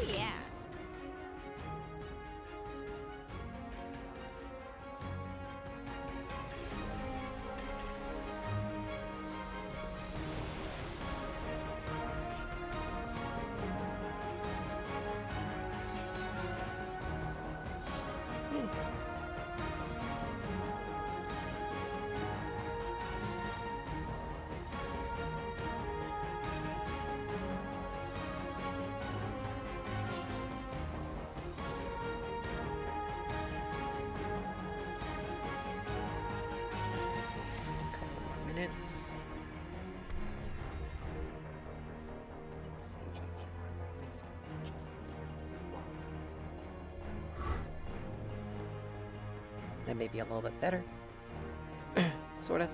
yeah. Minutes. Let's see if I can make some adjustments here. That may be a little bit better. Sort of.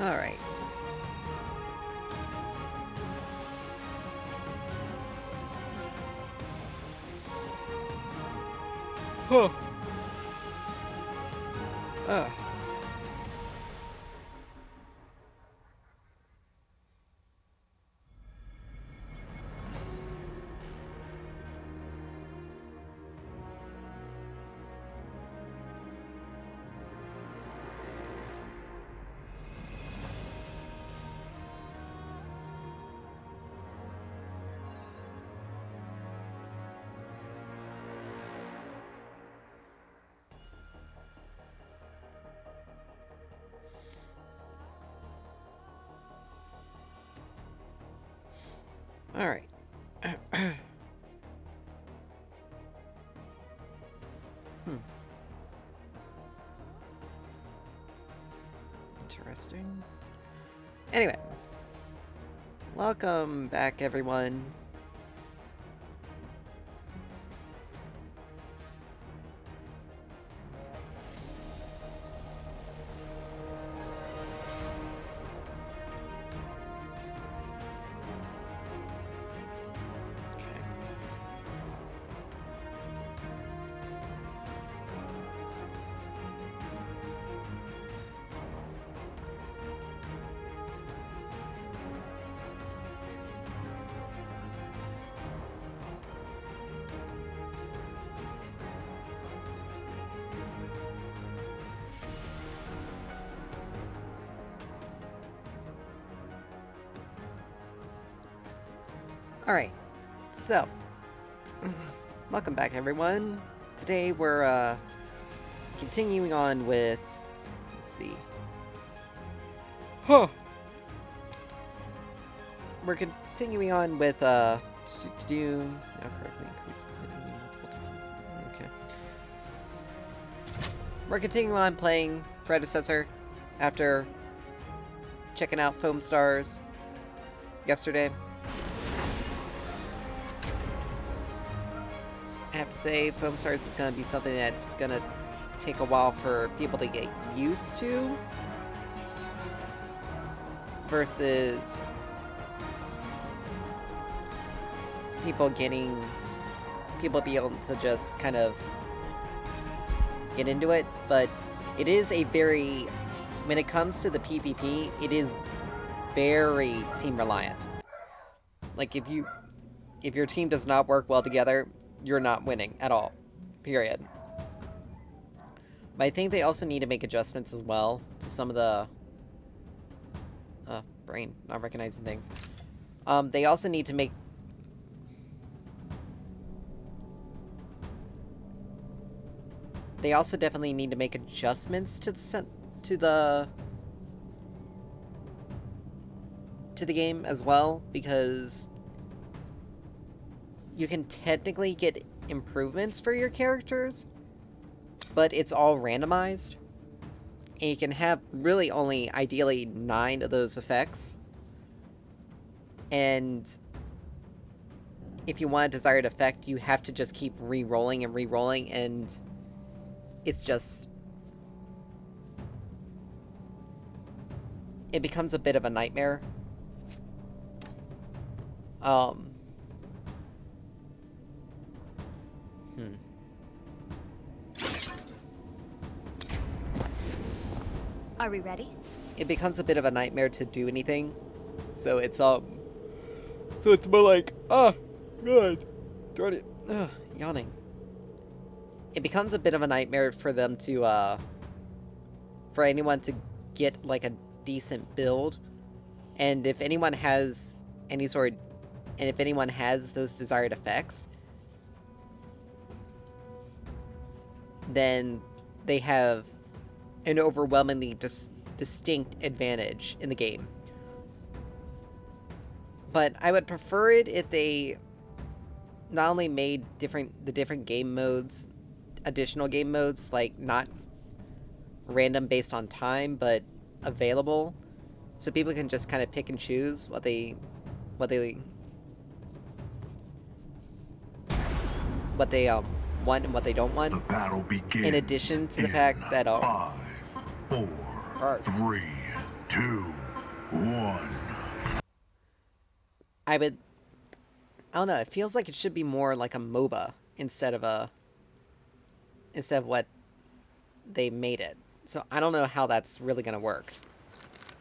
All right. Huh. All right. Interesting. Anyway. Welcome back, everyone. Alright, so, welcome back, everyone. Today we're, continuing on with, let's see. We're continuing on with, now correctly increases multiple defense. Okay. We're continuing on playing Predecessor after checking out Foam Stars yesterday. I have to say, Foam Stars is going to be something that's going to take a while for people to get used to. Versus people being able to just kind of get into it. But it is a very, when it comes to the PvP, it is very team reliant. Like if your team does not work well together, you're not winning at all. Period. But I think they also need to make adjustments as well to some of the... brain, not recognizing things. They also need to make... they also definitely need to make adjustments to the game as well, because you can technically get improvements for your characters, but it's all randomized. And you can have really only, ideally, 9 of those effects. And if you want a desired effect, you have to just keep re-rolling and re-rolling, and it's just... it becomes a bit of a nightmare. Are we ready? It becomes a bit of a nightmare to do anything. So it's more like, oh, good. Darn it. Ugh, yawning. It becomes a bit of a nightmare for them to, for anyone to get, like, a decent build. And if anyone has and if anyone has those desired effects, then they have an overwhelmingly distinct advantage in the game. But I would prefer it if they not only made the different game modes, additional game modes, like not random based on time, but available, so people can just kind of pick and choose what they want and what they don't want. The battle begins. In addition to the fact that 5, 4, 3, 2, 1. I don't know, it feels like it should be more like a MOBA instead of what they made it. So I don't know how that's really gonna work.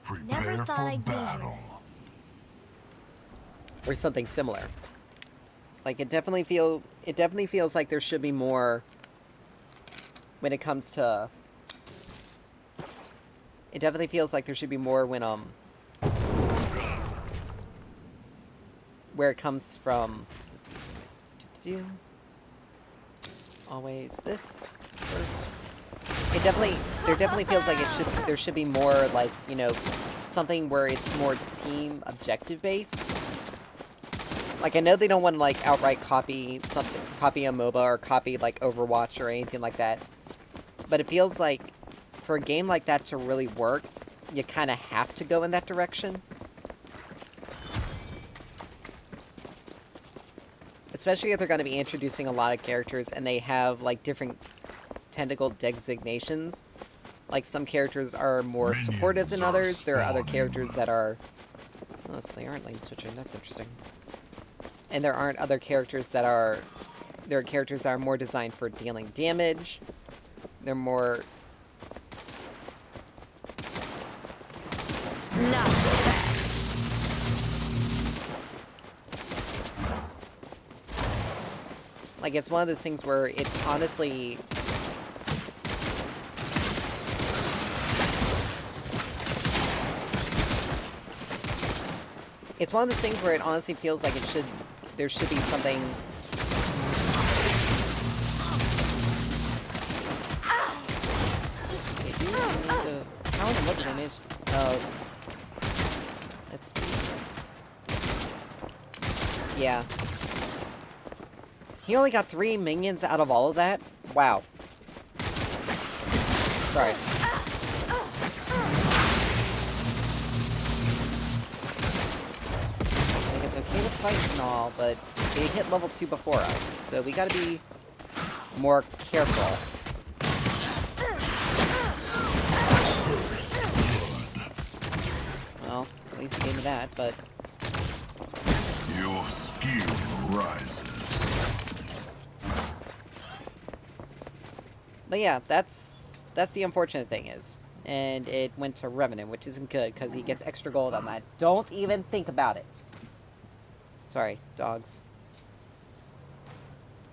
Prepare for battle. Or something similar. Like it definitely feels like there should be more when it comes to... It definitely feels like there should be more when where it comes from. Let's see. Always this first. There definitely feels like there should be more, like, you know, something where it's more team objective based. Like, I know they don't want to, like, outright copy a MOBA or copy, like, Overwatch or anything like that. But it feels like for a game like that to really work, you kind of have to go in that direction. Especially if they're going to be introducing a lot of characters and they have, like, different tentacle designations. Like, some characters are more supportive than others. There are other characters that are... Oh, so they aren't lane switching. That's interesting. And there aren't other characters that are... There are characters that are more designed for dealing damage. They're more... Not so fast. Like, it's one of those things where it honestly... It's one of those things where it honestly feels like there should be something... How in what image? Oh. Let's see. Yeah. He only got 3 minions out of all of that? Wow. Sorry. Like, it's okay to fight and all, but they hit level 2 before us, so we gotta be more careful. Well, at least he gave me that, but... Your skill rises. But yeah, that's the unfortunate thing is. And it went to Revenant, which isn't good, because he gets extra gold on that. Don't even think about it. Sorry, dogs.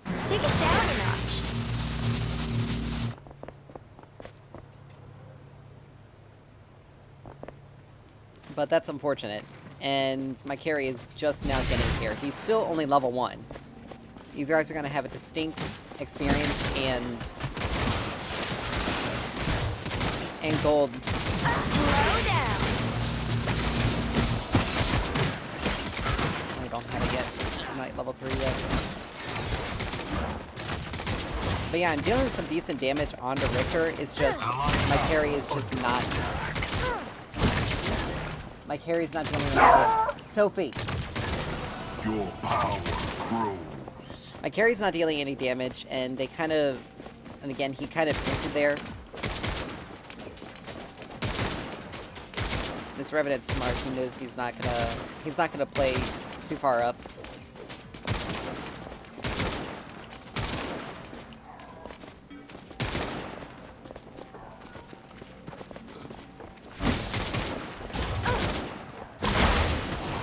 Take it down a notch. But that's unfortunate. And my carry is just now getting here. He's still only level 1. These guys are going to have a distinct experience, and and gold. Slow down. I don't have it yet. I'm not level 3 yet. But yeah, I'm dealing some decent damage onto Richter. It's just, my carry is just not... My carry's not dealing with it. Sophie! Your power grows. My carry's not dealing any damage, and they kind of... And again, he kind of hinted there. This Revenant's smart. He knows he's not gonna play too far up.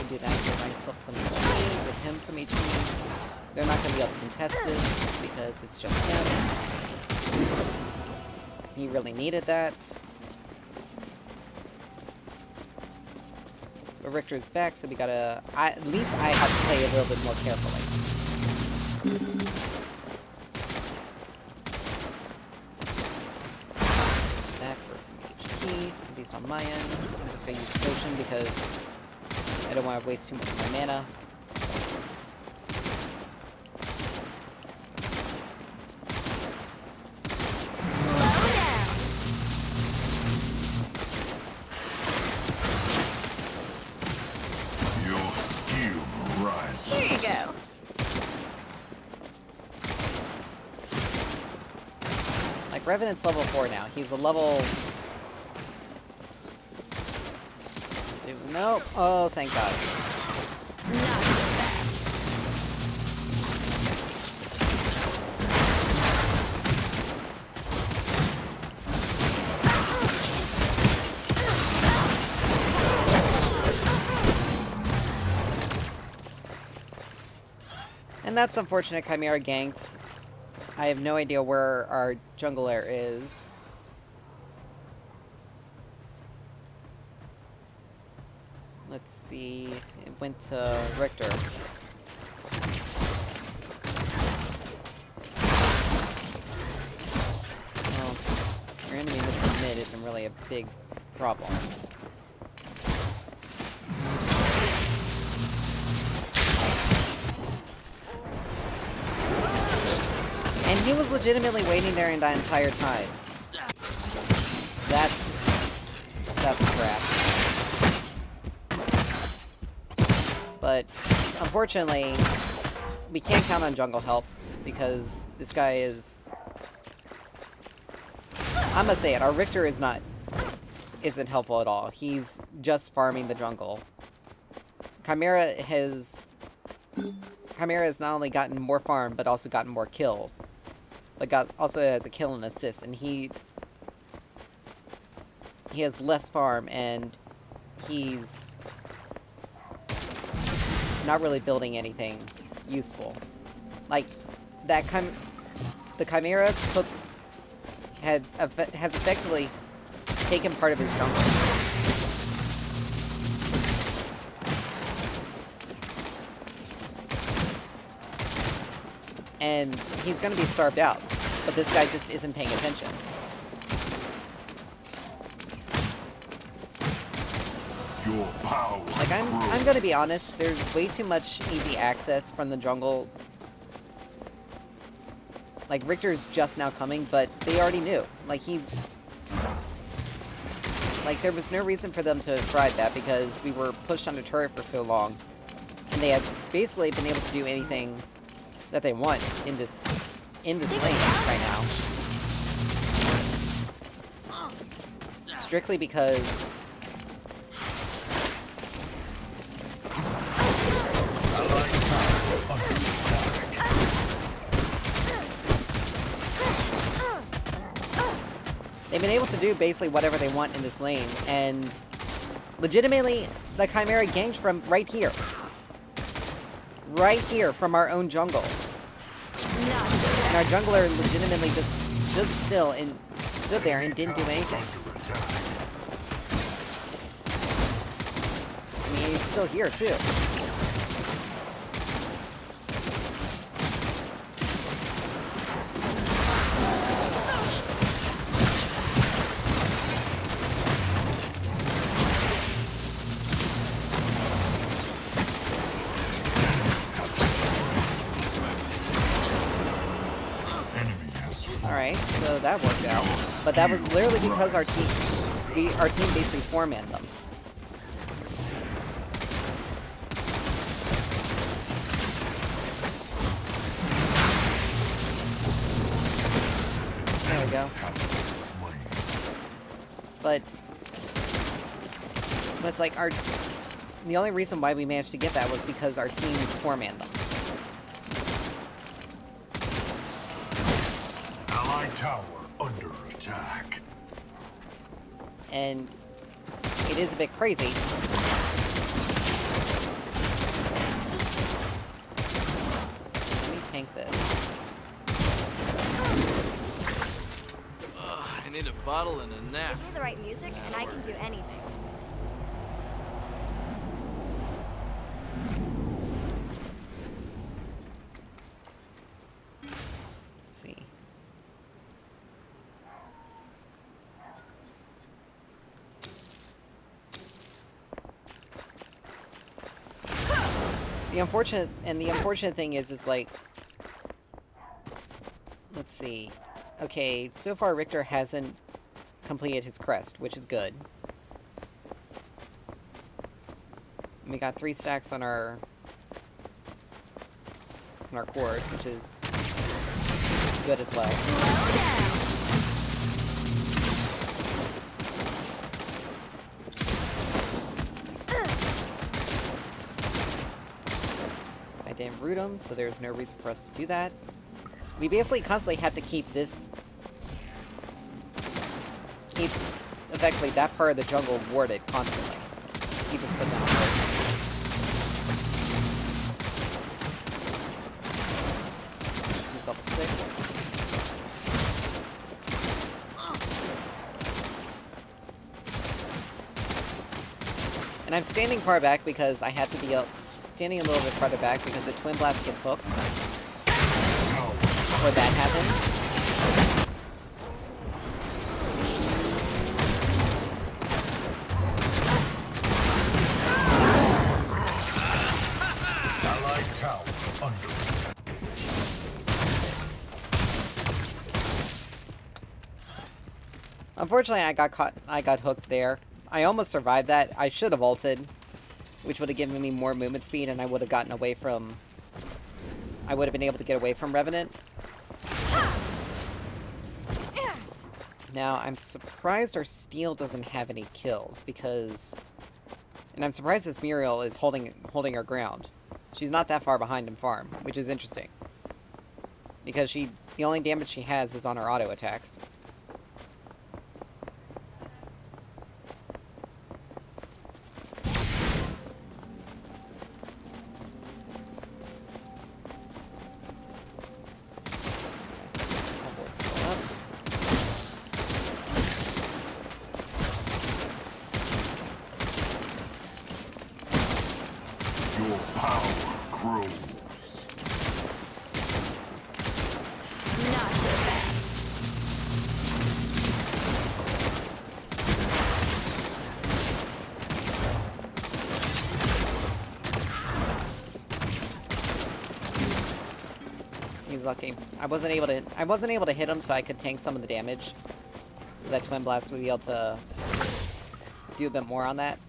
Do that, give myself some HP, give him some HP. They're not going to be able to contest this because it's just him. He really needed that. But Richter's back, so we gotta... at least I have to play a little bit more carefully. Back for some HP, at least on my end. I'm just gonna use potion because I don't want to waste too much of my mana. Slow down. Your skill rises. Here you go. Like, Revenant's level 4 now. He's a level... No. Oh, thank God. Not so fast. And that's unfortunate. Chimera ganked. I have no idea where our jungler is. Let's see. It went to Richter. Well, your enemy missing mid isn't really a big problem. And he was legitimately waiting there in that entire time. That's crap. But, unfortunately, we can't count on jungle help, because this guy is... I'm gonna say it, our Richter isn't helpful at all. He's just farming the jungle. Chimera has not only gotten more farm, but also gotten more kills. But also has a kill and assist, and he has less farm, and he's not really building anything useful. Like, the Chimera has effectively taken part of his jungle. And he's gonna be starved out, but this guy just isn't paying attention. Your power Like, I'm gonna be honest, there's way too much easy access from the jungle. Like, Richter's just now coming, but they already knew. Like, like, there was no reason for them to have tried that, because we were pushed on the turret for so long. And they had basically been able to do anything that they want in this lane right now. Strictly because... they've been able to do basically whatever they want in this lane, and legitimately, the Chimera ganked from right here. Right here, from our own jungle. And our jungler legitimately just stood still and stood there and didn't do anything. I mean, he's still here, too. that worked out. But that was literally because our team basically four-manned them. There we go. But it's like the only reason why we managed to get that was because our team four-manned them. Allied tower under attack. And it is a bit crazy. Let me tank this. I need a bottle and a nap. Give me the right music, and I can do anything. Let's see. The unfortunate thing is like, let's see. Okay, so far Richter hasn't completed his crest, which is good. We got 3 stacks on our cord, which is good as well. Slow down. I didn't root him, so there's no reason for us to do that. We basically constantly have to keep effectively that part of the jungle warded constantly. He just put down a ward. He's level 6. And I'm standing far back because I have to be standing a little bit farther back because the Twin Blast gets hooked. Or that happens. Allied tower under attack. Unfortunately, I got hooked there. I almost survived that. I should have ulted, which would have given me more movement speed, and I would have gotten away from... I would have been able to get away from Revenant. Now, I'm surprised our Steel doesn't have any kills, because... And I'm surprised this Muriel is holding her ground. She's not that far behind in farm, which is interesting. Because the only damage she has is on her auto attacks. Your power grows. Not so fast. He's lucky. I wasn't able to hit him, so I could tank some of the damage. So that Twin Blast would be able to do a bit more on that.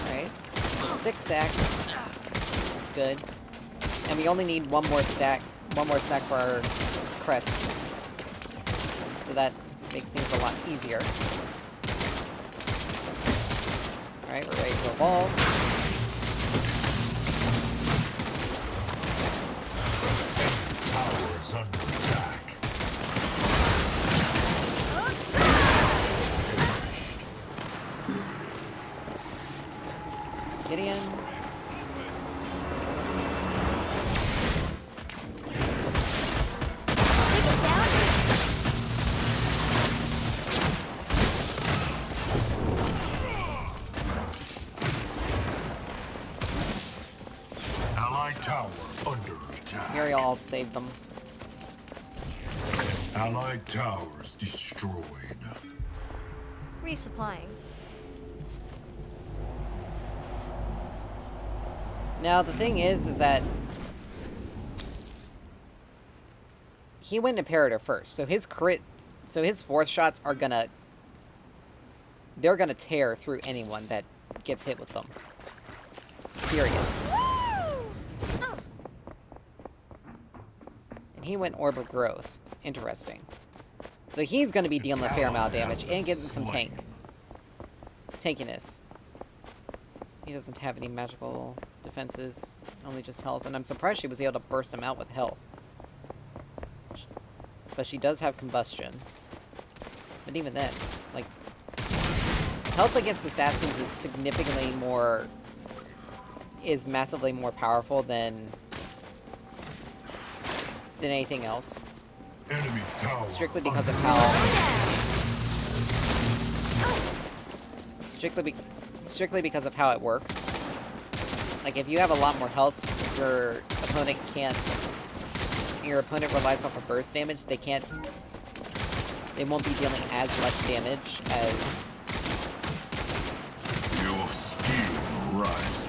Alright. 6 stacks. That's good. And we only need one more stack for our crest. So that makes things a lot easier. Alright, we're ready to evolve. Tower is under attack. Gideon. Take it down. all saved them. Allied towers destroyed. Resupplying. Now, the thing is that he went Imperator first, so his fourth shots are gonna... They're gonna tear through anyone that gets hit with them. Period. And he went Orb of Growth. Interesting. So he's gonna be dealing a fair amount of damage and getting some tankiness. He doesn't have any magical defenses, only just health, and I'm surprised she was able to burst him out with health. But she does have combustion. But even then, like, health against assassins is significantly more... is massively more powerful than anything else. Enemy tower. Strictly because of how... Strictly because of how it works. Like, if you have a lot more health, your opponent can't... Your opponent relies off of burst damage, they won't be dealing as much damage as... Your skill rises.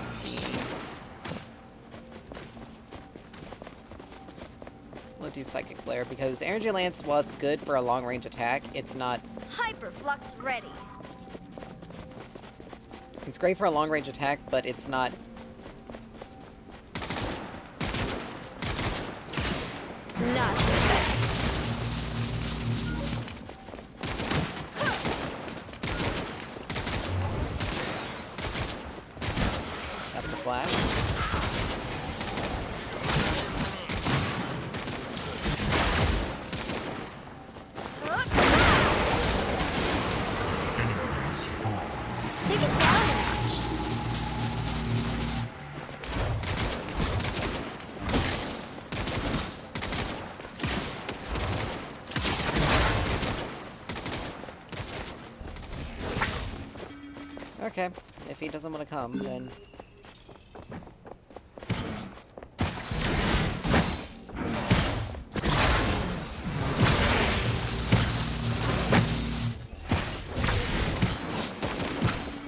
We'll do Psychic Flare, because Energy Lance, while it's good for a long-range attack, it's not... Hyperflux ready. It's great for a long-range attack, but it's not... Not so fast. That's the flash. Take it down a notch. Okay, if he doesn't want to come, then...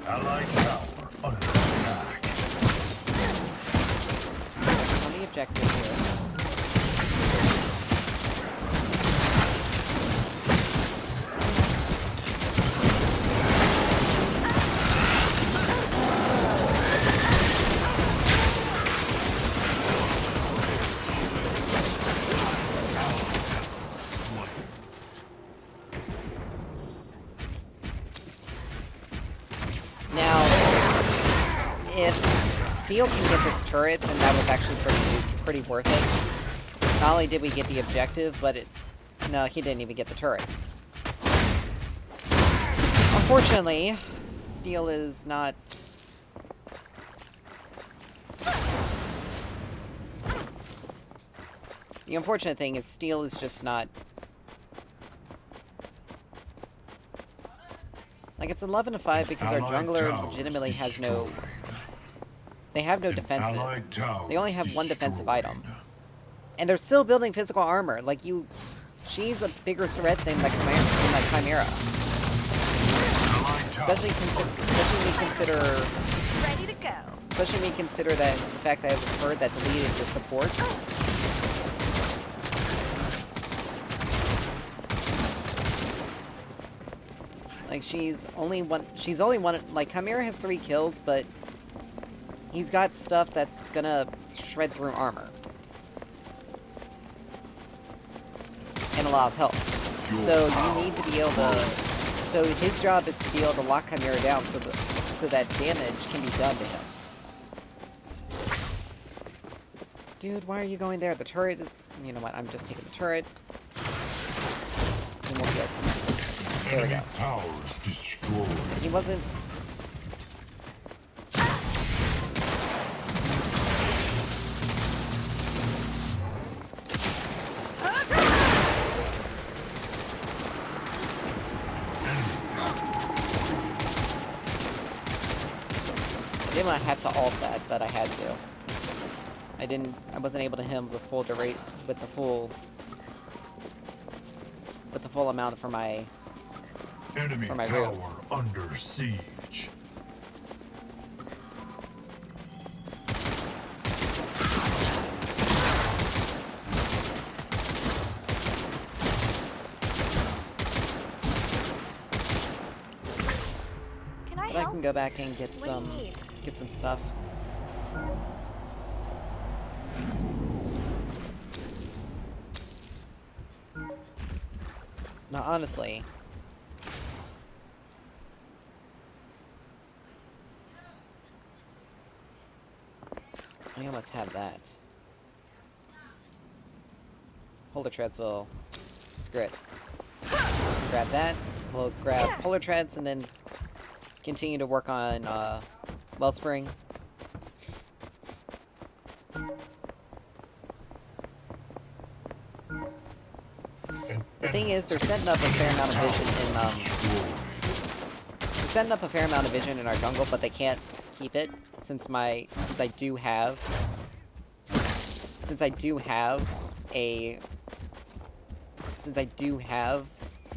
Allied tower under attack. On the objective here. Now, if Steel can get this turret, then that was actually pretty worth it. Not only did we get the objective, but no, he didn't even get the turret. Unfortunately, Steel is not... The unfortunate thing is Steel is just not... Like, it's 11-5 because our jungler legitimately has no... They have no defensive. They only have one defensive item. And they're still building physical armor. Like, she's a bigger threat than the Chimera. Especially when we consider... Ready to go. Especially when we consider that it's the fact that it was her that deleted your support. Like, she's only one, like, Chimera has 3 kills, but he's got stuff that's gonna shred through armor. And a lot of health. So you need to be able to, so his job is to be able to lock Chimera down so that damage can be done to him. Dude, why are you going there? The turret is, you know what, I'm just taking the turret. And we'll be able to... There we go. Towers destroyed. He wasn't... I didn't want to have to ult that, but I had to. I wasn't able to hit him with the full amount for my Enemy For my tower room. under siege. Can I But I help? can go back and get What do you need? some stuff. Now, honestly, I almost have that. Polar treads will screw it. Grab that. We'll grab polar treads and then continue to work on wellspring. The thing is, they're setting up a fair amount of vision in they're setting up a fair amount of vision in our jungle, but they can't keep it since I do have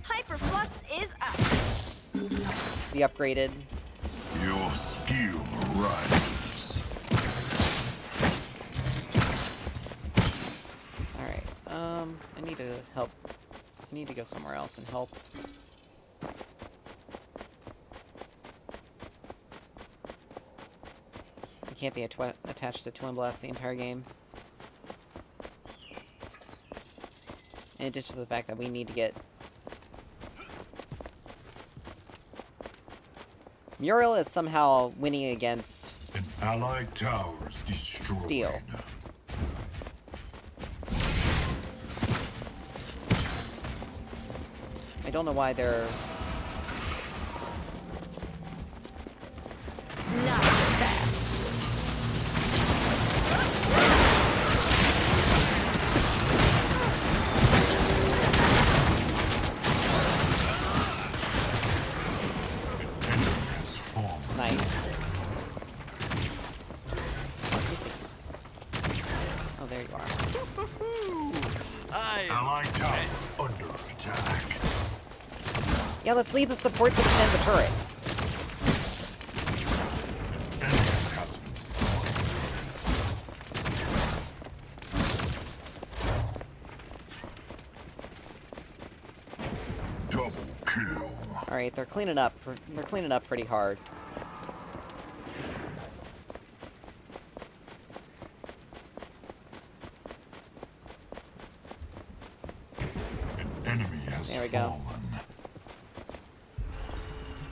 Hyperflux is up. the upgraded. Your skill rises. Alright, I need to help. I need to go somewhere else and help. I can't be attached to Twin Blast the entire game. In addition to the fact that we need to get... Muriel is somehow winning against An allied tower's destroyed. Steel. I don't know why they're... Not so fast. Enemy has fallen. Nice. Let me see. Oh, there you are. Allied tower under attack. Yeah, let's leave the support to defend the turret. Enemy has been slain. Double kill. Alright, they're cleaning up. They're cleaning up pretty hard. An enemy has There we go. fallen.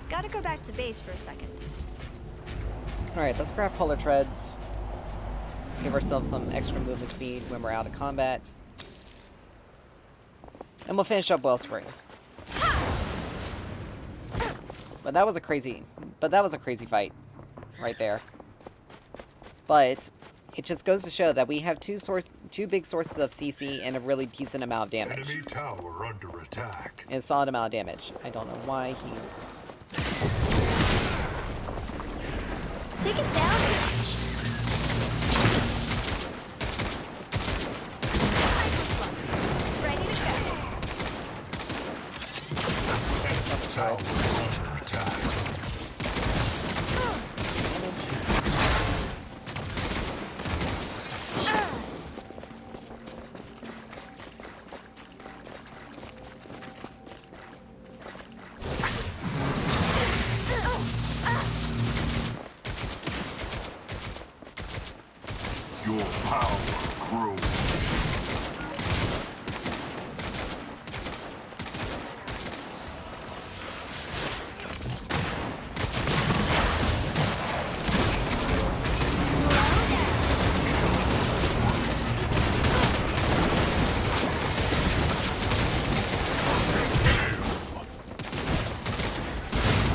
Gotta go back to base for a second. Alright, let's grab polar treads. Give ourselves some extra movement speed when we're out of combat. And we'll finish up Wellspring. But that was a crazy fight. Right there. But it just goes to show that we have two big sources of CC and a really decent amount of damage. Enemy tower under attack. And a solid amount of damage. I don't know why he... Take it down. Hyperflux. Ready to go. Enemy tower under attack. Your power grows.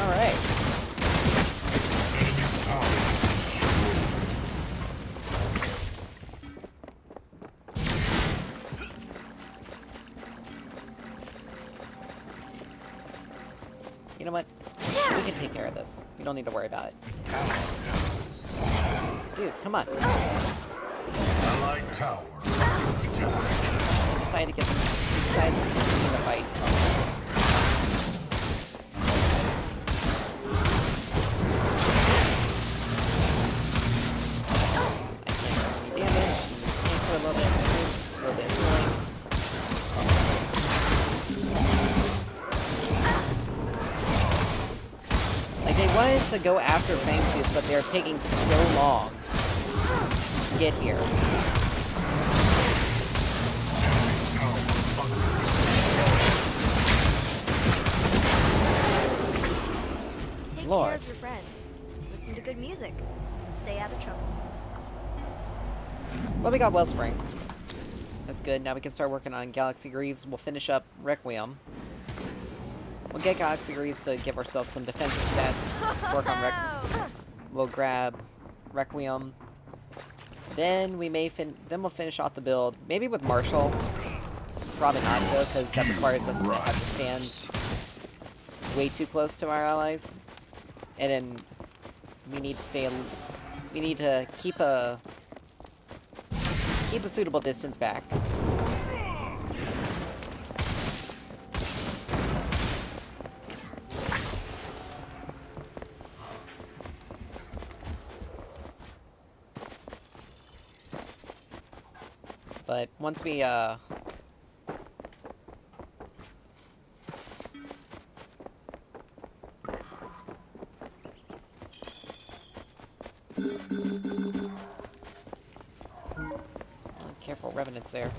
Alright. Enemy tower destroyed. You know what? We can take care of this. We don't need to worry about it. Dude, come on. Allied tower under attack. Decided to get them. Decided to continue the fight. I can't do any damage. Can't put a little bit of damage, a little bit of healing. Like, they wanted to go after Fangtooth, but they're taking so long to get here. Take Lord. care of your friends. Listen to good music. And stay out of trouble. Well, we got Wellspring. That's good. Now we can start working on Galaxy Greaves. We'll finish up Requiem. We'll get Galaxy Greaves to give ourselves some defensive stats. Work on We'll grab Requiem. Then we may then we'll finish off the build. Maybe with Marshall. Probably not though, because that requires us to have to stand way too close to our allies. And then we need to stay. We need to keep a suitable distance back. But once we careful, Revenant's there.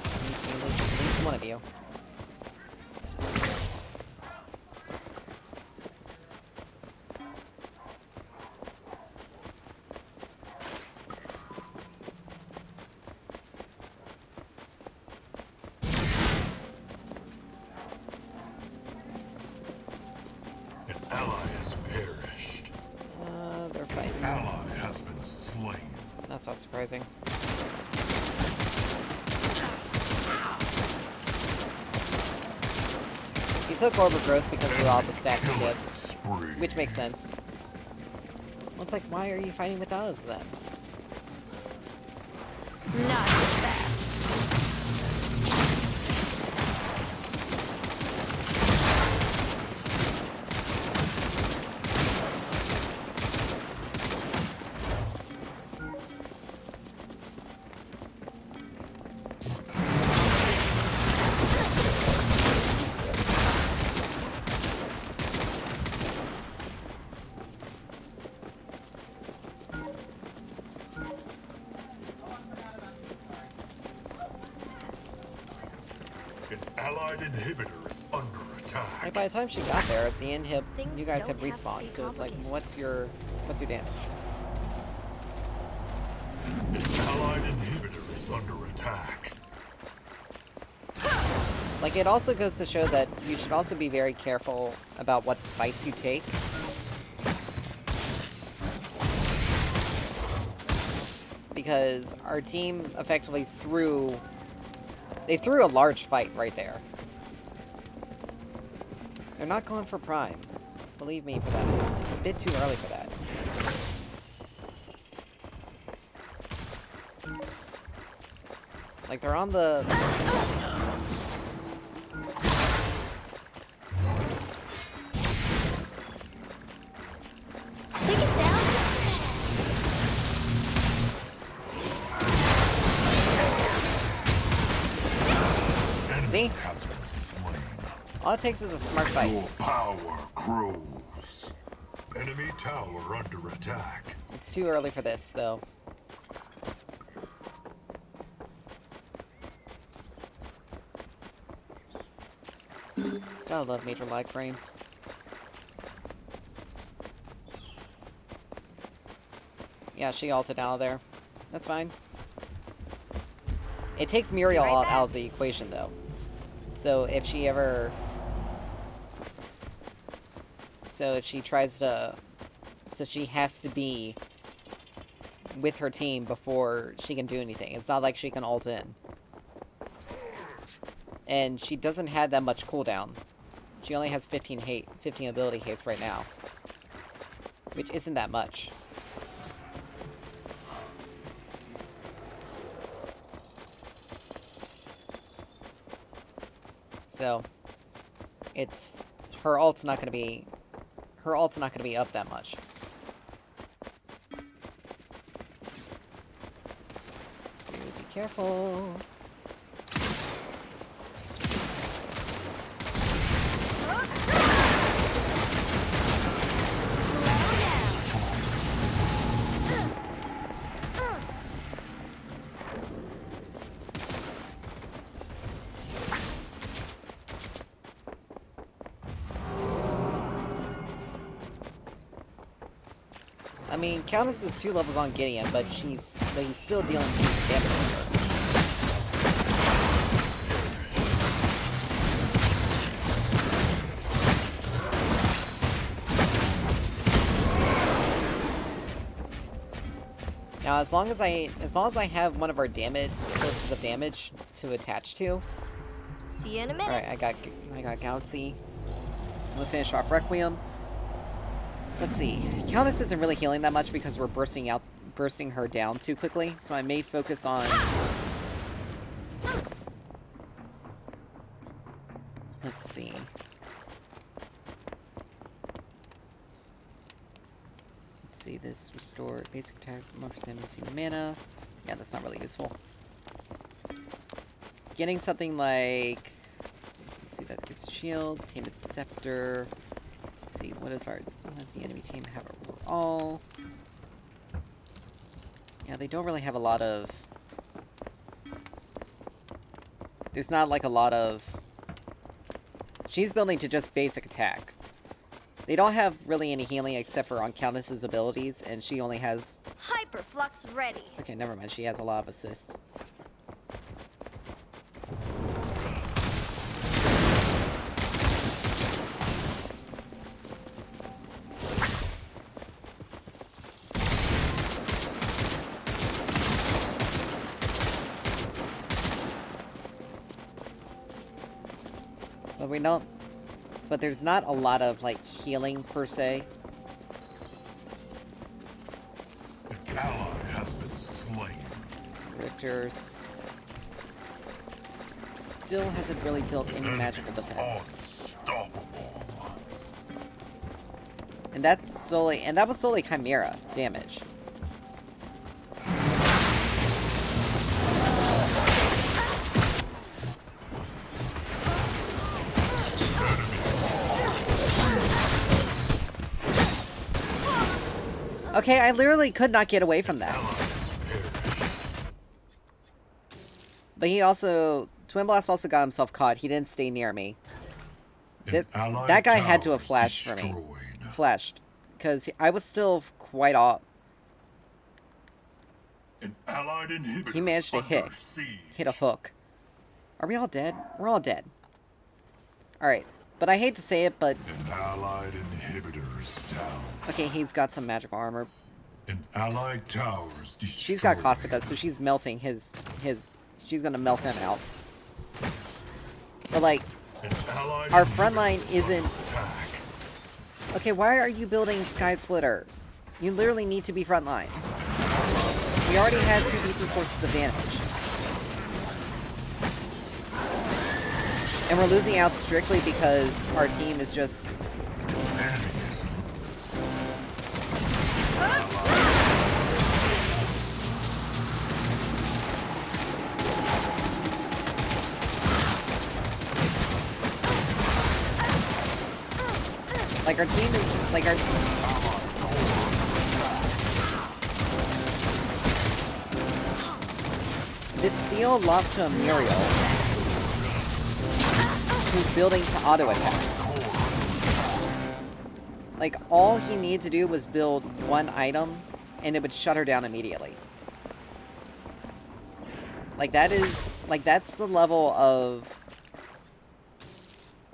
At least one of you. An ally has perished. They're fighting. Ally has been slain. That's not surprising. He took overgrowth because of all the stacks he gets, which makes sense. Well, it's like, why are you fighting without us then? Not so fast. An allied inhibitor is under attack. Like, by the time she got there, at the end, Things you guys have don't have to respawned, be so it's like, complicated. what's your damage? An allied inhibitor is under attack. Like, it also goes to show that you should also be very careful about what fights you take. Because our team effectively threw a large fight right there. They're not going for Prime. Believe me for that. It's a bit too early for that. Like, they're on the... Take it down. See? Has been slain. All it takes is a smart fight. Your power grows. Enemy tower under attack. It's too early for this, though. Gotta love major lag frames. Yeah, she ulted out of there. That's fine. It takes Muriel Right back. out of the equation, though. So if she ever... So if she tries to... So she has to be with her team before she can do anything. It's not like she can ult in. And she doesn't have that much cooldown. She only has 15 ability haste right now. Which isn't that much. So, it's... Her ult's not gonna be up that much. Be careful. I mean, Countess is 2 levels on Gideon, but he's still dealing with damage with her. Now, as long as I have one of our sources of damage to attach to. See you in a minute. Alright, I got Galaxy. I'm gonna finish off Requiem. Let's see. Countess isn't really healing that much because we're bursting her down too quickly, so I may focus on... Let's see. Let's see, this restore basic attacks, 1% missing mana. Yeah, that's not really useful. Getting something like... Let's see, that gets a shield, Tainted Scepter... See, what does the enemy team have overall? Yeah, they don't really have a lot of... There's not, like, a lot of... She's building to just basic attack. They don't have really any healing except for on Countess's abilities, and she only has... Hyperflux ready. Okay, never mind, she has a lot of assist. But we don't... But there's not a lot of, like, healing, per se. An ally has been slain. Richter's... Still hasn't really built any magical defense. Unstoppable. And that was solely Chimera damage. Okay, I literally could not get away from that. But he also... Twin Blast also got himself caught. He didn't stay near me. That guy had to have flashed for me. Flashed. Because I was still quite off. He managed to hit a hook. Are we all dead? We're all dead. Alright. But I hate to say it, but... An allied inhibitor is down. Okay, he's got some magical armor. An allied tower is destroyed. She's got Caustica, so she's melting his... She's gonna melt him out. But, like... Our front line isn't... Okay, why are you building Sky Splitter? You literally need to be frontline. We already had 2 decent sources of damage. And we're losing out strictly because our team is just... Like, our team is... Like, our... This steal lost to a Muriel, who's building to auto-attack. Like, all he needed to do was build 1 item, and it would shut her down immediately. Like, that is... Like, that's the level of...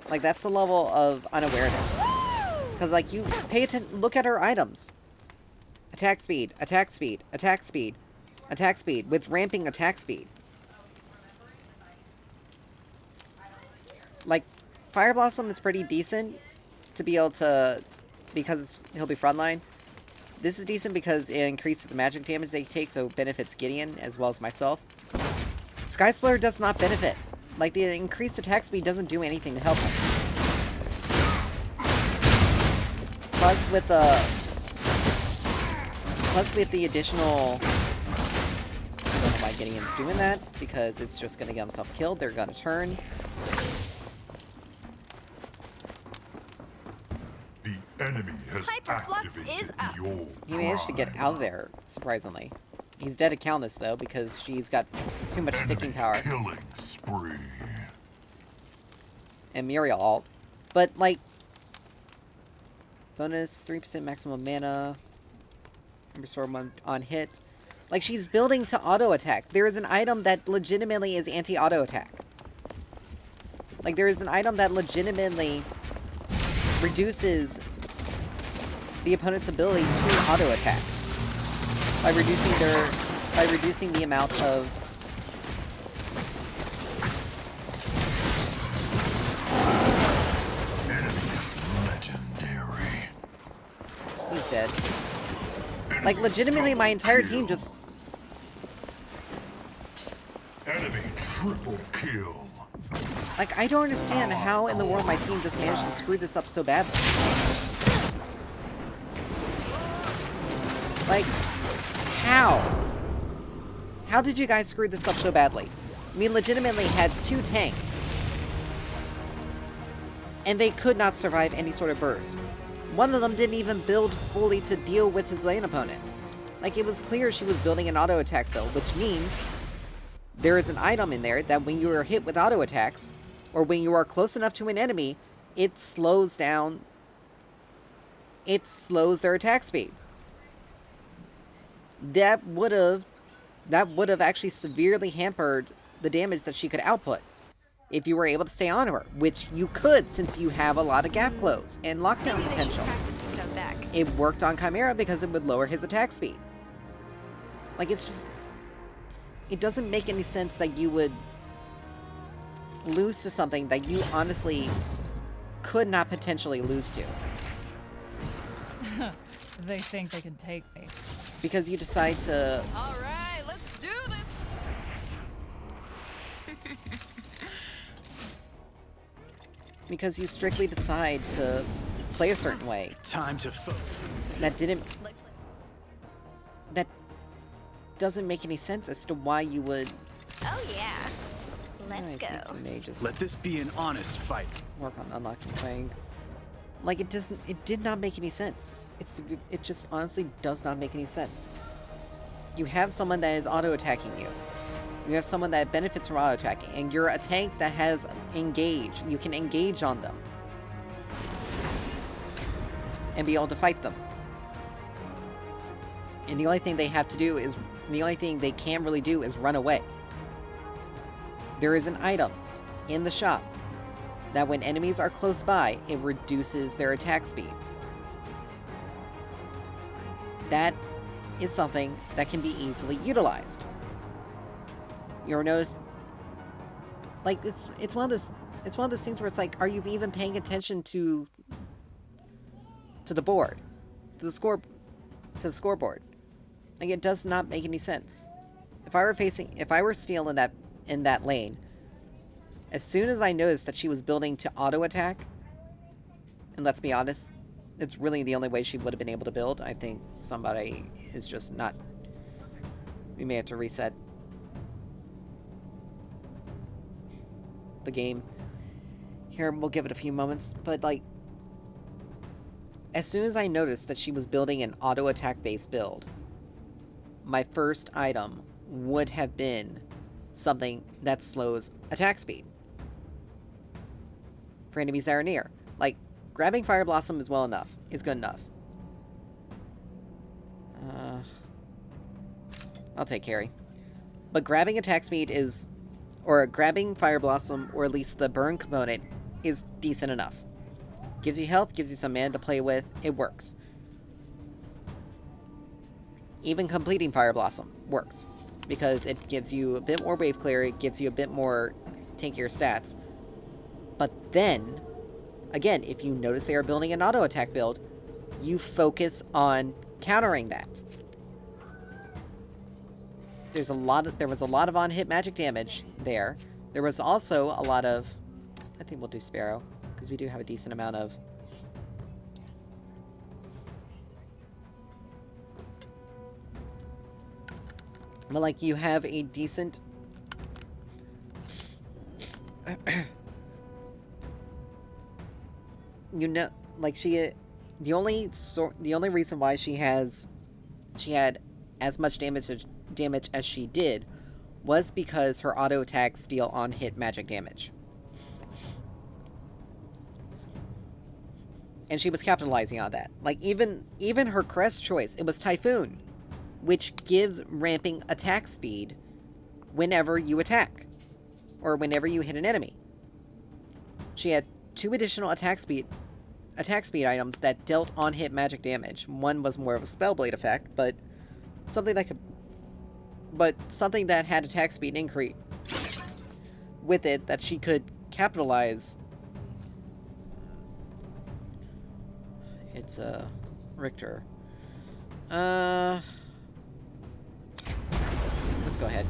Like, that's the level of unawareness. Because, like, you pay attention... Look at her items. Attack speed, attack speed, attack speed, attack speed, with ramping attack speed. Like, Fire Blossom is pretty decent to be able to... Because he'll be frontline. This is decent because it increases the magic damage they take, so it benefits Gideon as well as myself. Sky Splitter does not benefit. Like, the increased attack speed doesn't do anything to help him. Plus with the additional... I don't know why Gideon's doing that, because it's just gonna get himself killed. They're gonna turn. The enemy has Hyperflux activated is up. the old He managed to get prime. out of there, surprisingly. He's dead to Calnus, though, because she's got too much sticking power. Killing spree. And Muriel ult. But, like... Bonus 3% maximum mana. Restore 1 on hit. Like, she's building to auto-attack. There is an item that legitimately is anti-auto-attack. Like, there is an item that legitimately reduces the opponent's ability to auto-attack. By reducing the amount of... Legendary. He's dead. Like, legitimately, my entire team just... Enemy triple kill. Like, I don't understand how in the world my team just managed to screw this up so badly. Like, how? How did you guys screw this up so badly? We legitimately had 2 tanks. And they could not survive any sort of burst. One of them didn't even build fully to deal with his lane opponent. Like, it was clear she was building an auto-attack build, which means there is an item in there that when you are hit with auto-attacks, or when you are close enough to an enemy, it slows down... It slows their attack speed. That would have actually severely hampered the damage that she could output if you were able to stay on her, which you could since you have a lot of gap close and lockdown Maybe they should potential. practice and come back. It worked on Chimera because it would lower his attack speed. Like, it's just... It doesn't make any sense that you would lose to something that you honestly could not potentially lose to. They think they can take me. Because you decide to... All right, let's do this. Because you strictly decide to play a certain way. Time to That didn't... Looks like That doesn't make any sense as to why you would... Oh yeah. Let's I go. think you may just let this be an honest fight. work on unlocking playing. Like, it doesn't... It did not make any sense. It just honestly does not make any sense. You have someone that is auto-attacking you. You have someone that benefits from auto-attacking, and you're a tank that has engage. You can engage on them. And be able to fight them. And the only thing they have to do is... The only thing they can really do is run away. There is an item in the shop that when enemies are close by, it reduces their attack speed. That is something that can be easily utilized. You ever notice, like, it's one of those things where it's like, are you even paying attention to the board, to the scoreboard? Like, it does not make any sense. If I were Steel in that lane, as soon as I noticed that she was building to auto attack, and let's be honest, it's really the only way she would have been able to build. I think somebody is just not... We may have to reset the game. Here, we'll give it a few moments. But, like, as soon as I noticed that she was building an auto attack based build, my first item would have been something that slows attack speed for enemies that are near. Like, grabbing Fire Blossom is good enough. I'll take carry. But grabbing attack speed is... Or grabbing Fire Blossom, or at least the burn component, is decent enough. Gives you health, gives you some mana to play with, it works. Even completing Fire Blossom works. Because it gives you a bit more wave clear, it gives you a bit more tankier stats. But then, again, if you notice they are building an auto attack build, you focus on countering that. There was a lot of on-hit magic damage there, There was also a lot of... I think we'll do Sparrow, because we do have a decent amount of... But, like, you have a decent... you know, like, the only reason why she had as much damage as she did was because her auto attacks deal on hit magic damage. And she was capitalizing on that. Like, even her crest choice, it was Typhoon, which gives ramping attack speed whenever you attack, or whenever you hit an enemy. She had 2 additional attack speed items that dealt on hit magic damage. One was more of a Spellblade effect, but something that had attack speed increase with it that she could capitalize. It's Richter. Let's go ahead.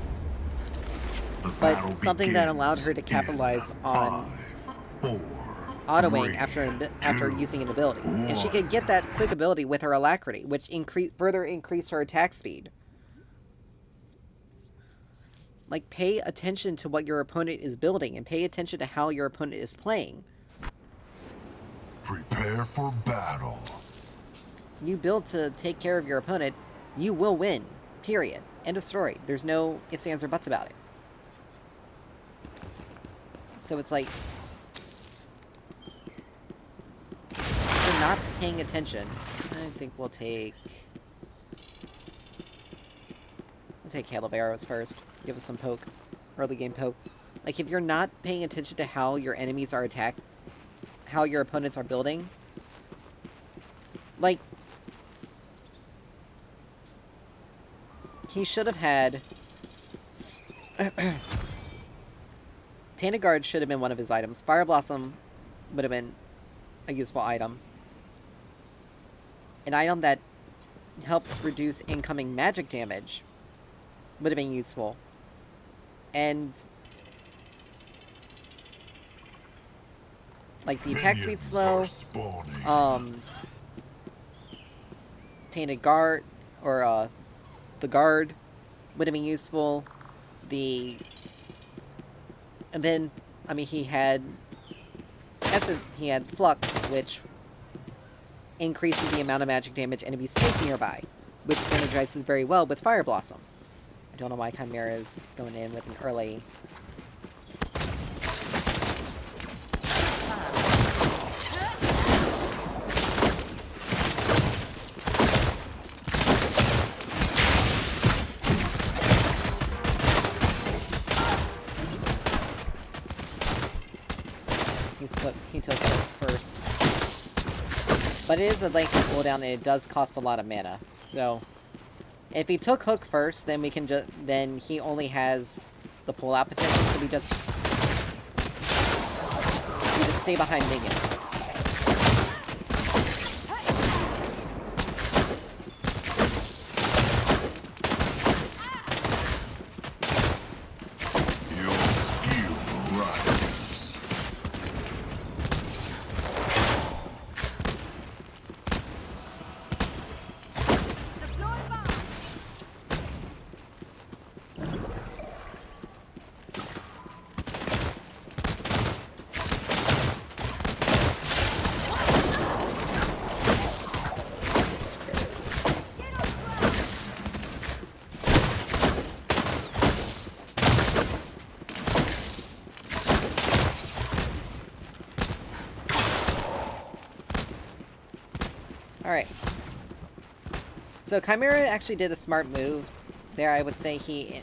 But something that allowed her to capitalize on autoing after using an ability. And she could get that quick ability with her Alacrity, which further increased her attack speed. Like, pay attention to what your opponent is building, and pay attention to how your opponent is playing. Prepare for battle. You build to take care of your opponent, you will win. Period. End of story. There's no ifs, ands, or buts about it. So it's like... if you're not paying attention, I think we'll take Hail of Arrows first. Give us some poke. Early game poke. Like, if you're not paying attention to how your enemies are attacked, how your opponents are building, like, he should have had... Tainted Guard should have been one of his items. Fire Blossom would have been a useful item. An item that helps reduce incoming magic damage would have been useful. And... like, the attack speed slow, Tainted Guard, or, the Guard would have been useful. And then, I mean, he had Flux, which increases the amount of magic damage enemies take nearby, which synergizes very well with Fire Blossom. I don't know why Chimera is going in with an early... he took it first. But it is a lengthy cooldown and it does cost a lot of mana. So, if he took Hook first, then we can then he only has the pull-out potential, so we just stay behind minions. Alright. So Chimera actually did a smart move there. I would say he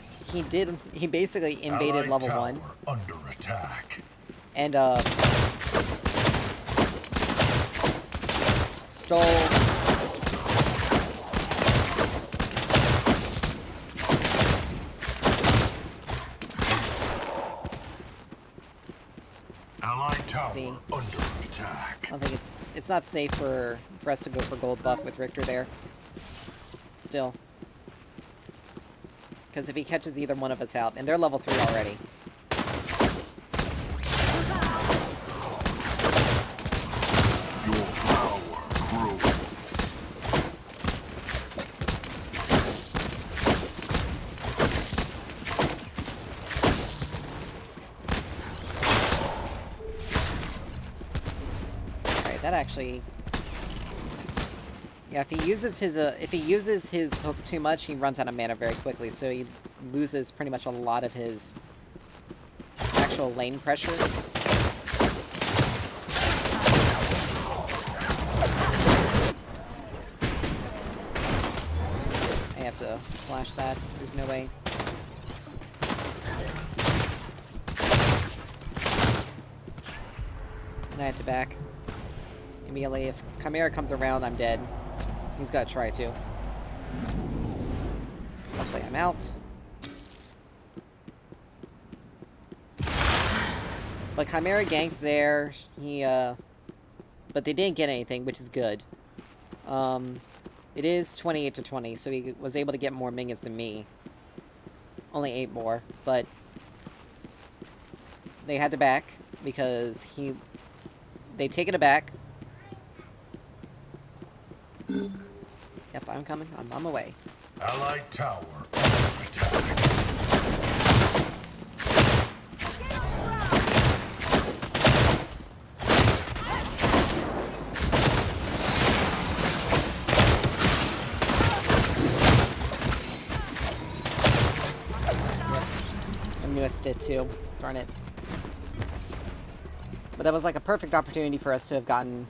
basically invaded level 1. Under attack. And stole Allied tower under attack. I don't think it's not safe for us to go for gold buff with Richter there. Still. Because if he catches either one of us out, and they're level 3 already. that actually... Yeah, if he uses his hook too much, he runs out of mana very quickly, so he loses pretty much a lot of his actual lane pressure. I have to flash that. There's no way. And I have to back. Immediately, if Chimera comes around, I'm dead. He's got to try to. Luckily, I'm out. But Chimera ganked there. But they didn't get anything, which is good. It is 28 to 20, so he was able to get more minions than me. Only 8 more, but they had to back because they'd taken it back. Yep, I'm coming. I'm on my way. Allied tower under attack. I missed it too. Darn it. But that was like a perfect opportunity for us to have gotten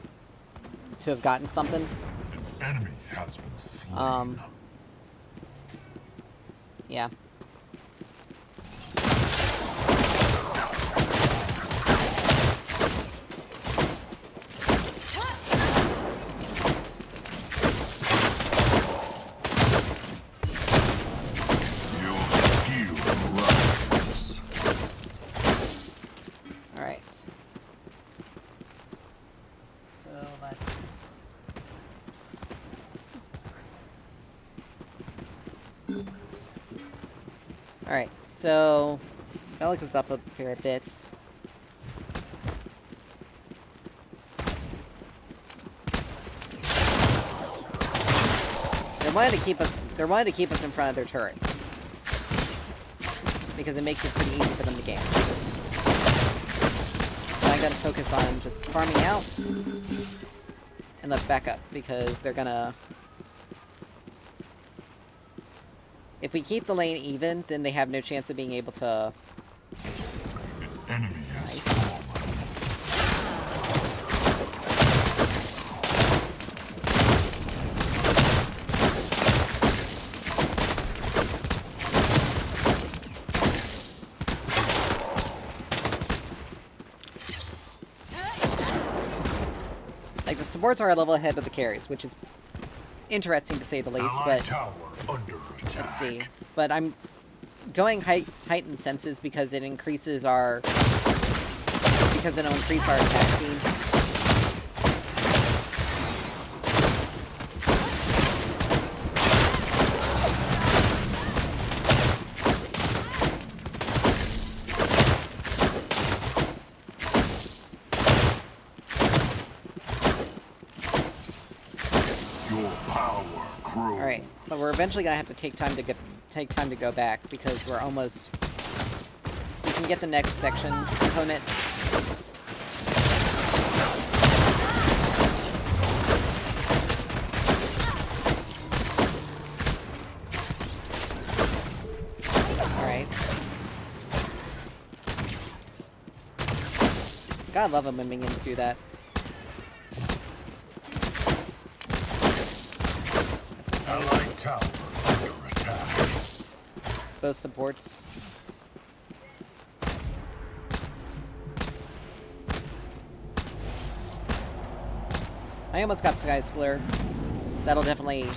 something. An enemy has been slain. Yeah. Alright. So let's... Alright, so... Bellic is up a fair bit. They're wanting to keep us in front of their turret. Because it makes it pretty easy for them to game. I gotta focus on just farming out. And let's back up, because they're gonna... If we keep the lane even, then they have no chance of being able to... An enemy has Nice. fallen. Like, the supports are a level ahead of the carries, which is interesting to say the least, Allied but... tower under attack. Let's see. But I'm going heightened senses because it increases our... Because it'll increase our attack speed. Your power grows. Alright, but we're eventually gonna have to take time to go back because we're almost... We can get the next section component. Alright. God, I love it when minions do that. Allied tower under attack. Both supports. I almost got Sky Splitter. That'll definitely...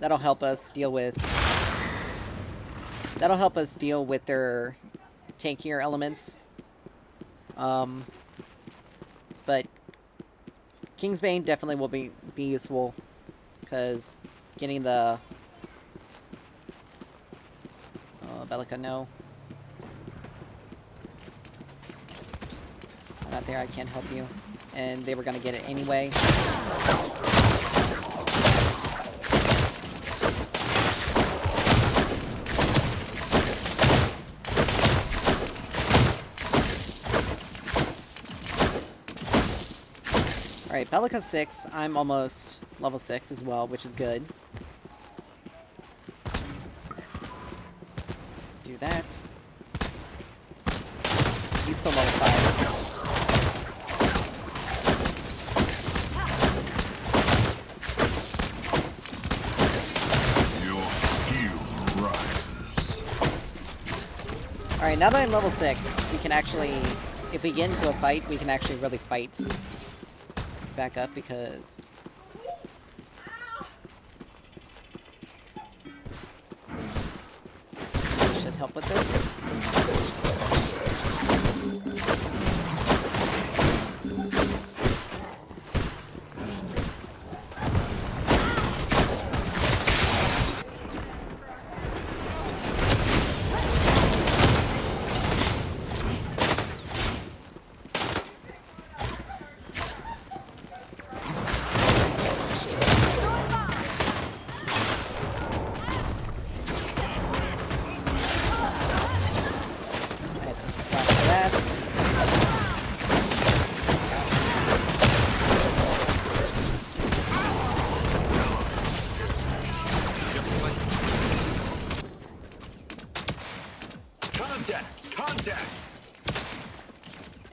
That'll help us deal with... That'll help us deal with their tankier elements. But Kingsbane definitely will be useful. Because getting the... Oh, Bellica, no. I'm not there, I can't help you. And they were gonna get it anyway. Alright, Bellica's 6. I'm almost level 6 as well, which is good. Do that. He's still level 5. Alright, now that I'm level 6, we can actually, if we get into a fight, we can actually really fight. Let's back up because... this should help with this.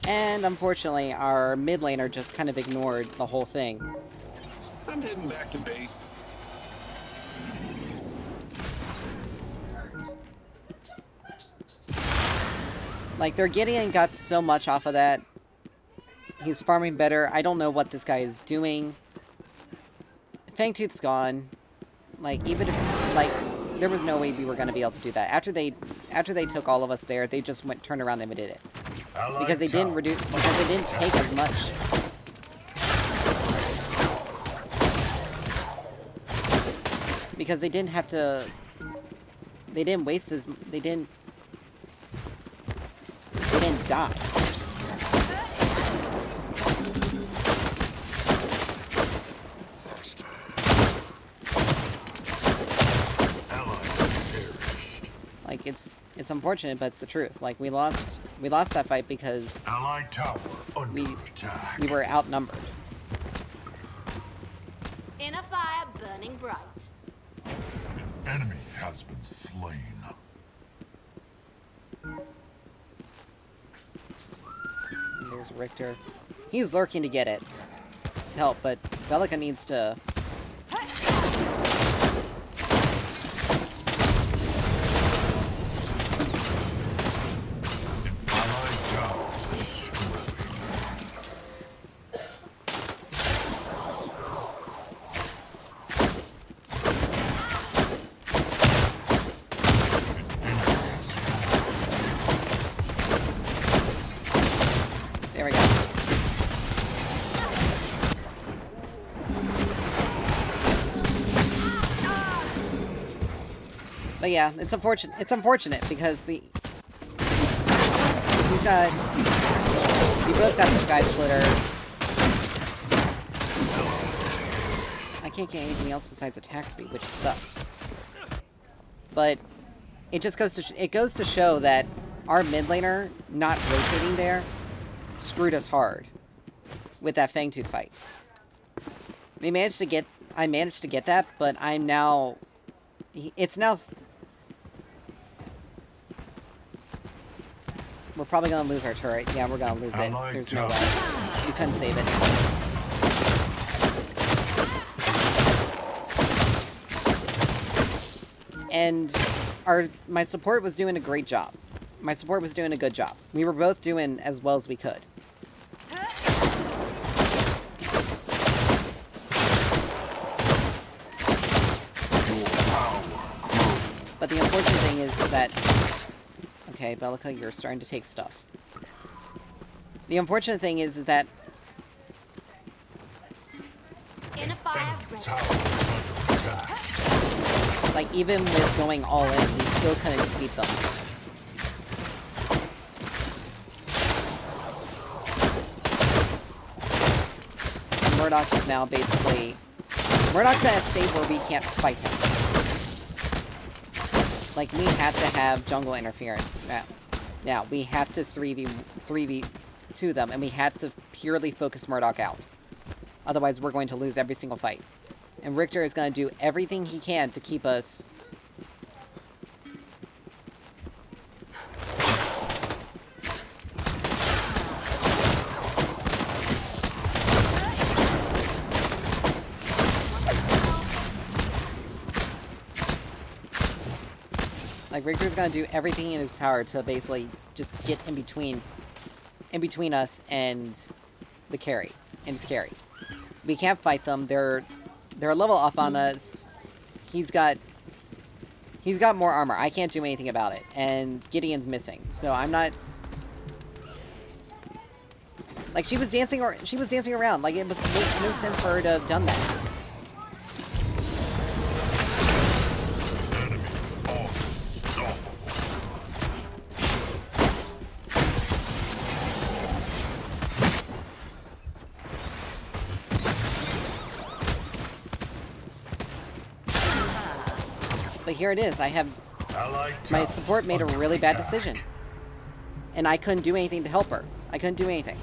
And unfortunately, our mid laner just kind of ignored the whole thing. I'm heading back to base. Like, their Gideon got so much off of that. He's farming better. I don't know what this guy is doing. Fangtooth's gone. Like, even if, like, there was no way we were going to be able to do that. After they took all of us there, they just turned around and did it. Because they didn't take as much. Because they didn't have to, they didn't waste as, they didn't die. Like, it's unfortunate, but it's the truth. Like, we lost that fight because Allied tower under attack. we were outnumbered. In a fire burning bright. The enemy has been slain. There's Richter. He's lurking to get it. To help, but Bellica needs to... There we go. But yeah, it's unfortunate. It's unfortunate because we both got the Sky Splitter. I can't get anything else besides attack speed, which sucks. But it just goes to show that our mid laner not rotating there screwed us hard with that Fangtooth fight. I managed to get that, but I'm now... It's now... We're probably gonna lose our turret. Yeah, we're gonna lose it. There's no way. We couldn't save it. And my support was doing a great job. My support was doing a good job. We were both doing as well as we could. But the unfortunate thing is that... Okay, Bellica, you're starting to take stuff. The unfortunate thing is that... In a fire like, even with going all in, we still couldn't defeat them. Murdoch is now basically... Murdoch's at a state where we can't fight him. Like, we have to have jungle interference now. Now, we have to 3v2 them, and we have to purely focus Murdoch out. Otherwise, we're going to lose every single fight. And Richter is going to do everything he can to keep us... Like, Richter's gonna do everything in his power to basically just get in between us and the carry, and his carry. We can't fight them. They're a level up on us. He's got more armor. I can't do anything about it. And Gideon's missing. So I'm not... Like, she was dancing around. Like, it makes no sense for her to have done that. But here it is. I have... My support made a really bad decision. And I couldn't do anything to help her. I couldn't do anything.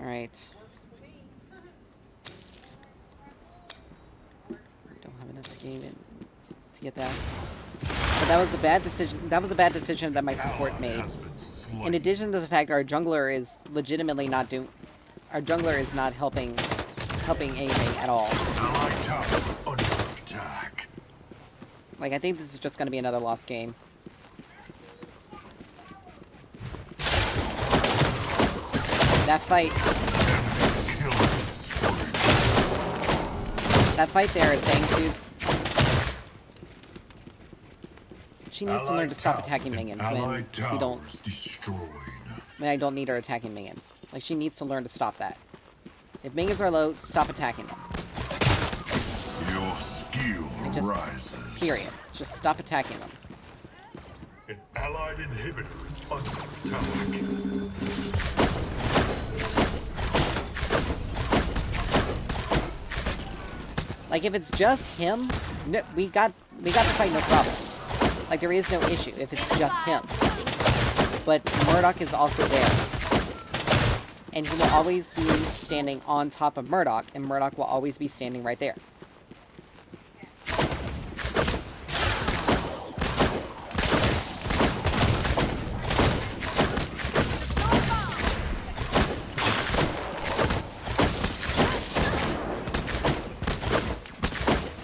Alright. Don't have enough to gain it to get that. But that was a bad decision. That was a bad decision that my support made. In addition to the fact our jungler is legitimately not doing... Our jungler is not helping anything at all. Like, I think this is just going to be another lost game. That fight there, thank you. She needs to learn to stop attacking minions when we don't... When I don't need her attacking minions. Like, she needs to learn to stop that. If minions are low, stop attacking them. Your skill rises. Period. Just stop attacking them. An allied inhibitor is under attack. Like, if it's just him, no, we got the fight, no problem. Like, there is no issue if it's just him. But Murdoch is also there. And he will always be standing on top of Murdoch, and Murdoch will always be standing right there.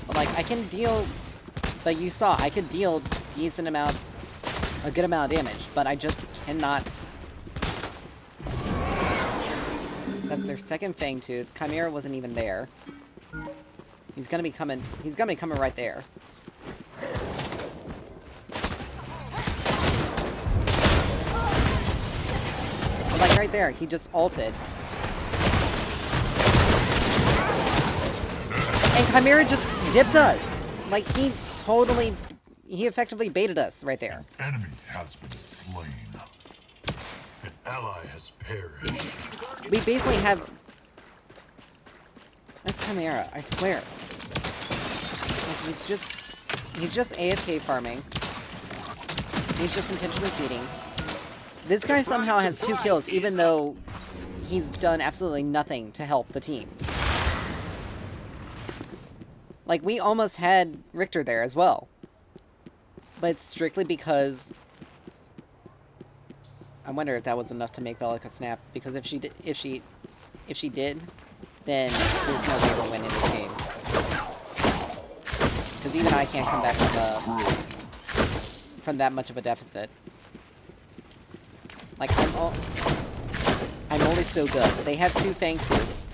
But, like, I can deal... But you saw, I could deal a good amount of damage, but I just cannot... That's their second Fang Tooth. Chimera wasn't even there. He's gonna be coming right there. But like right there, he just ulted. And Chimera just dipped us. Like, he effectively baited us right there. An enemy has been slain. An ally has perished. We basically have... That's Chimera, I swear. Like, he's just AFK farming. He's just intentionally feeding. This guy somehow has 2 kills, even though he's done absolutely nothing to help the team. Like, we almost had Richter there as well. But it's strictly because... I wonder if that was enough to make Bellica snap, because if she did, then there's no way we'll win in this game. Because even I can't come back from that much of a deficit. Like, I'm only so good. They have 2 Fang Tooths.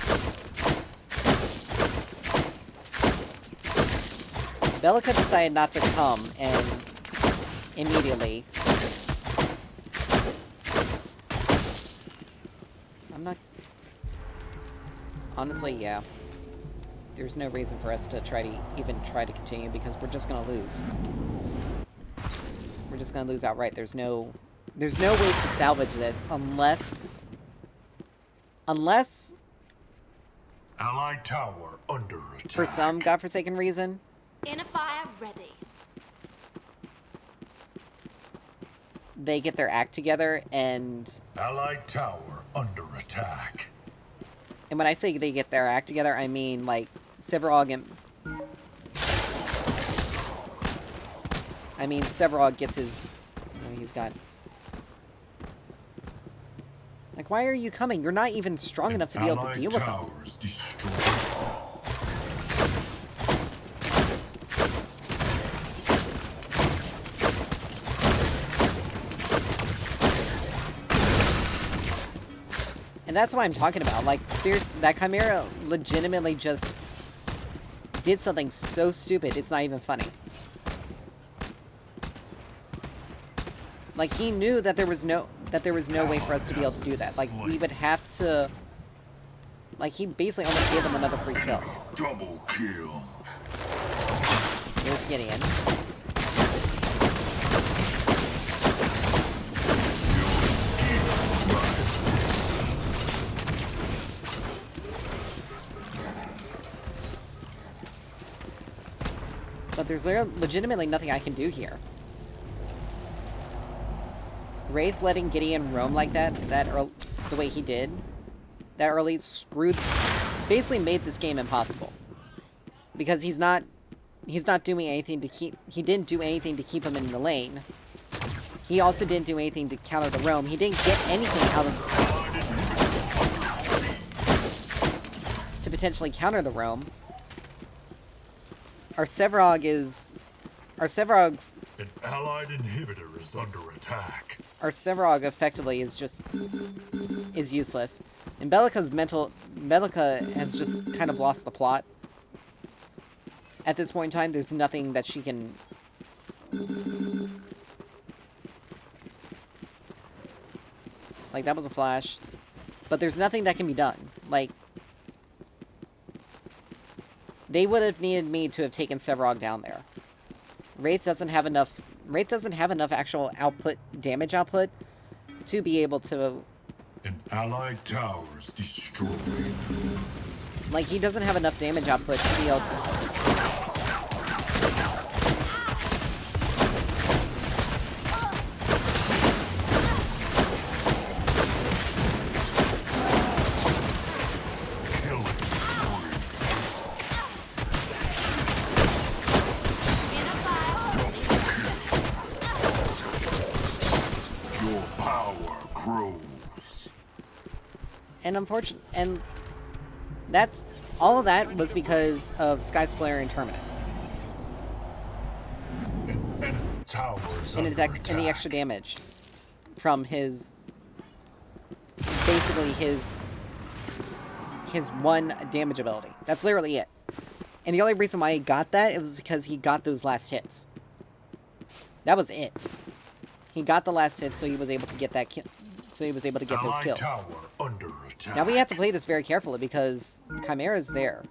Bellica decided not to come, and immediately... I'm not... Honestly, yeah. There's no reason for us to even try to continue, because we're just gonna lose. We're just gonna lose outright. There's no way to salvage this unless... Allied tower under attack. For some godforsaken reason... Inner fire ready. they get their act together, and Allied tower under attack. when I say they get their act together, I mean, like, Severog gets his... he's got... Like, why are you coming? You're not even strong enough to be able to deal with them. Towers destroyed. And that's what I'm talking about. Like, seriously, that Chimera legitimately just did something so stupid, it's not even funny. Like, he knew that there was no way for us to be able to do that. Like, we would have to... Like, he basically almost gave them another free kill. Double kill. Here's Gideon. But there's legitimately nothing I can do here. Wraith letting Gideon roam like that the way he did, that early basically made this game impossible. Because he's not doing anything to he didn't do anything to keep him in the lane. He also didn't do anything to counter the roam. He didn't get anything out of to potentially counter the roam. Our Severog's An allied inhibitor is under attack. our Severog effectively is useless. And Bellica has just kind of lost the plot. At this point in time, there's nothing that she can... Like, that was a flash. But there's nothing that can be done. Like, they would have needed me to have taken Severog down there. Wraith doesn't have enough actual damage output to be able to... An allied tower is destroyed. Like, he doesn't have enough damage output to be able to... And all of that was because of Sky Splayer and Terminus. An enemy tower is under attack. And the extra damage from his... Basically his one damage ability. That's literally it. And the only reason why he got that, it was because he got those last hits. That was it. He got the last hit, so he was able to get that kill. So he was able to get those kills. Tower under attack. Now we have to play this very carefully because Chimera's there.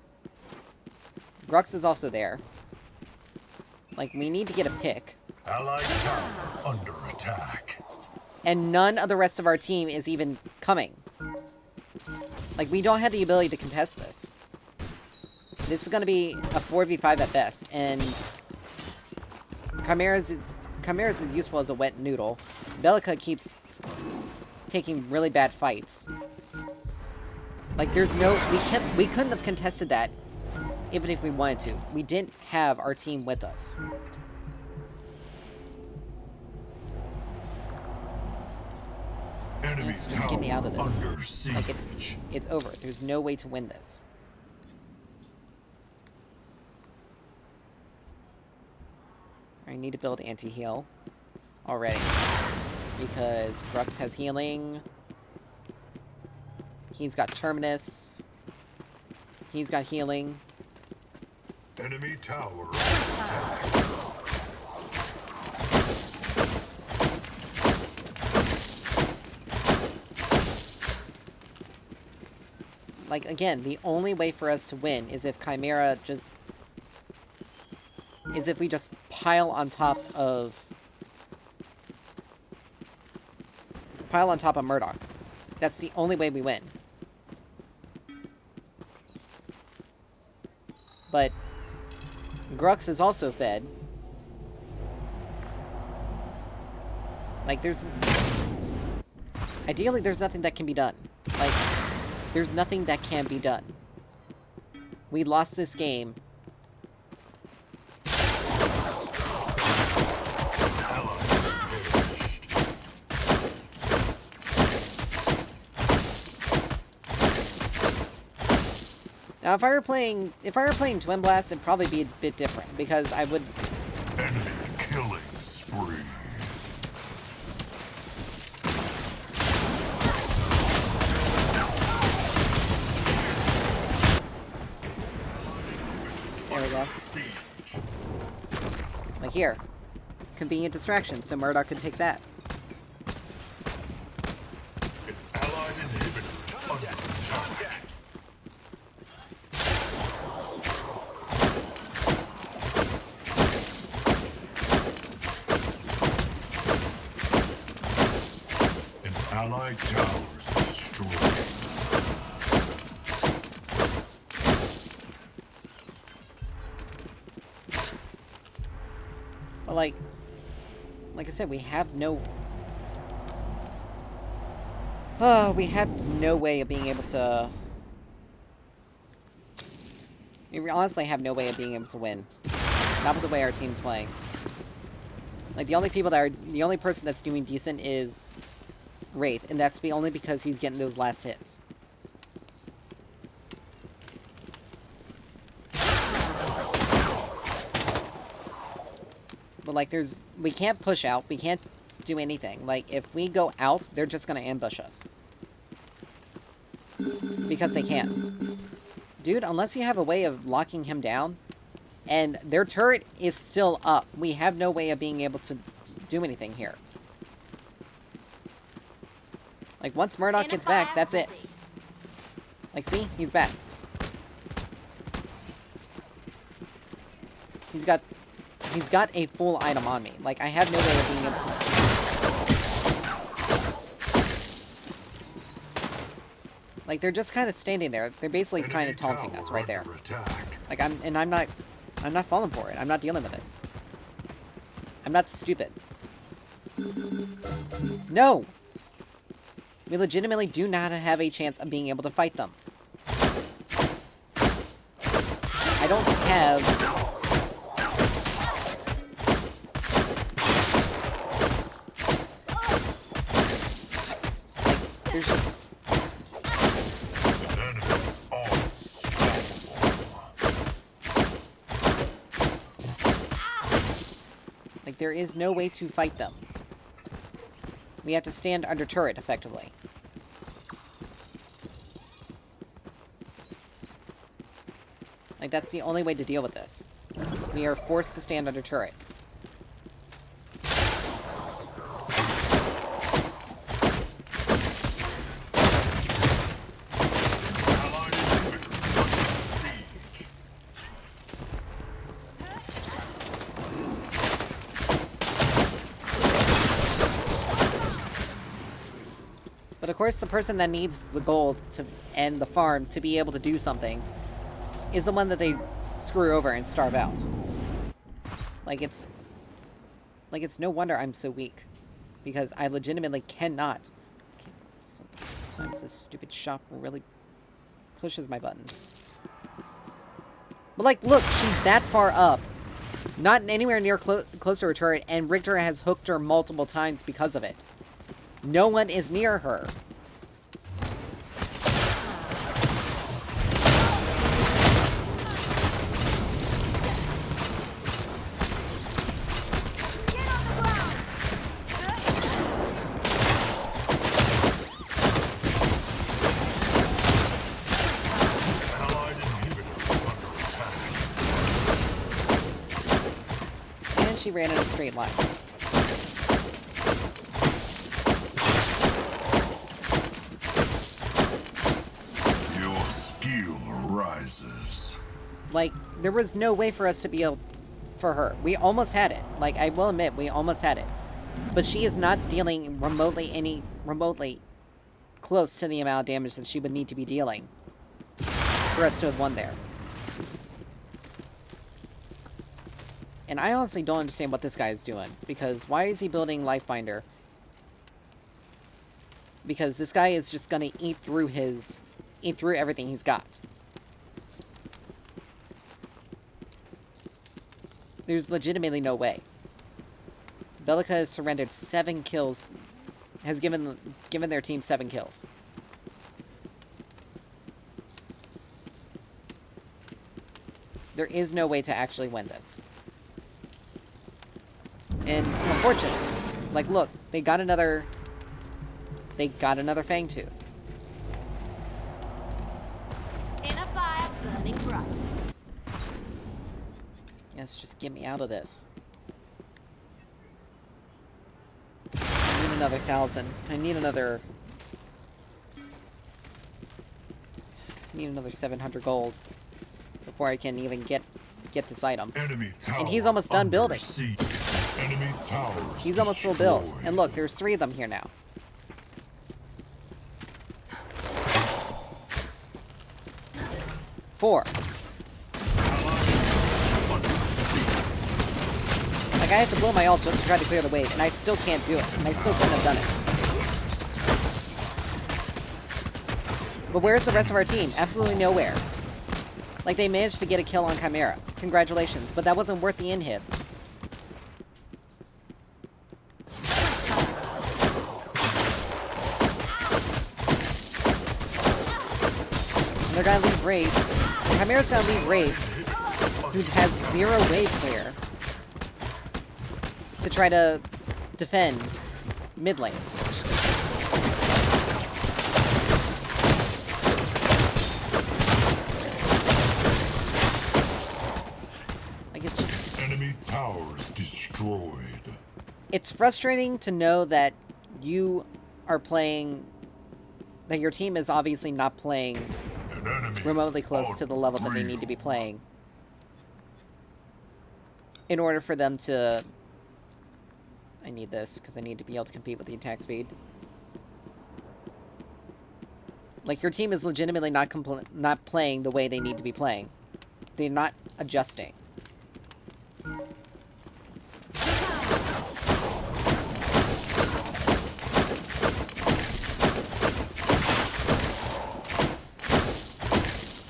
Grux is also there. Like, we need to get a pick. Allied tower under attack. And none of the rest of our team is even coming. Like, we don't have the ability to contest this. This is going to be a 4v5 at best, and Chimera's as useful as a wet noodle. Bellica keeps taking really bad fights. Like, there's no... We couldn't have contested that even if we wanted to. We didn't have our team with us. Enemy Just tower get me out of this. under siege. Like, it's over. There's no way to win this. I need to build anti-heal already. Because Grux has healing. He's got Terminus. He's got healing. Enemy tower under attack. Like, again, the only way for us to win is if Chimera just... is if we just pile on top of Murdoch. That's the only way we win. But Grux is also fed. Like, there's... Ideally, there's nothing that can be done. Like, there's nothing that can be done. We lost this game. Now, if I were playing Twin Blast, it'd probably be a bit different, because I would... Enemy killing spree. There we go. Like here. Convenient distraction, so Murdoch can take that. An allied inhibitor under attack. An allied tower is destroyed. But like I said, we have no... we have no way of being able to... We honestly have no way of being able to win. Not with the way our team's playing. Like, the only person that's doing decent is Wraith, and that's only because he's getting those last hits. But, like, we can't push out, we can't do anything. Like, if we go out, they're just gonna ambush us. Because they can. Dude, unless you have a way of locking him down, and their turret is still up, we have no way of being able to do anything here. Like, once Murdoch gets back, that's it. Like, see? He's back. He's got a full item on me. Like, I have no way of being able to... Like, they're just kind of standing there. They're basically kind of taunting us right there. Like, I'm not falling for it. I'm not dealing with it. I'm not stupid. No! We legitimately do not have a chance of being able to fight them. I don't have... There's just... Like, there is no way to fight them. We have to stand under turret, effectively. Like, that's the only way to deal with this. We are forced to stand under turret. But of course, the person that needs the gold to and the farm to be able to do something is the one that they screw over and starve out. Like, it's no wonder I'm so weak. Because I legitimately cannot. Sometimes this stupid shop really pushes my buttons. But, like, look, she's that far up. Not anywhere near close to her turret, and Richter has hooked her multiple times because of it. No one is near her. And she ran in a straight line. Like, there was no way for us to be able... for her. We almost had it. Like, I will admit, we almost had it. But she is not dealing remotely close to the amount of damage that she would need to be dealing for us to have won there. And I honestly don't understand what this guy is doing. Because why is he building Lifebinder Because this guy is just gonna eat through everything he's got. There's legitimately no way. Bellica has surrendered 7 kills. Has given their team 7 kills. There is no way to actually win this. And unfortunately, like look, they got another Fangtooth. In a fire burning bright. Yes, just get me out of this. I need another 1,000. I need another 700 gold before I can even get this item. Enemy tower And he's almost done under building. siege. Enemy towers He's almost full build. destroyed. And look, there's 3 of them here now. Four. Like, I have to blow my ult just to try to clear the wave, and I still can't do it. And I still couldn't have done it. But where's the rest of our team? Absolutely nowhere. Like, they managed to get a kill on Chimera. Congratulations. But that wasn't worth the inhib. And they're gonna leave Wraith. Chimera's gonna leave Wraith, who has 0 wave clear, to try to defend mid lane. Like, it's just... Enemy towers destroyed. It's frustrating to know that you are playing... that your team is obviously not playing An enemy remotely close to the level that they need to be playing in order for them to... I need this, because I need to be able to compete with the attack speed. Like, your team is legitimately not playing the way they need to be playing. They're not adjusting.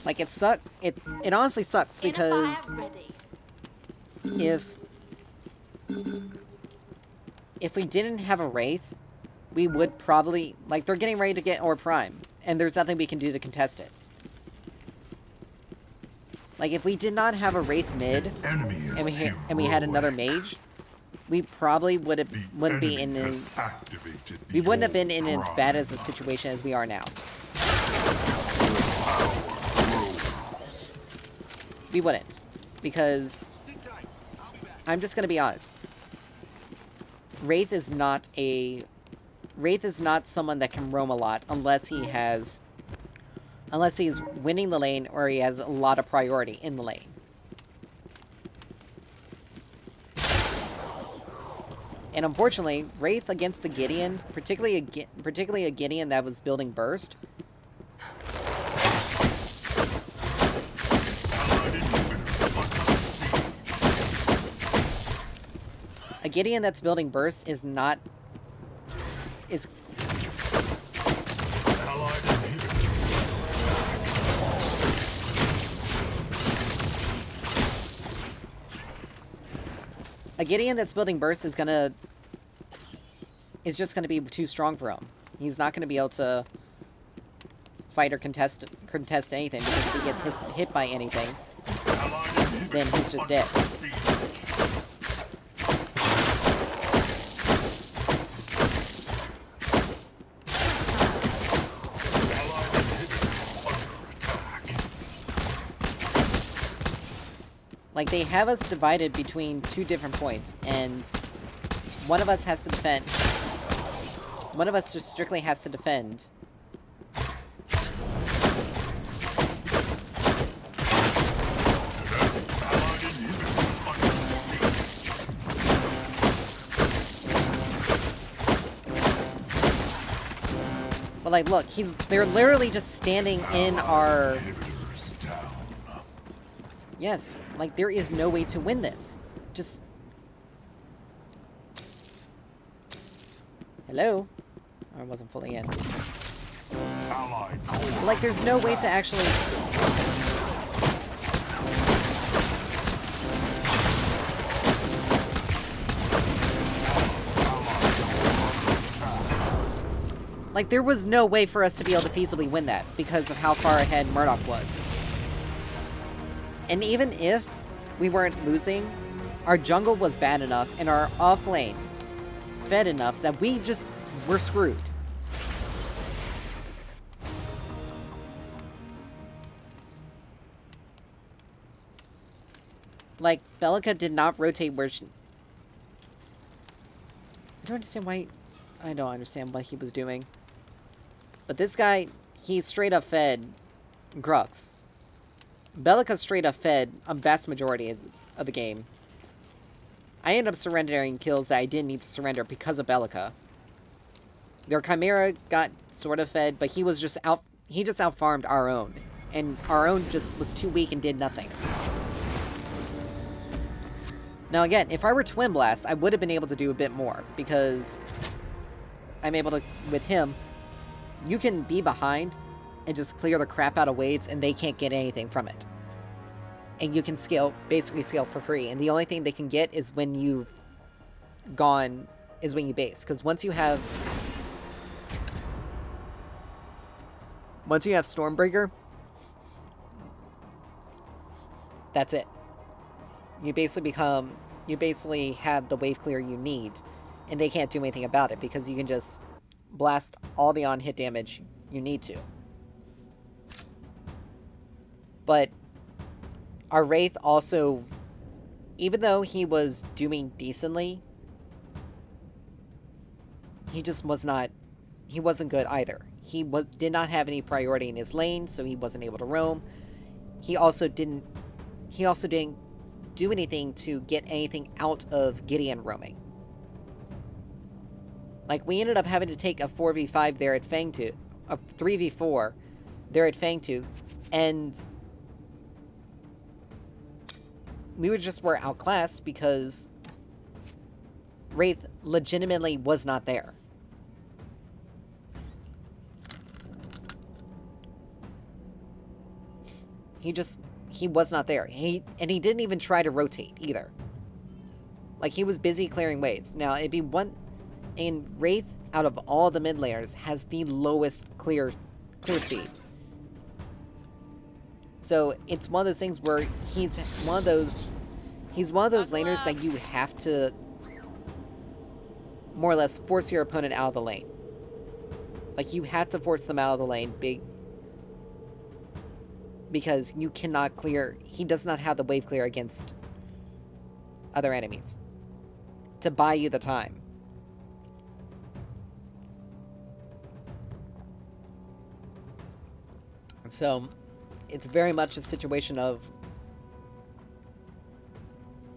Like, it honestly sucks, because In a fire ready. if we didn't have a Wraith, we would probably... Like, they're getting ready to get Orb Prime, and there's nothing we can do to contest it. Like, if we did not have a Wraith mid, Enemy is and we had another mage, we probably wouldn't be in as we wouldn't have been in as bad as a situation as we are now. We wouldn't, because I'm just gonna be honest. Wraith is not someone that can roam a lot unless he's winning the lane or he has a lot of priority in the lane. And unfortunately, Wraith against a Gideon, particularly a Gideon that was building Burst, a Gideon that's building Burst is not... is... allied inhibitor. A Gideon that's building Burst is just gonna be too strong for him. He's not gonna be able to fight or contest anything, because if he gets hit by anything, Allied inhibitor then he's just dead. under siege. Allied inhibitor under attack. Like, they have us divided between 2 different points, and one of us has to defend. One of us just strictly has to defend. Allied inhibitor under siege. But like, look, they're literally just standing in our... Inhibitors down. Yes, like, there is no way to win this. Just... Hello? Or it wasn't fully in. Allied core. Like, there's no way to actually... Like, there was no way for us to be able to feasibly win that because of how far ahead Murdoch was. And even if we weren't losing, our jungle was bad enough and our off lane fed enough that we just were screwed. Like, Belica did not rotate where she... I don't understand why... I don't understand what he was doing. But this guy, he straight up fed Grux. Belica straight up fed a vast majority of the game. I ended up surrendering kills that I didn't need to surrender because of Belica. Their Chimera got sort of fed, but he was just out... He just out-farmed our own. And our own just was too weak and did nothing. Now again, if I were Twin Blast, I would have been able to do a bit more, because I'm able to, with him, you can be behind and just clear the crap out of waves and they can't get anything from it. And you can scale, basically scale for free, and the only thing they can get is when you've gone, is when you base, because once you have Stormbreaker, that's it. You basically have the wave clear you need, and they can't do anything about it because you can just blast all the on-hit damage you need to. But our Wraith also, even though he was doing decently, he just was not, he wasn't good either. He did not have any priority in his lane, so he wasn't able to roam. He also didn't do anything to get anything out of Gideon roaming. Like, we ended up having to take a 4v5 there at Fangtooth, a 3v4 there at Fangtooth, and we were outclassed because Wraith legitimately was not there. He was not there. He didn't even try to rotate either. Like, he was busy clearing waves. Now, it'd be one... And Wraith, out of all the mid laners, has the lowest clear speed. So, it's one of those things where he's one of those laners that you have to more or less force your opponent out of the lane. Like, you have to force them out of the lane because you cannot clear... He does not have the wave clear against other enemies to buy you the time. So, it's very much a situation of...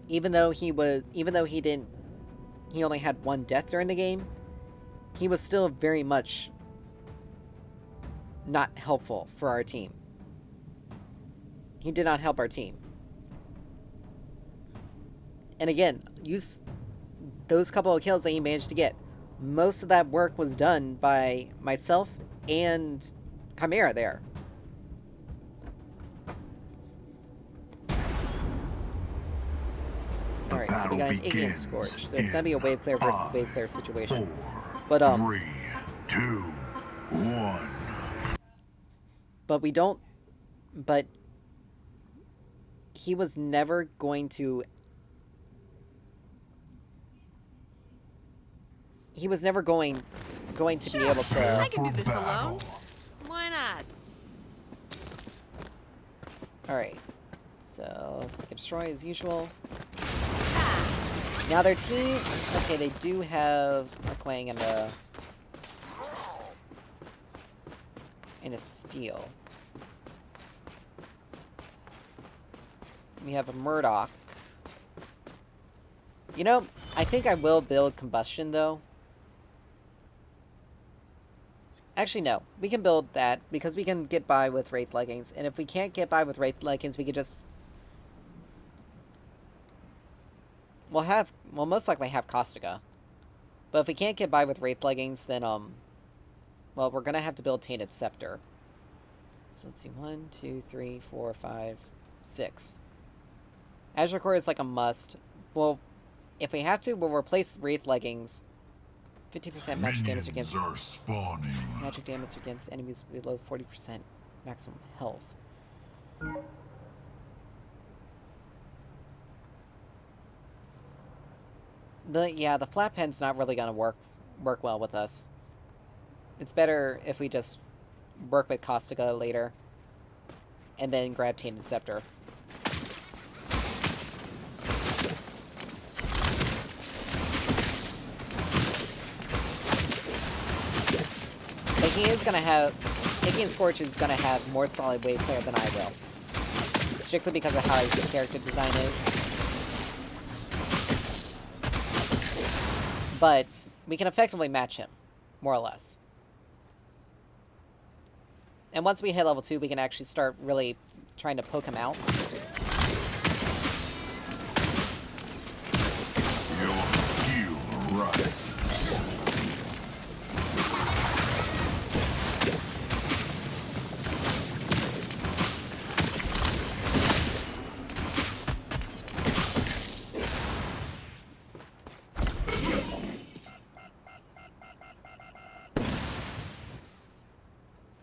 Even though he only had one death during the game, he was still very much not helpful for our team. He did not help our team. And again, those couple of kills that he managed to get, most of that work was done by myself and Chimera there. Alright, so we got an Igneous Scorch, so it's gonna be a wave clear versus wave clear situation. 4, But 3, 2, 1. But we don't... But he was never going to... He was never going to be able to... I can do this alone. Why not? Alright. So, Seek and Destroy as usual. Now their team... Okay, they do have a Clang and a Steel. We have a Murdoch. You know, I think I will build Combustion, though. Actually, no. We can build that, because we can get by with Wraith Leggings. And if we can't get by with Wraith Leggings, we could just... We'll most likely have Caustica. But if we can't get by with Wraith Leggings, then, Well, we're gonna have to build Tainted Scepter. So let's see, 1, 2, 3, 4, 5, 6. Azure Core is like a must. Well, if we have to, we'll replace Wraith Leggings. 50% magic damage against... Minions are spawning. Magic damage against enemies below 40% maximum health. The flap pen's not really gonna work well with us. It's better if we just work with Caustica later, and then grab Tainted Scepter. Like, Aegean Scorch is gonna have more solid wave player than I will. Strictly because of how his character design is. But we can effectively match him, more or less. And once we hit level 2, we can actually start really trying to poke him out. Your skill rises.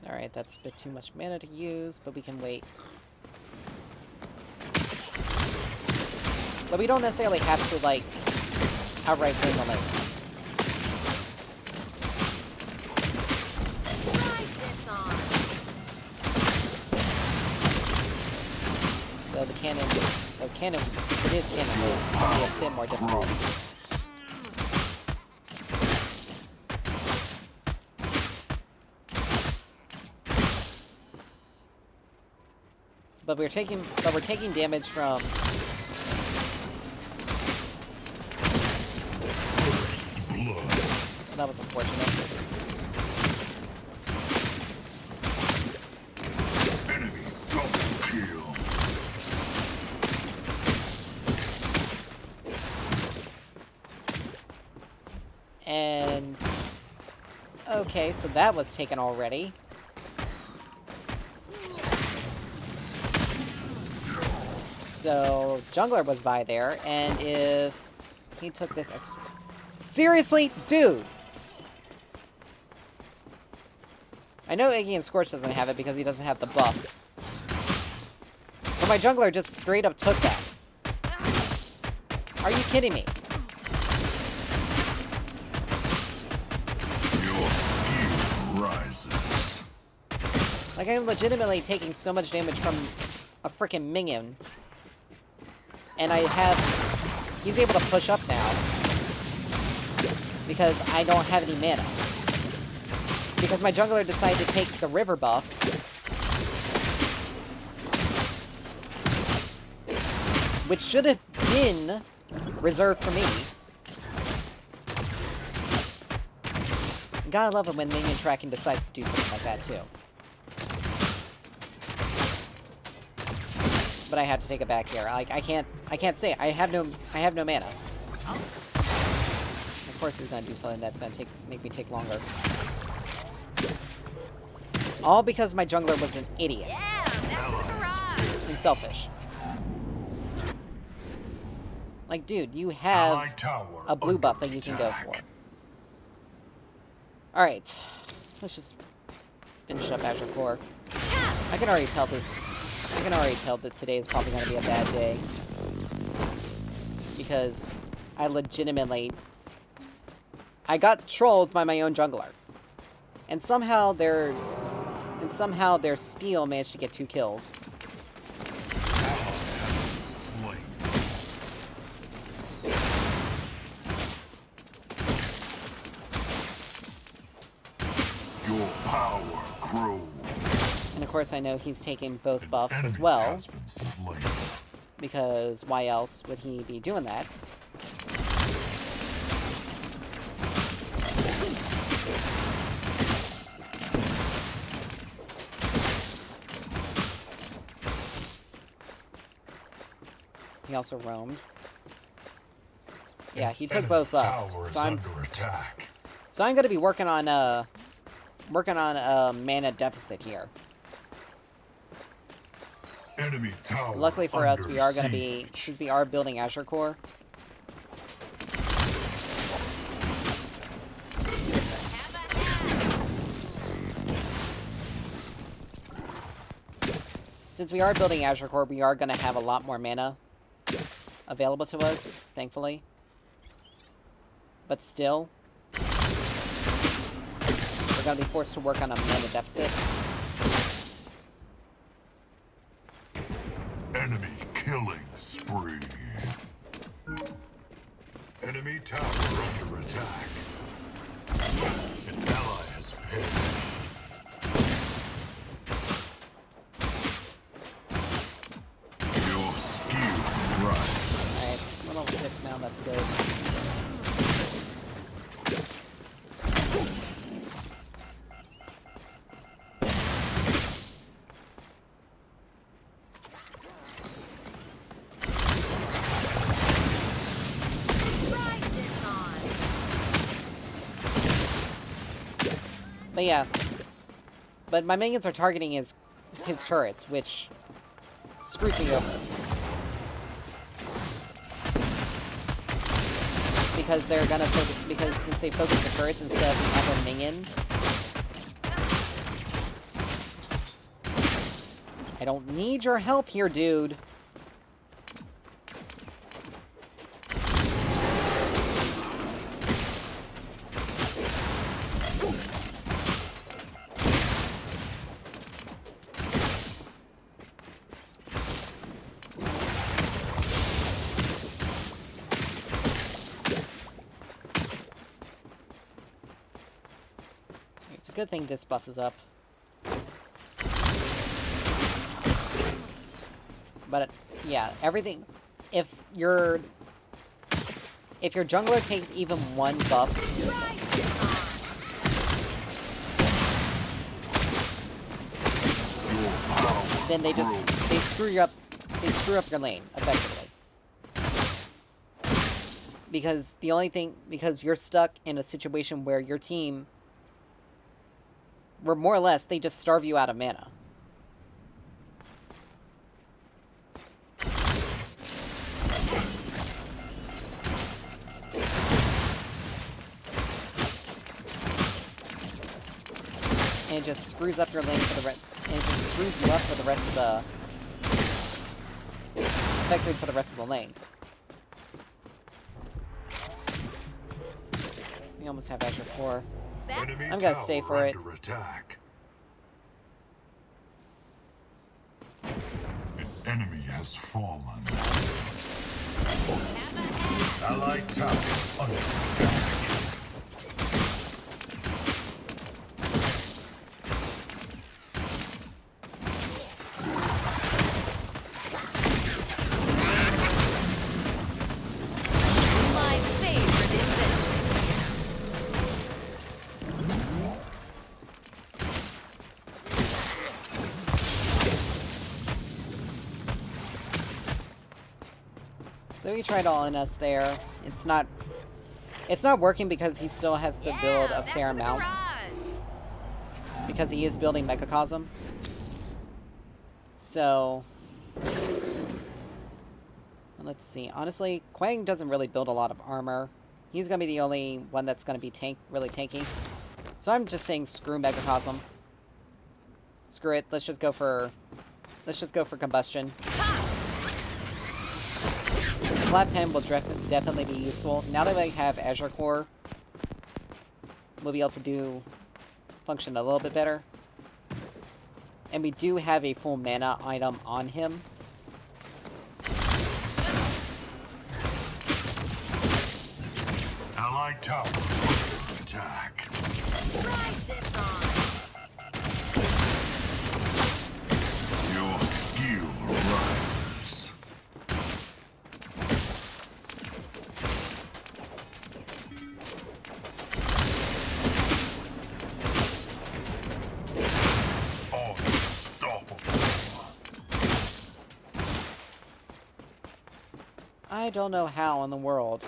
Alright, that's a bit too much mana to use, but we can wait. But we don't necessarily have to, like, outright win the lane. So the cannon, it is cannon, but it's going to be a bit more difficult. But we're taking damage from First blood. that was unfortunate. Enemy double kill. And okay, so that was taken already. So jungler was by there, and if he took this, seriously, dude. I know Iggy and Scorch doesn't have it because he doesn't have the buff. But my jungler just straight up took that. Are you kidding me? Your skill rises. Like, I'm legitimately taking so much damage from a freaking minion. And he's able to push up now. Because I don't have any mana. Because my jungler decided to take the river buff. Which should have been reserved for me. Gotta love it when minion tracking decides to do something like that too. But I had to take it back here. Like, I can't stay. I have no mana. Of course he's gonna do something that's gonna make me take longer. All because my jungler was an idiot. Yeah, back to the garage. And selfish. Like, dude, you Ally have tower a blue buff under that you can go attack. for. Alright. Let's just finish up Azure Core. I can already tell that today is probably going to be a bad day. Because I got trolled by my own jungler. And somehow their steal managed to get 2 kills. Slain. Your power grows. And of course I know he's taking both An buffs as enemy well. has been slain. Because why else would he be doing that? He also roamed. Yeah, he took Enemy both buffs. tower is So I'm under attack. going to be working on working on a mana deficit here. Enemy tower. Luckily for us, we are going to siege. be, since we are building Azure Core. Since we are building Azure Core, we are going to have a lot more mana available to us, thankfully. But still, we're going to be forced to work on a mana deficit. Enemy killing spree. Enemy tower under attack. An ally has perished. Your skill right. Alright, we're level 6 now, that's good. But yeah. But my minions are targeting his turrets, which screws me over. Because they're gonna focus, because since they focus the turrets instead of the other minions. I don't need your help here, dude. It's a good thing this buff is up. But, yeah, everything... If your jungler takes even one buff... then they screw up your lane, effectively. Because because you're stuck in a situation where your team... where more or less, they just starve you out of mana. And it just screws up your lane for the rest. And it just screws you up for the rest of the. Effectively for the rest of the lane. We almost have Azure 4. Enemy I'm gonna stay tower for it. under attack. An enemy has fallen. Allied tower under attack. My favorite invention. So he tried all in us there. It's not working because he still has to build a back fair to the amount. garage. Because he is building Mechacosm. So... let's see. Honestly, Quang doesn't really build a lot of armor. He's gonna be the only one that's gonna be really tanky. So I'm just saying screw Mechacosm. Screw it. Let's just go for combustion. Flat Pen will definitely be useful. Now that I have Azure Core, we'll be able to function a little bit better. And we do have a full mana item on him. Allied tower under attack. Ride this on. Your skill rises. I don't know how in the world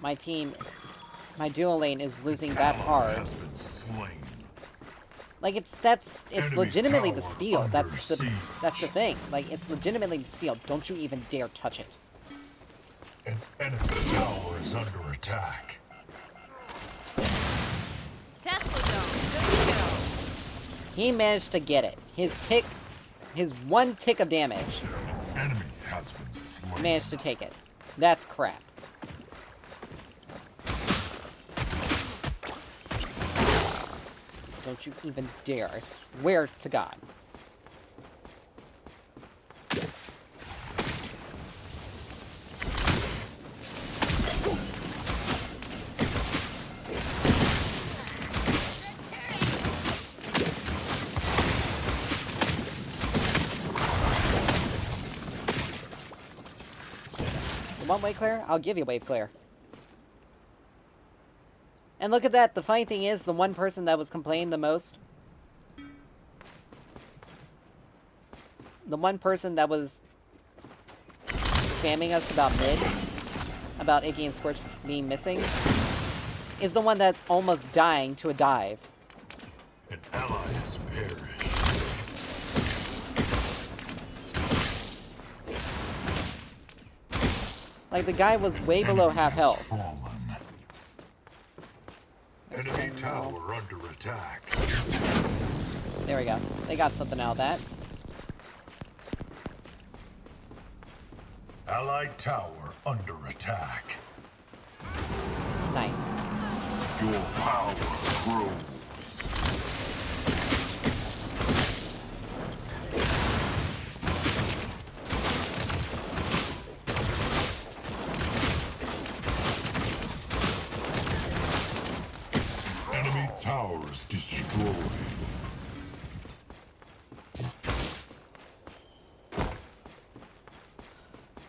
my dual lane is losing that hard. Has been slain. Like, it's Enemy legitimately the tower steal. under That's the siege. thing. Like, it's legitimately the steal. Don't you even dare touch it. An enemy tower is under attack. Tesla Dome, good to go. He managed to get it. His one tick of damage, An enemy has been slain. managed to take it. That's crap. Don't you even dare. I swear to God. You want wave clear? I'll give you wave clear. And look at that, the funny thing is, the one person that was complaining the most... The one person that was spamming us about mid, about Iggy and Scorch being missing, is the one that's almost dying to a dive. An ally has perished. Like, the guy was way below half health. Fallen. Enemy tower under attack. There we go. They got something out of that. Allied tower under attack. Nice. Your power grows. Enemy towers destroyed.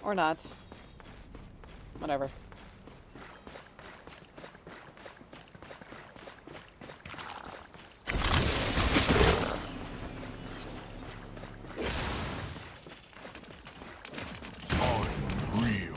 Or not. Whatever. Unreal.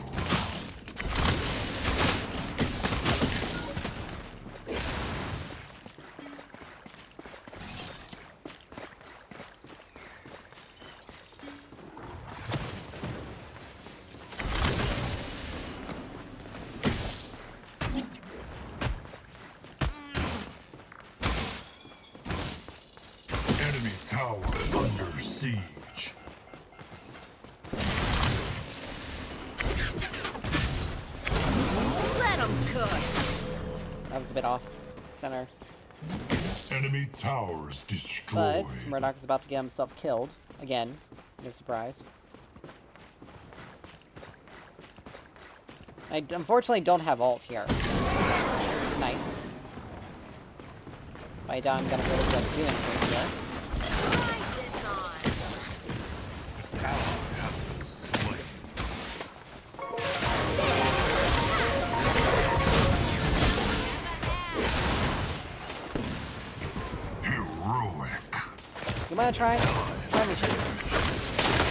Enemy tower under siege. Let 'em cook. That was a bit off center. Enemy towers But destroyed. Murdoch is about to get himself killed. Again. No surprise. I unfortunately don't have ult here. Nice. If I die, I'm gonna really get do anything here. Try this on. Ally has been slain. Heroic. You wanna try? Try me shoot.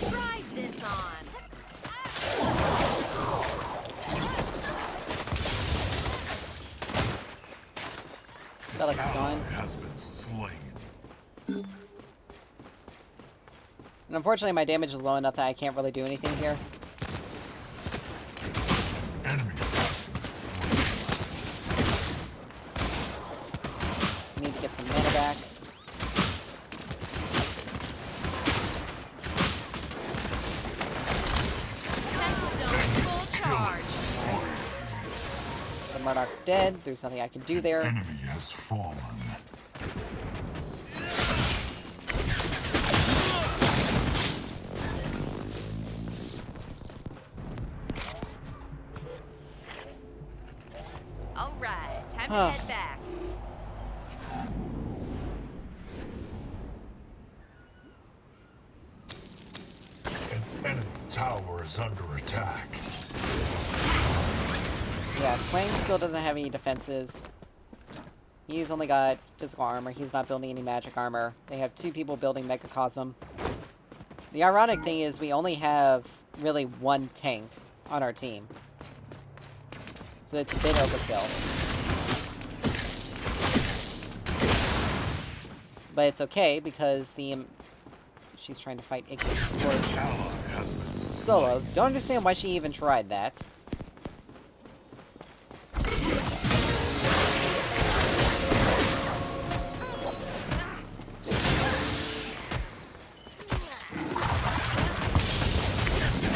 Try this on. Felt like it's gone. Has been slain. And unfortunately, my damage is low enough that I can't really do anything here. Enemy has been slain. Need to get some mana back. Tesla Dome, full charge. The Murdoch's dead. There's nothing I can do there. Enemy has fallen. All right, time to Huh. head back. An enemy tower is under attack. Yeah, Twang still doesn't have any defenses. He's only got physical armor. He's not building any magic armor. They have 2 people building Megacosm. The ironic thing is we only have really 1 tank on our team. So it's a bit overkill. But it's okay because she's trying to fight Ignis Scorch solo. Don't understand why she even tried that.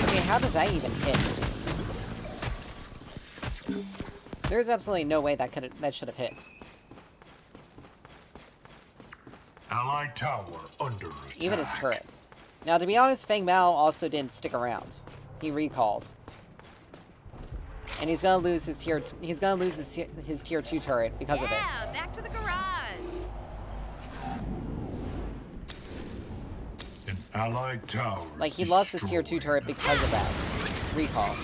Okay, how does that even hit? There's absolutely no way that should have hit. Allied tower under attack. Even his turret. Now, to be honest, Feng Mao also didn't stick around. He recalled, and he's gonna lose his tier. He's gonna lose his tier 2 turret because of it. Yeah, back to the garage. An allied tower. Like, he lost his tier 2 turret because of that recall.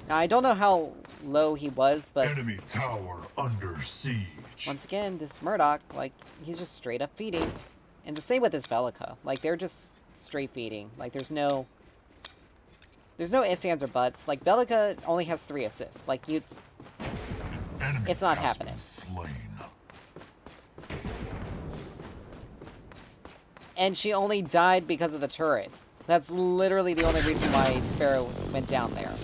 Now, I don't know how low he was, but Enemy tower under siege. once again, this Murdoch, like, he's just straight up feeding. And the same with this Bellica. Like, they're just straight feeding. Like, there's no ifs, ands, or buts. Like, Bellica only has 3 assists. Like, it's not happening. Slain. And she only died because of the turret. That's literally the only reason why Sparrow went down there.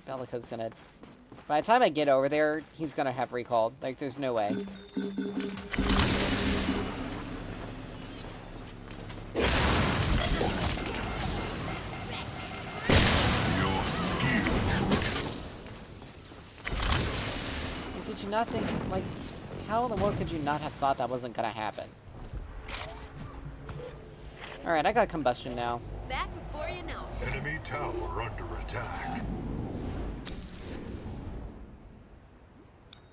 Bellica's gonna... By the time I get over there, he's gonna have recalled. Like, there's no way. Did you not think, like, how in the world could you not have thought that wasn't gonna happen? Alright, I got combustion now. Back before you know it. Enemy tower under attack.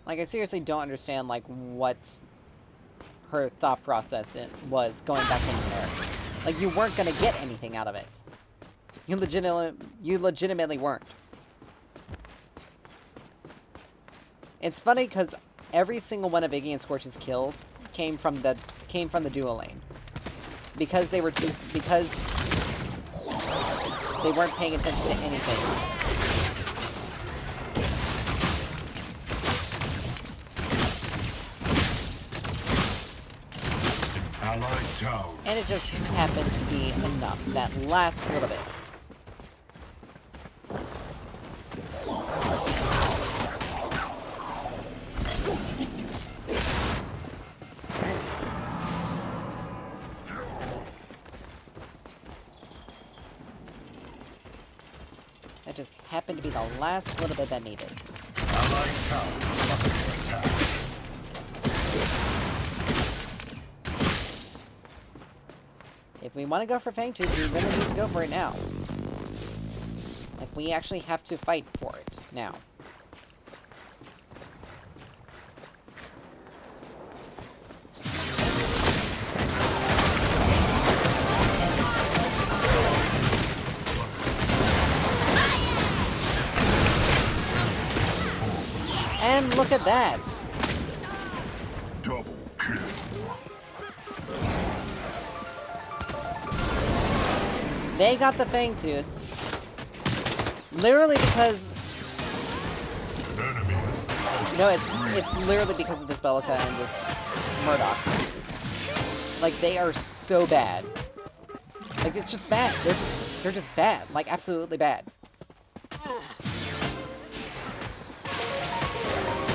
Like, I seriously don't understand, like, what her thought process was going back in there. Like, you weren't gonna get anything out of it. You legitimately weren't. It's funny because every single one of Iggy and Scorch's kills came from the dual lane. Because they weren't paying attention to anything. Allied tower. And it just happened to be enough, that last little bit. That just happened to be the last little bit that needed. Allied tower under attack. If we want to go for Fang Tooth, we really need to go for it now. Like, we actually have to fight for it now. And look at that! Double kill. They got the Fang Tooth. Literally because... An enemy is No, it's literally because of this Bellica and this Murdoch. Like, they are so bad. Like, it's just bad. They're just bad. Like, absolutely bad.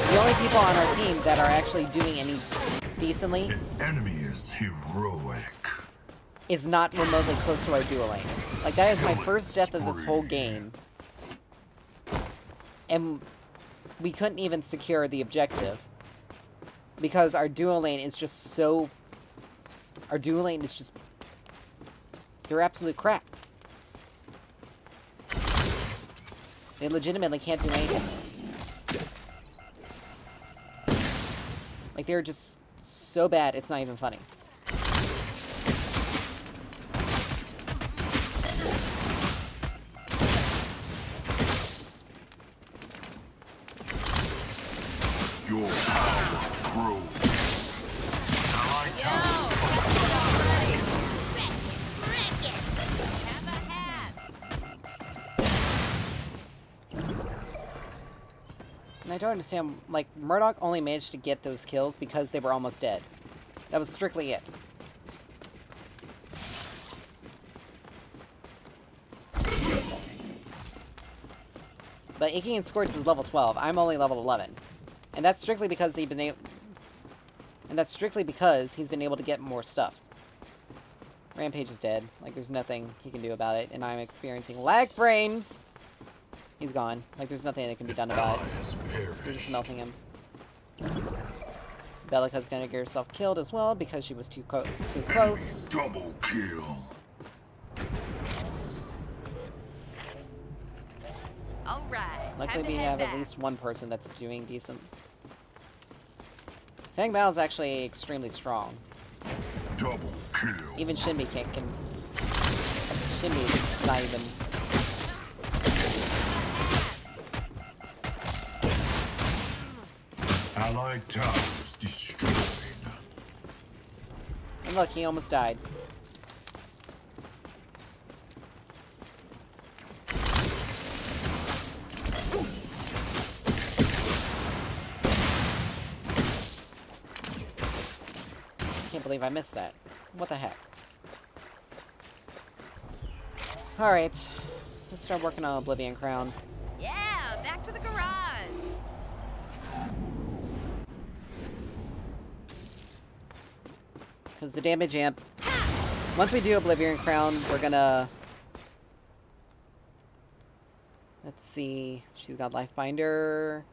The only people on our team that are actually doing any decently an enemy is heroic. is not remotely close to our dual lane. Like, that is my first death of this whole game. And we couldn't even secure the objective. Because our dual lane is just so... Our dual lane is just... They're absolute crap. They legitimately can't do anything. Like, they're just so bad, it's not even funny. I don't understand, like, Murdoch only managed to get those kills because they were almost dead. That was strictly it. But Icky and Scorch is level 12. I'm only level 11. And that's strictly because he's been able... And that's strictly because he's been able to get more stuff. Rampage is dead. Like, there's nothing he can do about it. And I'm experiencing lag frames! He's gone. Like, there's nothing that can be done about it. You're just melting him. Bellica's gonna get herself killed as well because she was too close. Double kill. All right. Luckily, time to we head have back. at least one person that's doing decent. Fang Bao is actually extremely strong. Double kill. Even Shinbi can... Shinbi is not even... Allied towers destroyed. And look, he almost died. Can't believe I missed that. What the heck? Alright. Let's start working on Oblivion Crown. Yeah, back to the garage. Because the damage amp... Once we do Oblivion Crown, we're gonna... Let's see... She's got Lifebinder...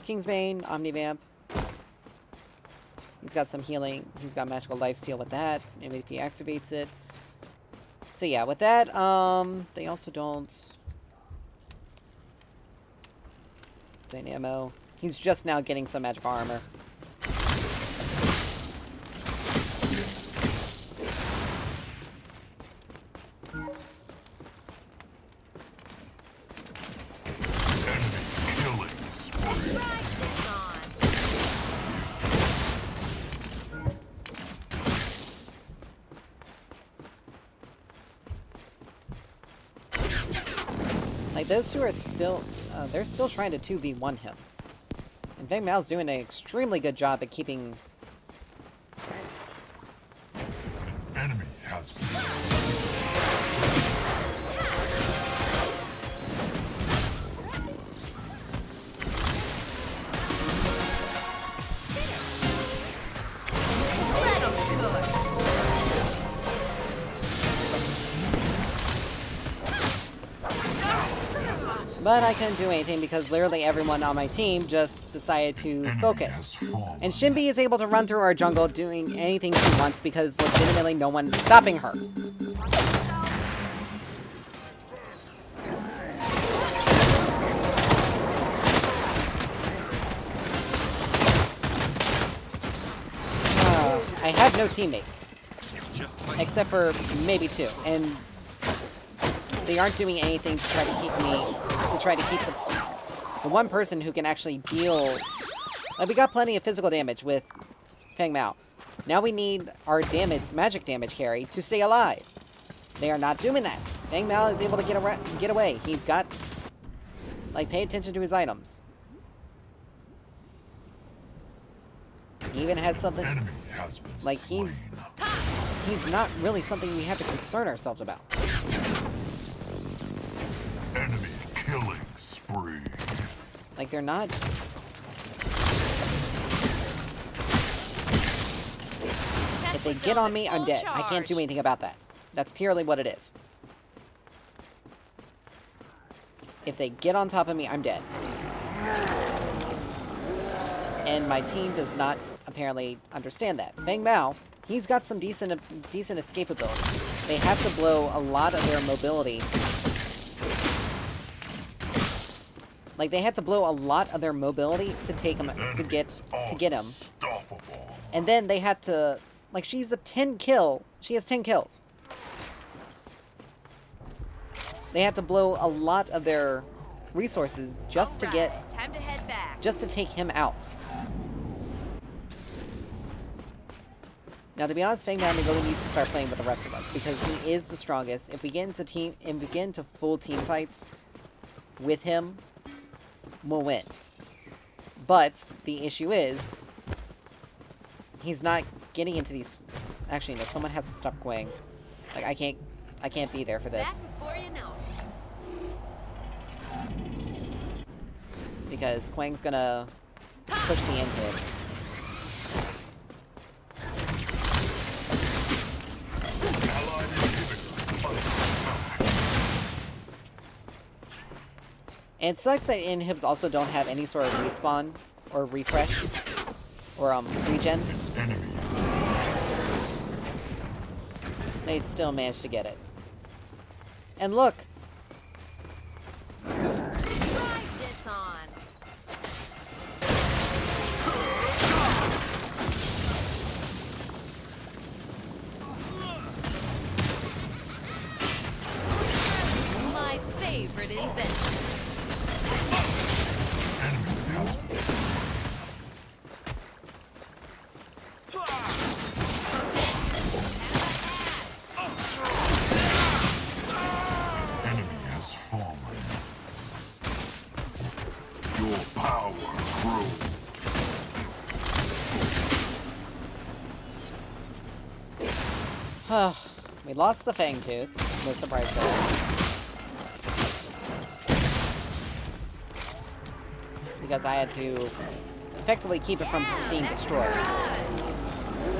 Kingsbane, Omnivamp. He's got some healing. He's got Magical Lifesteal with that. MVP activates it. So yeah, with that, they also don't... Dynamo. He's just now getting some magical armor. Like, those two are still... they're still trying to 2v1 him. And Feng Mao's doing an extremely good job at keeping... Enemy has been. Let 'em cook. But I couldn't do anything because literally everyone on my team just decided to Enemy focus. has fallen. And Shinbi is able to run through our jungle doing anything she wants because legitimately no one's stopping her. I have no teammates. Except for maybe two. And they aren't doing anything to try to keep me... To try to keep the one person who can actually deal... Like, we got plenty of physical damage with Feng Mao. Now we need our magic damage carry to stay alive. They are not doing that. Feng Mao is able to get away. He's got... Like, pay attention to his items. He even has something... Enemy has been Like, slain. he's not really something we have to concern ourselves about. Enemy killing spree. Like, they're not... If they get on me, I'm dead. I can't do anything about that. That's purely what it is. If they get on top of me, I'm dead. And my team does not apparently understand that. Feng Mao, he's got some decent escapability. They have to blow a lot of their mobility. Like, they had to blow a lot of their mobility to take him to get him. Unstoppable. And then they had to... Like, she's a 10 kill. She has 10 kills. They had to blow a lot of their resources just to get... Time to head back. Just to take him out. Now, to be honest, Feng Mao really needs to start playing with the rest of us, because he is the strongest. If we get into full team fights with him, we'll win. But the issue is, he's not getting into these... Actually, no, someone has to stop Quang. Like, I can't be there for this. Back before you know it. Because Quang's gonna push the end hit. Allied inhibitor under attack. And it sucks that inhibs also don't have any sort of respawn or refresh or regen. Enemy. They still managed to get it. And look, Try this on. My favorite invention. Enemy has enemy has fallen. Your power grows. we lost the Fang Tooth. No surprise there. Because I had to effectively keep it from being destroyed.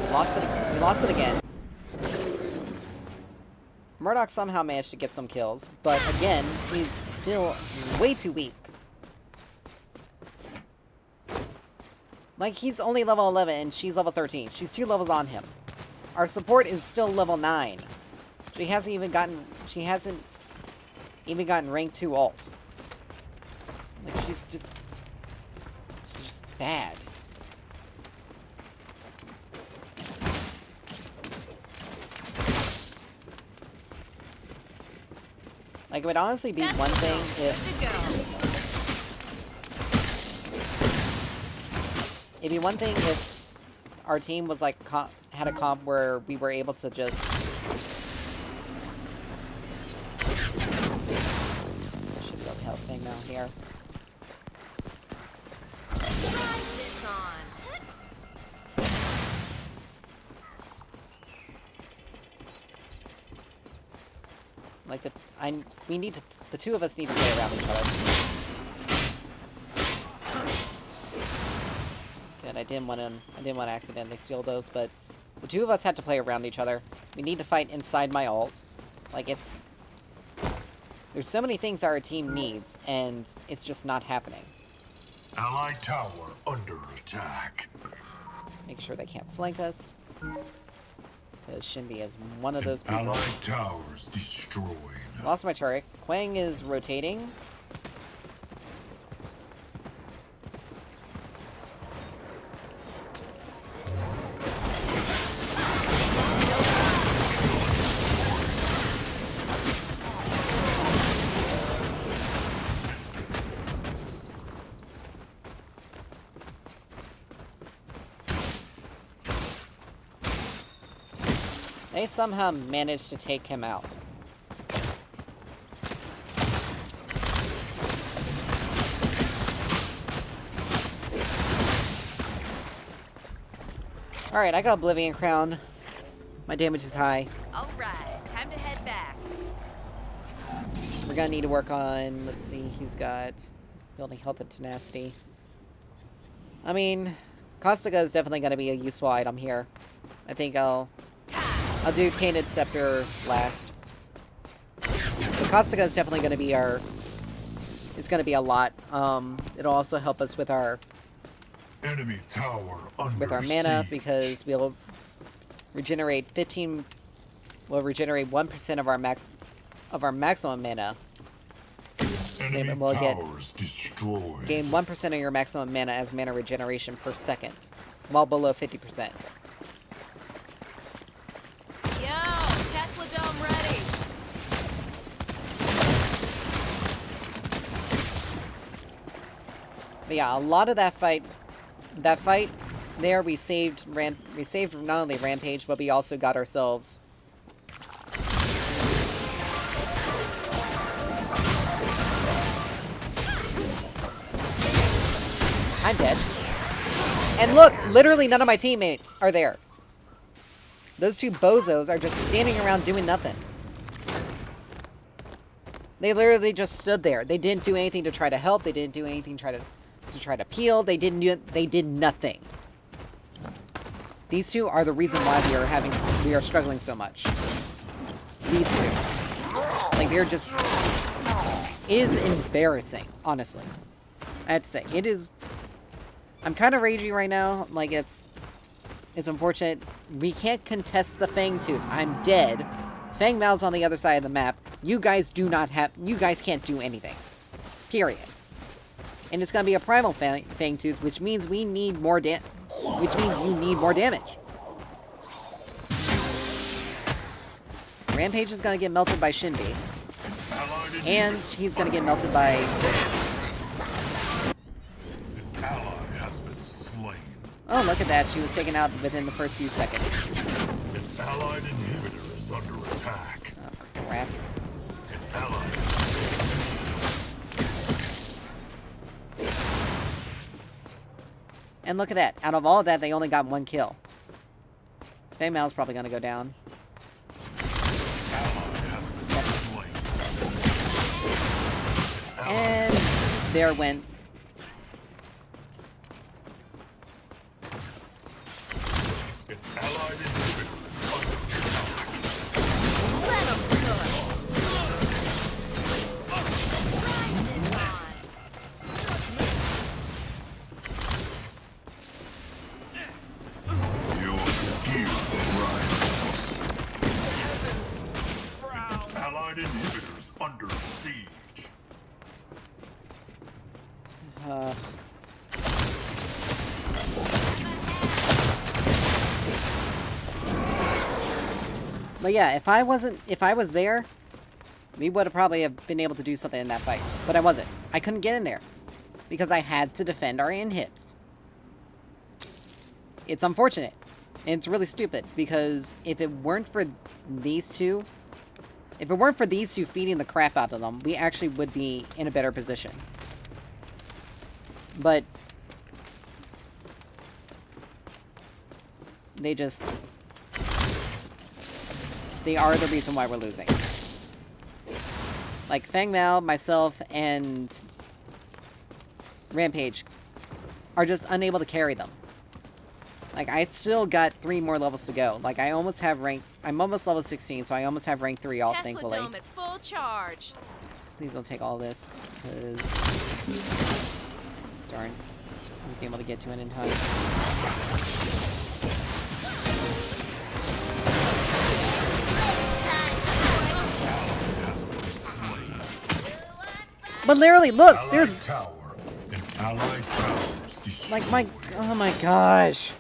We lost it again. Murdoch somehow managed to get some kills, but again, he's still way too weak. Like, he's only level 11 and she's level 13. She's 2 levels on him. Our support is still level 9. She hasn't even gotten rank 2 ult. Like, she's just bad. Like, it would honestly be one thing if... It'd be one thing if our team was like, had a comp where we were able to just... Should go the health thing now here. Try this on. Like, the two of us need to play around each other. Good, I didn't want to accidentally steal those, but the two of us had to play around each other. We need to fight inside my ult. Like, there's so many things our team needs, and it's just not happening. Allied tower under attack. Make sure they can't flank us. Because Shinbi is one of those people. Allied towers destroyed. Lost my turret. Quang is rotating. They somehow managed to take him out. Alright, I got Oblivion Crown. My damage is high. Alright, time to head back. We're gonna need to work on... Let's see, he's got... Building Health and Tenacity. I mean, Caustica is definitely gonna be a useful item here. I think I'll do Tainted Scepter last. The Caustica is definitely going to be our... It's going to be a lot. It'll also help us with our... Enemy tower under With our mana, siege. because we'll regenerate 15... We'll regenerate 1% of our maximum mana. Enemy we'll get- towers destroyed. Gain 1% of your maximum mana as mana regeneration per second, while below 50%. Yo, Tesla Dome ready. But yeah, a lot of that fight there, we saved not only Rampage, but we also got ourselves I'm dead. And look, literally none of my teammates are there. Those two bozos are just standing around doing nothing. They literally just stood there. They didn't do anything to try to help. They didn't do anything to try to peel. They did nothing. These two are the reason why we are struggling so much. These two. Like, they're just... It is embarrassing, honestly. I have to say. It is... I'm kind of ragey right now. Like, it's unfortunate. We can't contest the Fang Tooth. I'm dead. Fang Mao's on the other side of the map. You guys can't do anything. Period. And it's gonna be a primal Fang Tooth, which means we need more which means you need more damage. Rampage is gonna get melted by Shinbi. And he's gonna get melted by... An ally has been slain. Oh, look at that. She was taken out within the first few seconds. An allied inhibitor is under attack. Oh, crap. An ally. And look at that. Out of all of that, they only got one kill. Fang Mao's probably gonna go down. And there went. An allied inhibitor is under attack. Let 'em cook. Your skill rises. An allied inhibitors under siege. But yeah, if I was there, we would have probably have been able to do something in that fight. But I wasn't. I couldn't get in there. Because I had to defend our inhibs. It's unfortunate. And it's really stupid. Because if it weren't for these two... If it weren't for these two feeding the crap out of them, we actually would be in a better position. But... They just... They are the reason why we're losing. Like, Fang Mao, myself, and Rampage are just unable to carry them. Like, I still got 3 more levels to go. Like, I'm almost level 16, so I almost have rank 3 all, Tesla thankfully. Dome at full charge. Please don't take all this, because... Darn. I wasn't able to get to it in time. But literally, look! Allied There's... tower. An allied tower is destroyed. Like, my... Oh my gosh.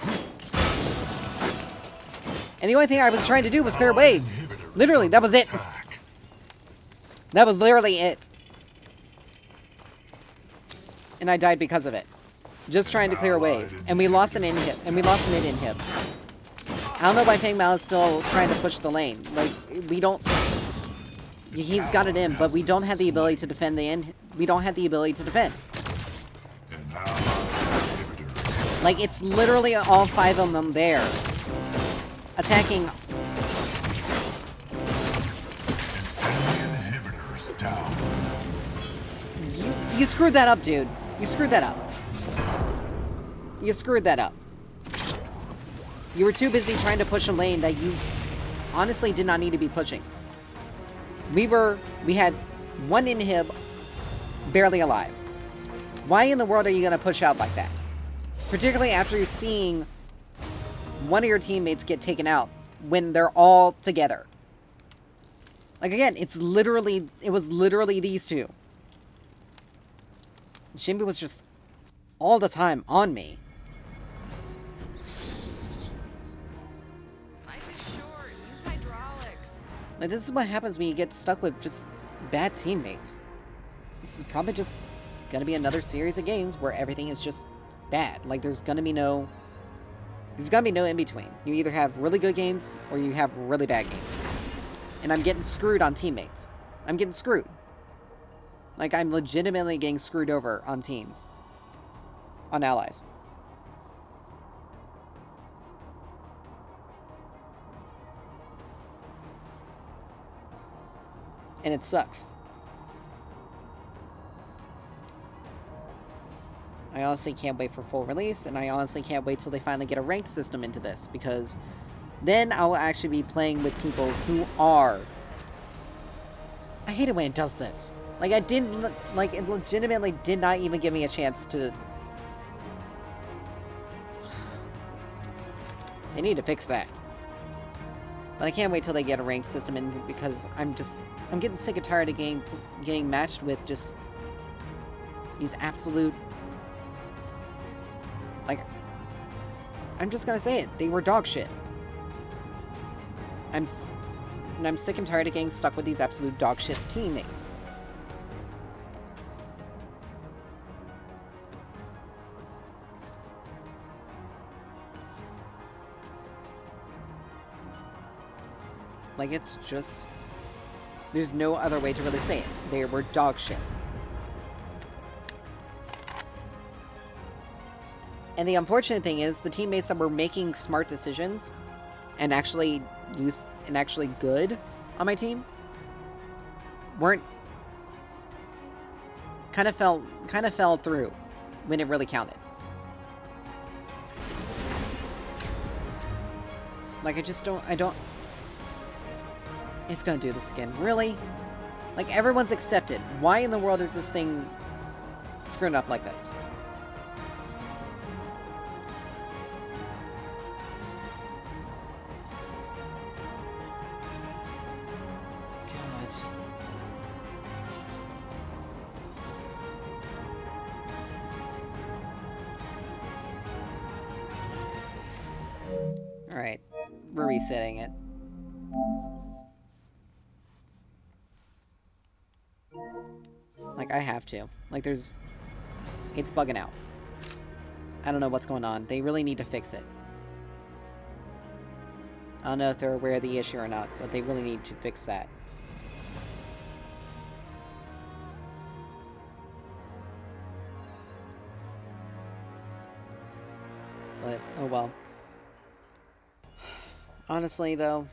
And the only thing I was trying to do was clear waves. Literally, that was it. That was literally it. And I died because of it. Just trying to clear a wave. And we lost an inhib. And we lost a mid-inhib. I don't know why Fang Mao is still trying to push the lane. Like, we don't... He's got it in, but we don't have the ability to defend the end. We don't have the ability to defend. An allied inhibitor. Like, it's literally all 5 of them there. Attacking. Enemy inhibitors down. You screwed that up, dude. You screwed that up. You screwed that up. You were too busy trying to push a lane that you honestly did not need to be pushing. We had 1 inhib barely alive. Why in the world are you gonna push out like that? Particularly after you're seeing one of your teammates get taken out when they're all together. Like, again, it was literally these two. Shinbi was just all the time on me. Life is short. Use hydraulics. Like, this is what happens when you get stuck with just bad teammates. This is probably just gonna be another series of games where everything is just bad. Like, there's gonna be no in-between. You either have really good games, or you have really bad games. And I'm getting screwed on teammates. I'm getting screwed. Like, I'm legitimately getting screwed over on teams. on allies. And it sucks. I honestly can't wait for full release, and I honestly can't wait till they finally get a ranked system into this, because then I'll actually be playing with people who are... I hate it when it does this. Like, it legitimately did not even give me a chance to... They need to fix that. But I can't wait till they get a ranked system in, because I'm getting sick and tired of getting matched with just these absolute... Like, I'm just gonna say it. They were dog shit. I'm sick and tired of getting stuck with these absolute dog shit teammates. Like, it's just... There's no other way to really say it. They were dog shit. And the unfortunate thing is, the teammates that were making smart decisions and actually good on my team weren't kind of fell through when it really counted. Like, I don't it's gonna do this again. Really? Like, everyone's accepted. Why in the world is this thing screwed up like this? Alright, we're resetting it. Like, I have to. Like, it's bugging out. I don't know what's going on. They really need to fix it. I don't know if they're aware of the issue or not, but they really need to fix that. But, oh well. Honestly, though,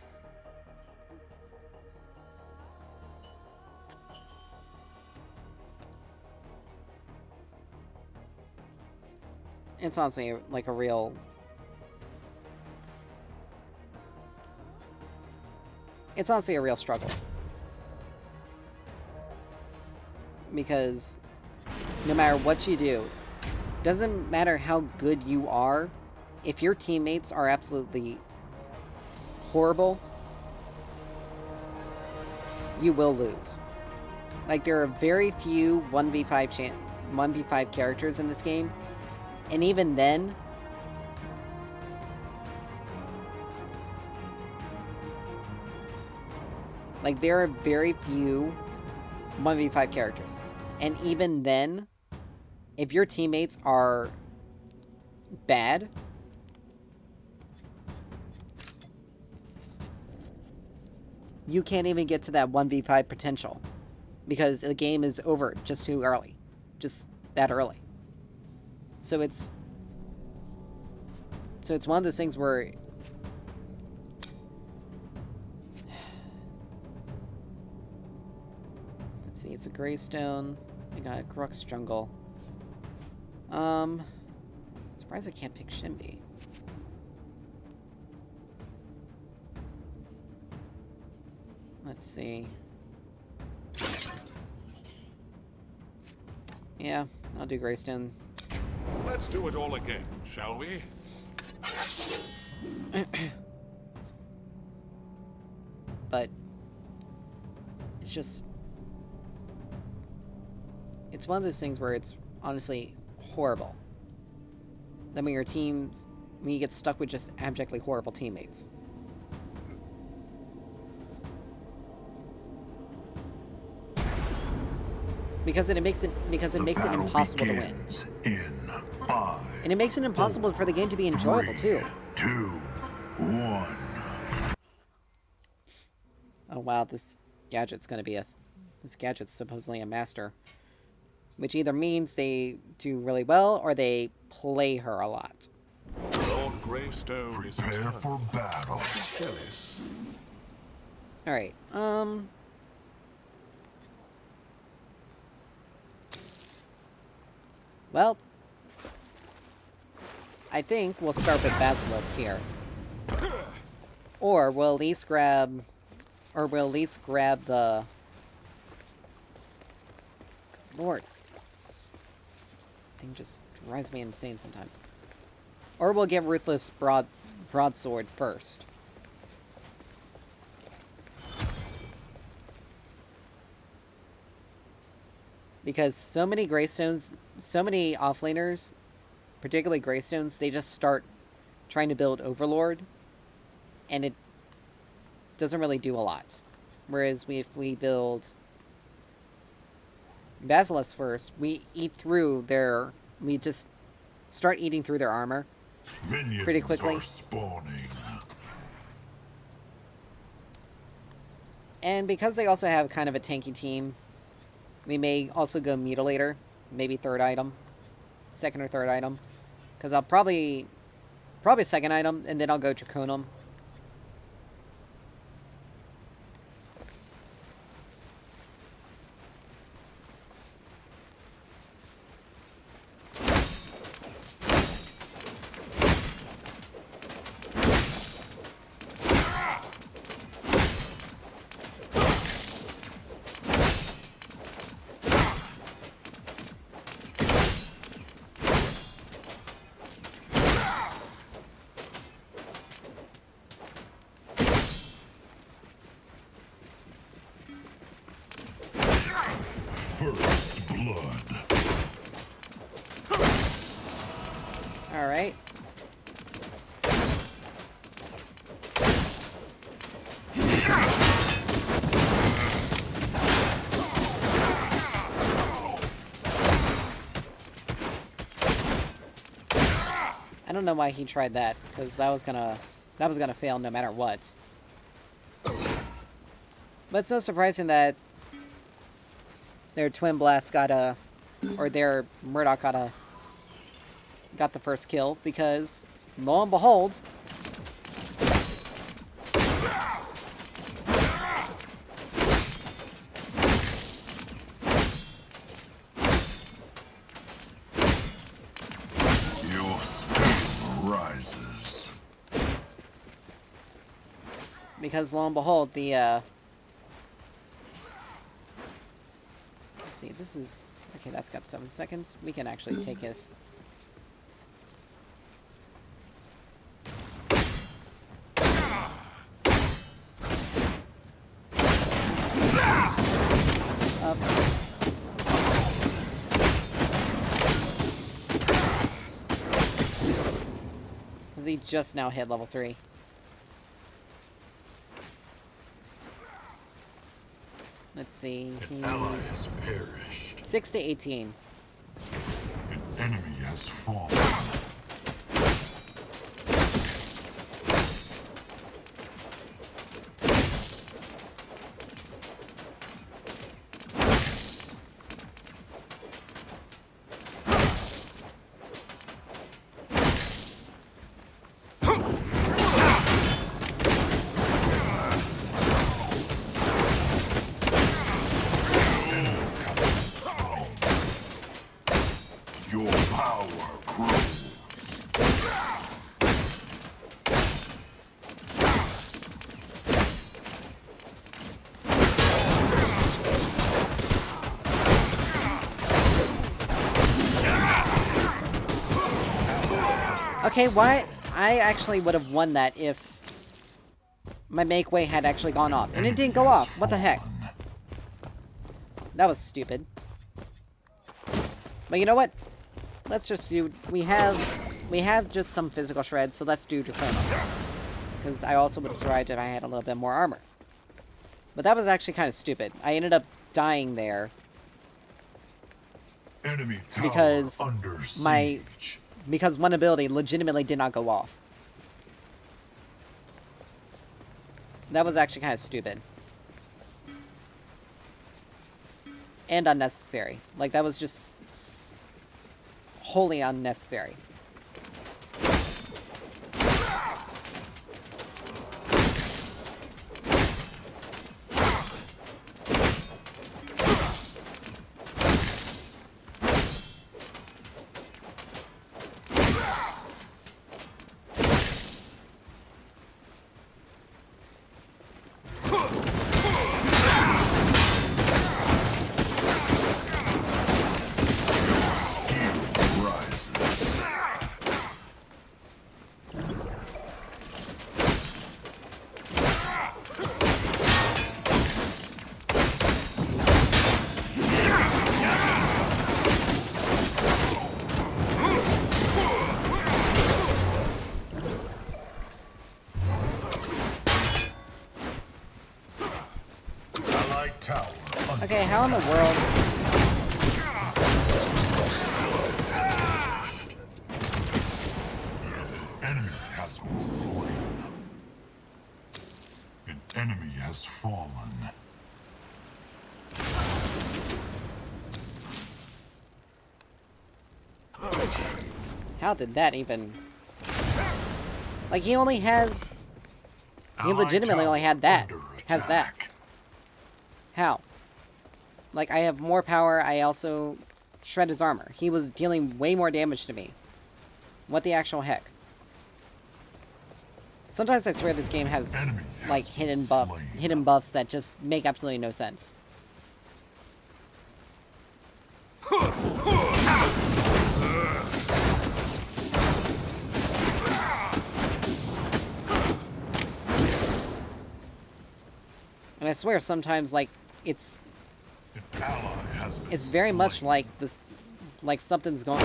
it's honestly like a real... It's honestly a real struggle. Because no matter what you do, doesn't matter how good you are, if your teammates are absolutely horrible, you will lose. Like, there are very few 1v5 characters in this game, and even then, like, there are very few 1v5 characters, and even then, if your teammates are bad, you can't even get to that 1v5 potential, because the game is over just too early. Just that early. So it's one of those things where let's see, it's a Greystone. We got a Crux Jungle. Surprised I can't pick Shimby. Let's see. Yeah, I'll do Greystone. Let's do it all again, shall we? But it's just... It's one of those things where it's honestly horrible. Then when you get stuck with just abjectly horrible teammates. Because it makes it impossible to win. In 5, And it makes it impossible for the game to be enjoyable too. 2, 1. Oh wow, this gadget's supposedly a master. which either means they do really well or they play her a lot. Lord Greystone is Prepare eternal. for battle. Jealous. Alright, well, I think we'll start with Basilisk here. Or we'll at least grab... Or we'll at least grab the... Lord. This thing just drives me insane sometimes. Or we'll get Ruthless Broadsword first. Because so many Greystones, so many offlaners, particularly Greystones, they just start trying to build Overlord, and it doesn't really do a lot. Whereas if we build Basilisk first, we eat through their... We just start eating through their armor Minions pretty quickly. are spawning. And because they also have kind of a tanky team, we may also go Mutilator, maybe third item, second or third item, because I'll probably second item, and then I'll go Draconum. First blood. Alright. I don't know why he tried that, because that was gonna fail no matter what. But it's no surprising that their Twin Blast got their Murdoch got the first kill, because lo and behold, Your spirit rises. because lo and behold, the let's see, this is okay, that's got 7 seconds. We can actually take his. Up. Because he just now hit level 3. Let's see, An ally he's has perished. 6 to 18. An enemy has fallen. Your power grows. Okay, why? I actually would have won that if my make way had actually gone off. And it didn't go off. What the heck? That was stupid. But you know what? Let's just do... We have just some physical shreds, so let's do Draconum. Because I also would have survived if I had a little bit more armor. But that was actually kind of stupid. I ended up dying there Enemy tower because under my... siege. Because one ability legitimately did not go off. That was actually kind of stupid. and unnecessary. Like, that was just wholly unnecessary. Okay, how in the world? Enemy has been slain. An enemy has fallen. How did that even... Like, he only has... He legitimately only had that. Has that. How? Like, I have more power, I also shred his armor. He was dealing way more damage to me. What the actual heck? Sometimes I swear this game has, like, hidden buffs that just make absolutely no sense. And I swear sometimes, like, it's very much like this, like something's going.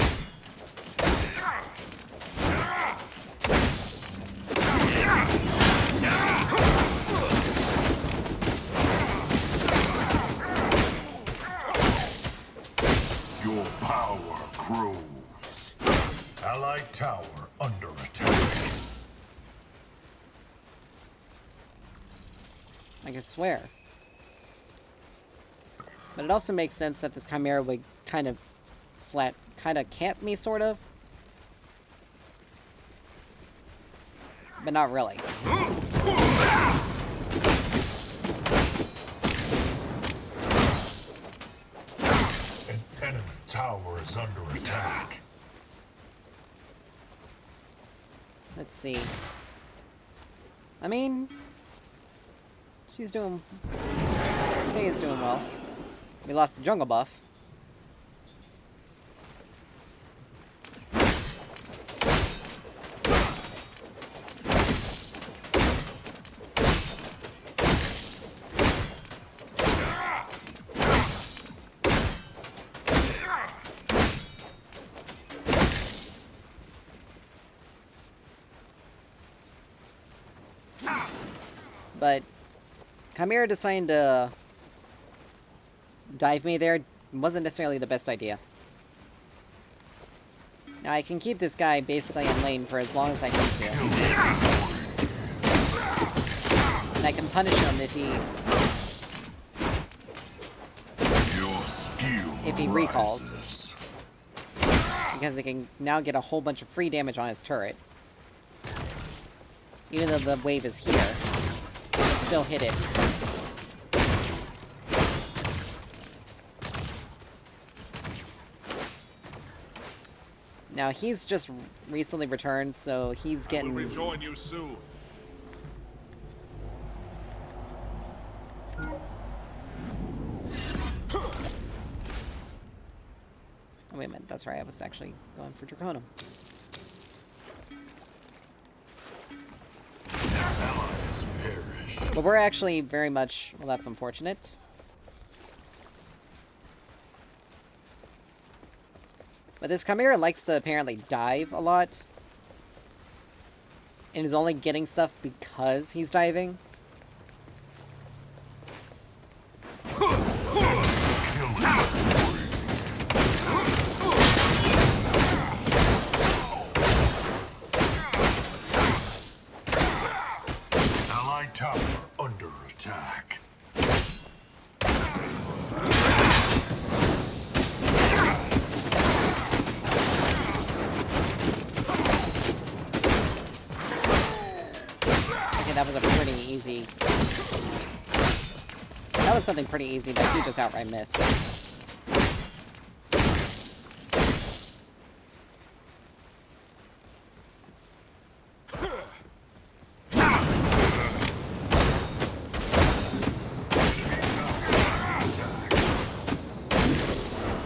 Your power grows. Allied tower under attack. I can swear. But it also makes sense that this Chimera would kind of camp me, sort of. But not really. An enemy tower is under attack. Let's see. I mean... She is doing well. We lost the jungle buff. But Chimera deciding to dive me there wasn't necessarily the best idea. Now I can keep this guy basically in lane for as long as I need to. And I can punish him if he recalls. Because I can now get a whole bunch of free damage on his turret. Even though the wave is here, I can still hit it. Now, he's just recently returned, so he's getting... We'll rejoin you soon. Oh, wait a minute, that's right, I was actually going for Draconum. But we're actually very much... Well, that's unfortunate. But this Chimera likes to apparently dive a lot. And is only getting stuff because he's diving. Allied tower under attack. that was a pretty easy... That was something pretty easy that he just outright missed.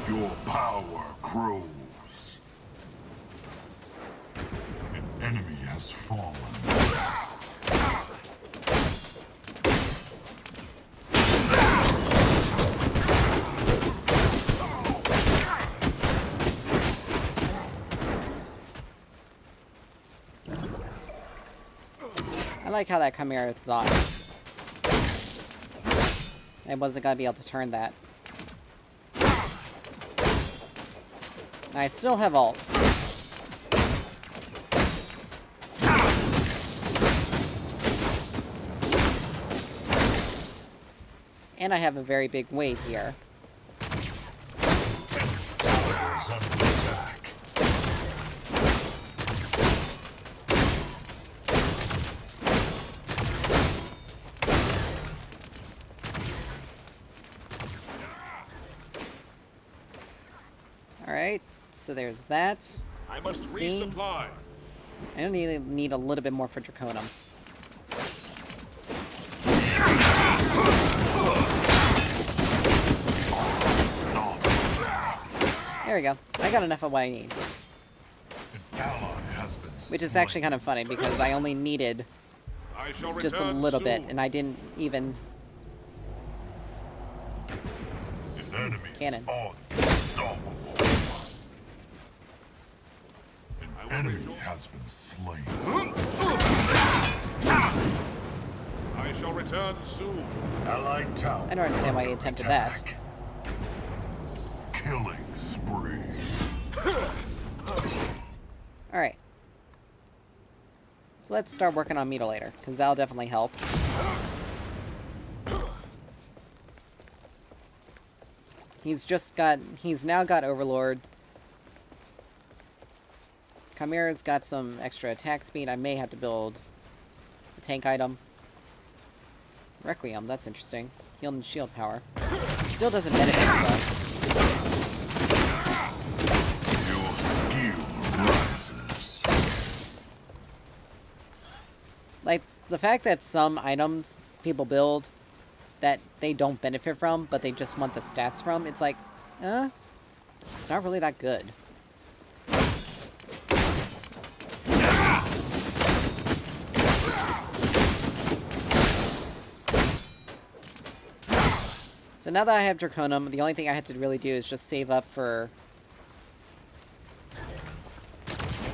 Your power grows. An enemy has fallen. I like how that Chimera thought I wasn't gonna be able to turn that. I still have ult. And I have a very big wave here. Tower is under attack. Alright, so there's that. I must See? resupply. I only need a little bit more for Draconum. There we go. I got enough of what I need. An ally has been Which is slain. actually kind of funny because I only needed I shall just a return little soon. bit and I didn't even... An enemy Cannon. is unstoppable. An I will enemy rejoin. has been slain. I shall return soon. Allied tower. I don't understand why he under attempted that. attack. Killing spree. Alright. So let's start working on Mutilator, because that'll definitely help. He's now got Overlord. Chimera's got some extra attack speed. I may have to build a tank item. Requiem, that's interesting. Heal and shield power. Still doesn't benefit though. Your skill rises. Like, the fact that some items people build that they don't benefit from, but they just want the stats from, it's like, it's not really that good. So now that I have Draconum, the only thing I have to really do is just save up for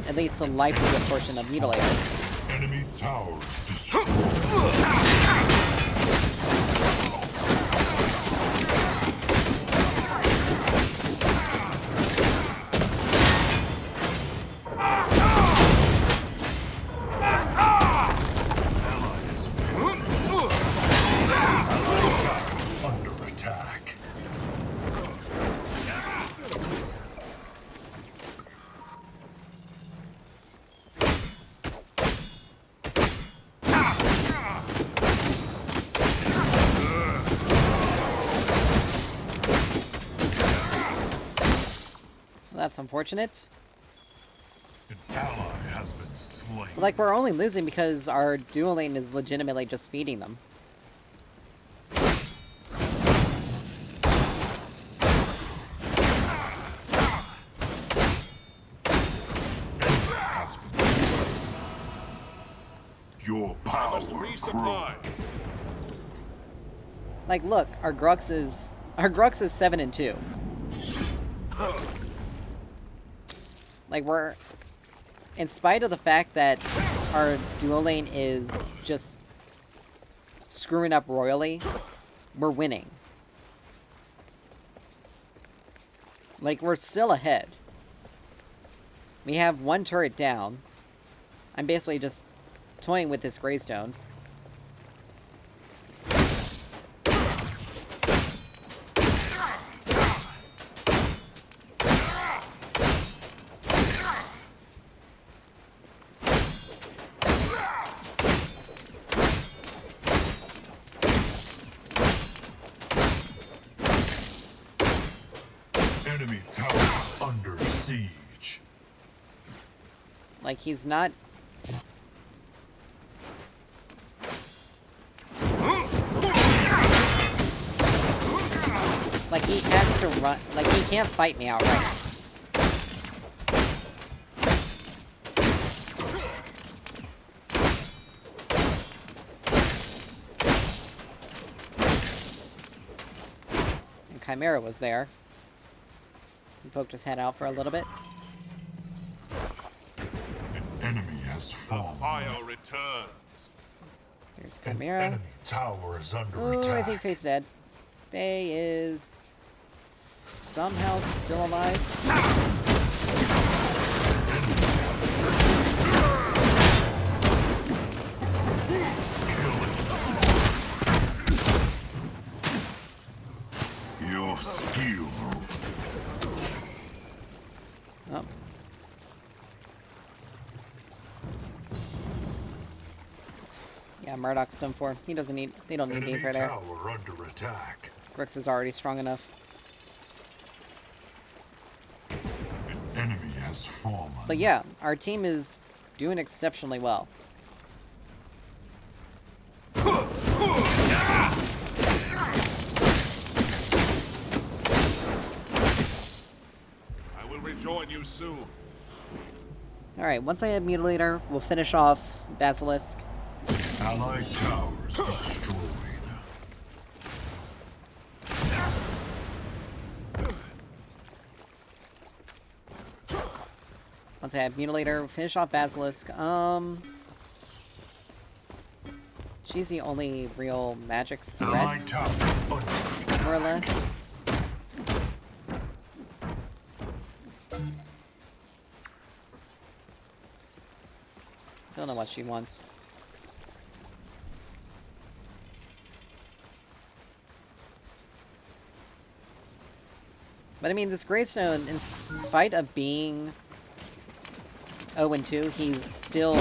at least the life-steal portion of Mutilator. Enemy towers destroyed. Under attack. That's unfortunate. An ally has been slain. But, like, we're only losing because our dual lane is legitimately just feeding them. Has been slain. Your I power must grows. resupply. Like, look, our Grux is 7-2. Like, we're, in spite of the fact that our dual lane is just screwing up royally, we're winning. Like, we're still ahead. We have one turret down. I'm basically just toying with this Greystone. Enemy tower under siege. Like, he's not... Like, he has to run... Like, he can't fight me outright. And Chimera was there. He poked his head out for a little bit. An enemy has The fallen. fire returns. Here's An Chimera. enemy tower is under Ooh, attack. I think Faye's dead. Faye is... somehow still alive. Your skill. Oh. Yeah, Murdoch's done for. He doesn't need... They don't need Enemy Deeper there. tower under attack. Grix is already strong enough. An enemy has fallen. But yeah, our team is doing exceptionally well. I will rejoin you soon. Alright, once I have Mutilator, we'll finish off Basilisk. Allied towers destroyed. Once I have Mutilator, we'll finish off Basilisk. She's the only real magic Allied threat, tower under more or less. Don't know what she wants. But I mean, this Greystone, in spite of being 0-2, he's still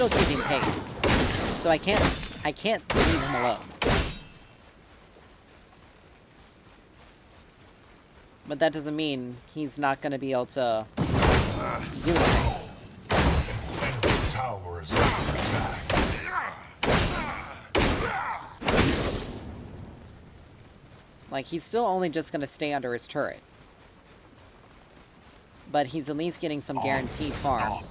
keeping pace. So I can't leave him alone. But that doesn't mean he's not going to be able to do anything. enemy tower is under attack. Like, he's still only just going to stay under his turret. But he's at least getting some guaranteed farm.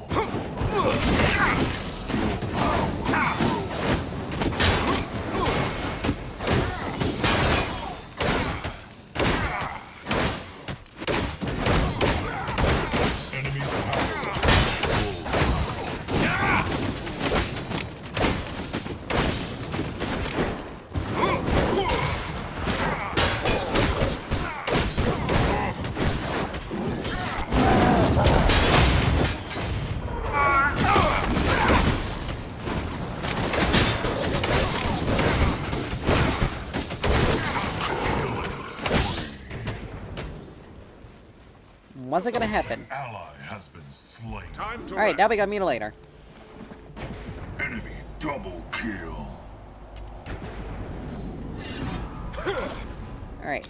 Enemy tower Wasn't gonna happen. ally has been slain. Time to Alright, now we rest. got Mutilator. Enemy double kill. Alright.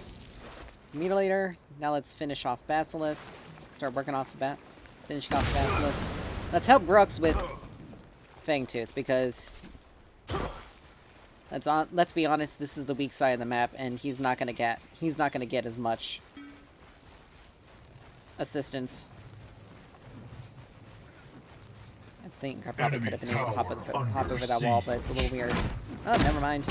Mutilator. Now let's finish off Basilisk. Start working off the finishing off Basilisk. Let's help Brooks with Fangtooth, because let's be honest, this is the weak side of the map, and he's not gonna get as much assistance. I think I probably could have been able to hop over that wall, but it's a little weird. Oh, never mind.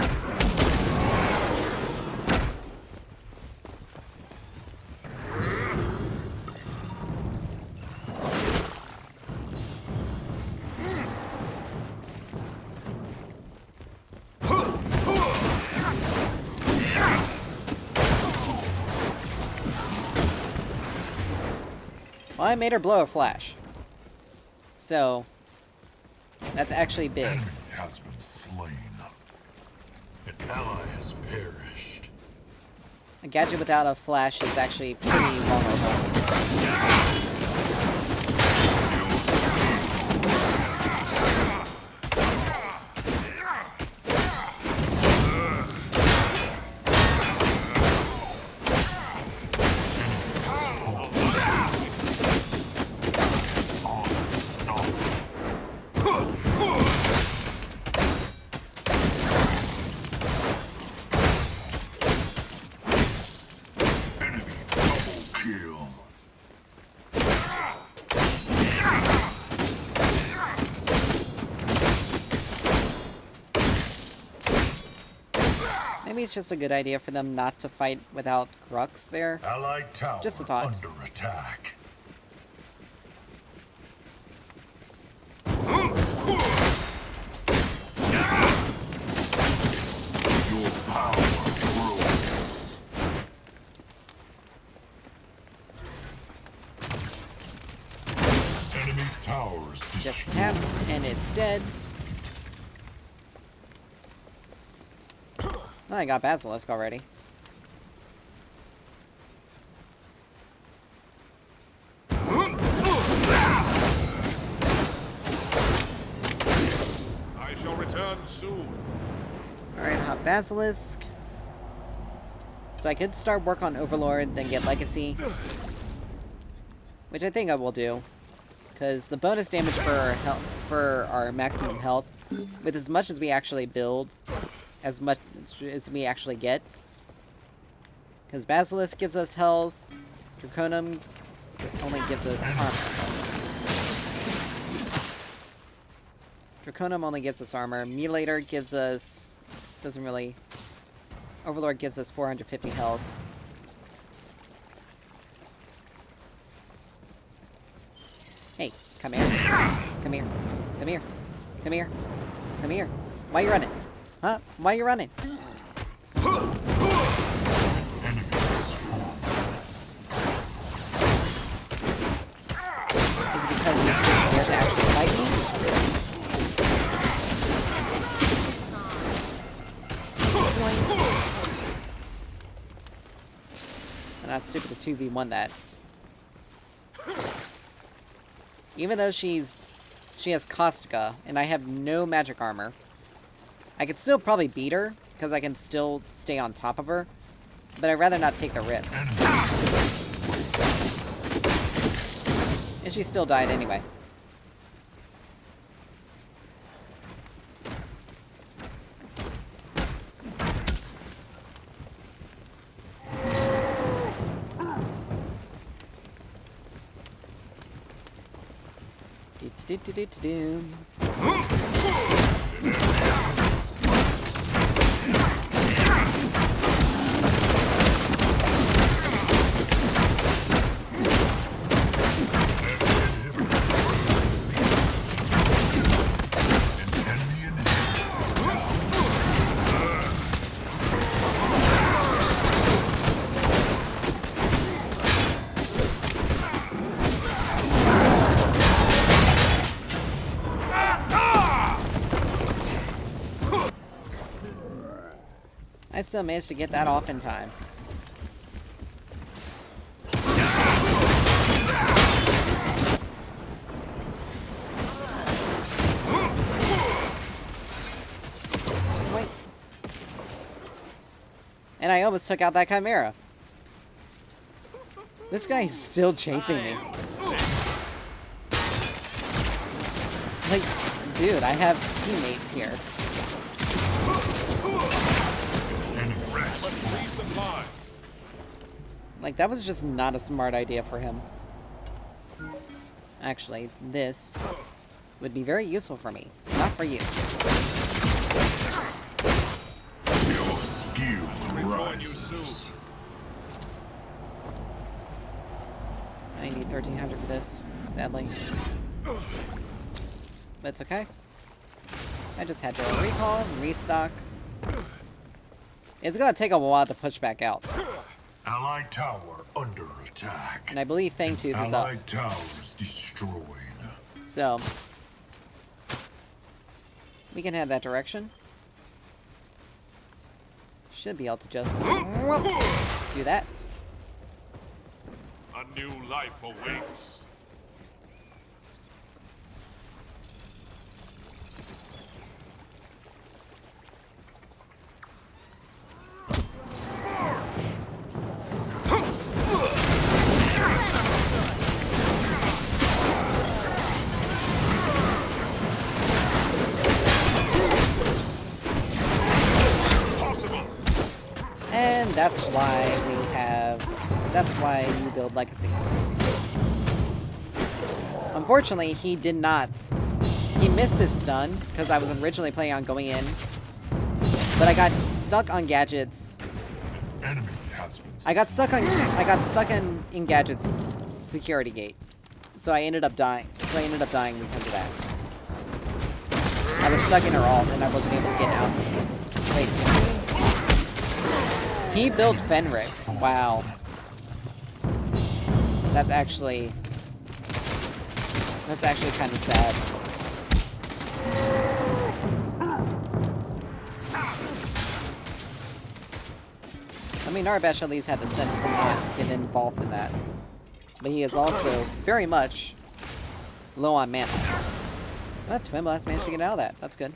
Well, I made her blow a flash. So, that's actually big. Enemy has been slain. An ally has perished. A gadget without a flash is actually pretty vulnerable. maybe it's just a good idea for them not to fight without Grux there. Allied tower Just a thought. under attack. Your power grows. Enemy towers Just destroyed. tap, and it's dead. Oh, I got Basilisk already. I shall return soon. Alright, hot Basilisk. So I could start work on Overlord, then get Legacy. Which I think I will do. Because the bonus damage for our maximum health, with as much as we actually build, as much as we actually get. Because Basilisk gives us health, Draconum only gives us armor. Draconum only gives us armor. Mutilator gives us... doesn't really... Overlord gives us 450 health. Hey, come here. Come here. Come here. Come here. Come here. Why you running? Huh? Why you running? Is it because you're too scared to actually fight me? I'm not stupid to 2v1 that. Even though she has Caustica, and I have no magic armor, I could still probably beat her, because I can still stay on top of her, but I'd rather not take the risk. And she still died anyway. Do-do-do-do-do-do. I still managed to get that off in time. Wait. And I almost took out that Chimera. This guy is still chasing me. Like, dude, I have teammates here. Resupply. Like, that was just not a smart idea for him. Actually, this would be very useful for me. Not for you. Your skill Rejoin you rises. soon. I need 1,300 for this, sadly. But it's okay. I just had to recall, restock. It's gonna take a while to push back out. Allied tower under attack. And I believe Fangtooth is up. Allied towers destroyed. So, we can head that direction. Should be able to just do that. A new life awaits. And that's why that's why you build Legacy. Unfortunately, he did not. He missed his stun, because I was originally planning on going in. But I got stuck on gadgets. Enemy has been I got stuck in gadgets security gate. So I ended up dying. Because of that. I was stuck in her ult and I wasn't able to get out. Wait. He built Fenrix. Wow. That's actually kind of sad. I mean, Narbash at least had the sense to not get involved in that. But he is also very much low on mana. But Twin Blast managed to get out of that. That's good.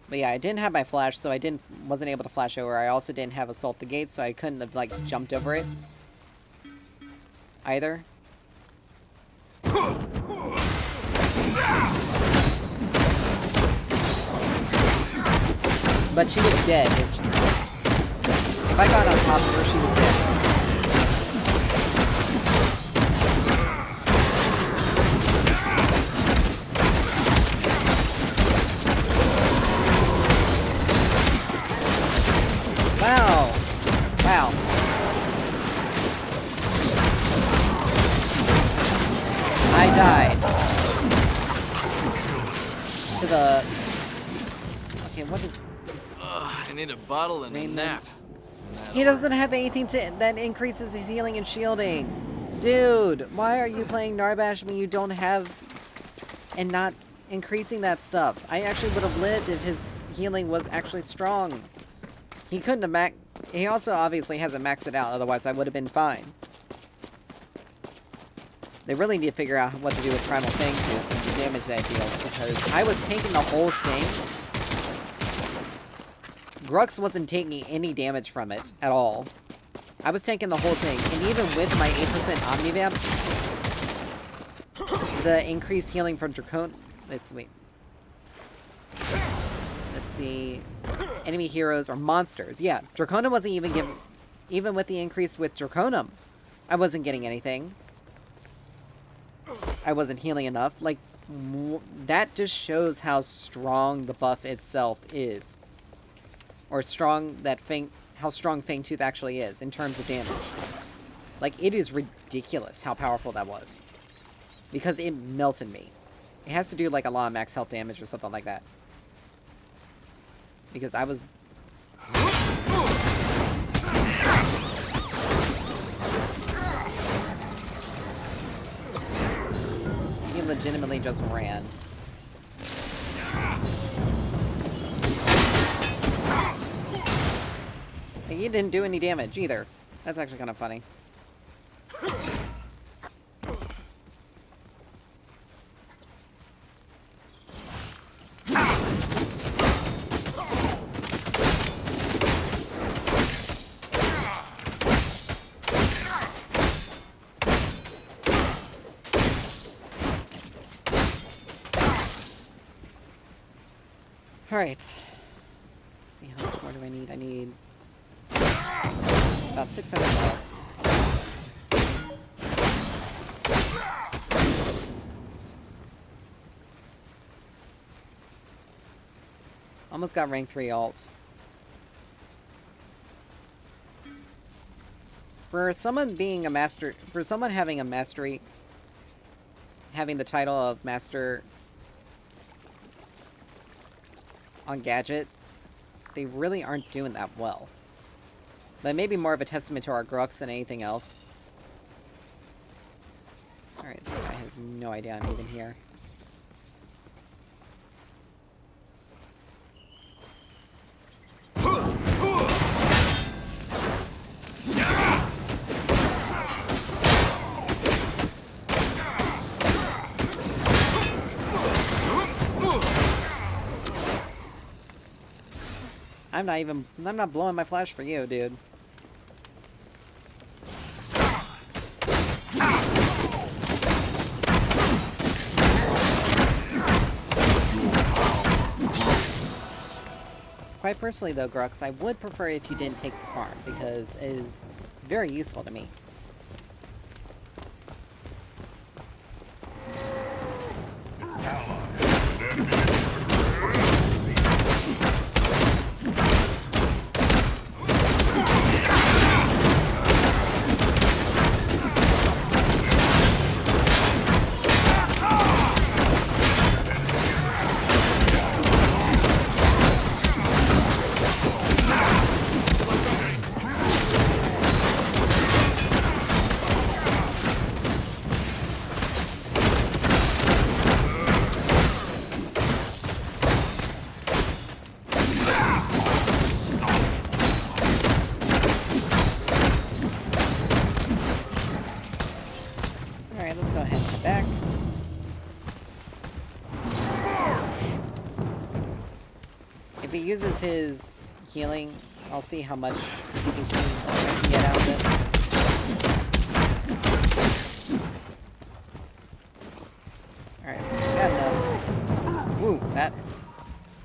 But yeah, I didn't have my flash, so I wasn't able to flash over. I also didn't have Assault the Gate, so I couldn't have, like, jumped over it. Either. But she was dead. If I got on top of her, she was dead. Wow. Wow. I died. To the... Okay, what is... I need a bottle and a nap. Maintenance. He doesn't have anything that increases his healing and shielding. Dude, why are you playing Narbash when you don't have... and not increasing that stuff? I actually would have lived if his healing was actually strong. He couldn't have he also obviously hasn't maxed it out, otherwise I would have been fine. They really need to figure out what to do with Primal Fang too, for the damage that it deals, because I was taking the whole thing. Grux wasn't taking any damage from it at all. I was taking the whole thing, and even with my 8% Omnivamp, the increased healing from Dracon... Let's see... Enemy heroes or monsters. Yeah, Draconum wasn't even given... Even with the increase with Draconum, I wasn't getting anything. I wasn't healing enough. Like, that just shows how strong the buff itself is. Or strong that how strong Fangtooth actually is in terms of damage. Like, it is ridiculous how powerful that was. Because it melted me. It has to do, like, a lot of max health damage or something like that. Because I was... He legitimately just ran. And he didn't do any damage either. That's actually kind of funny. Alright. Let's see, how much more do I need? I need... about 600 health. Almost got rank 3 ult. For someone being a master... For someone having a mastery... Having the title of master... on Gadget, they really aren't doing that well. But maybe more of a testament to our Grux than anything else. Alright, this guy has no idea I'm even here. I'm not blowing my flash for you, dude. Quite personally though, Grux, I would prefer if you didn't take the farm, because it is very useful to me. Ally Back. If he uses his healing, I'll see how much HP I can get out of it. Alright, got enough. Woo,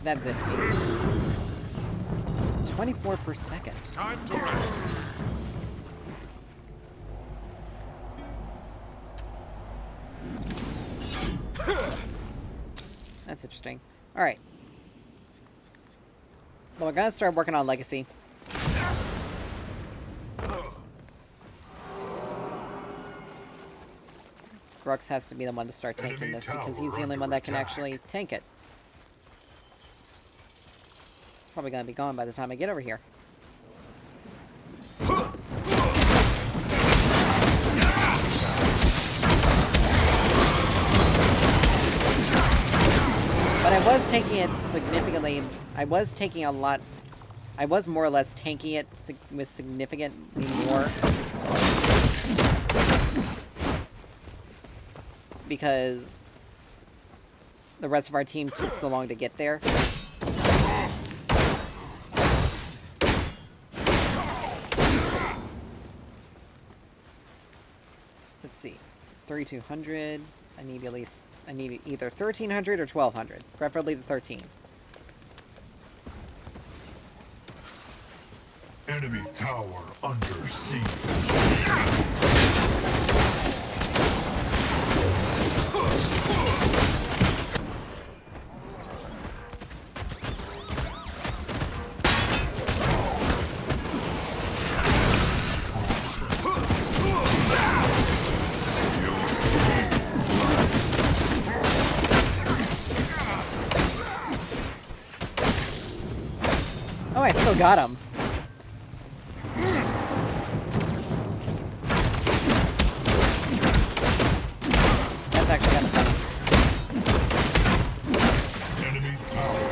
that's it. 24 per second. Time to rest. That's interesting. Alright. Well, we're gonna start working on Legacy. Brooks has to be the one to start tanking this because he's the only one that can actually tank it. Probably gonna be gone by the time I get over here. But I was taking it significantly. I was taking a lot. I was more or less tanking it with significantly more. Because the rest of our team took so long to get there. Let's see. 3,200. I need at least... I need either 1,300 or 1,200. Preferably the 13. Enemy tower under siege. Oh, I still got him. That's actually kind of funny. Enemy tower.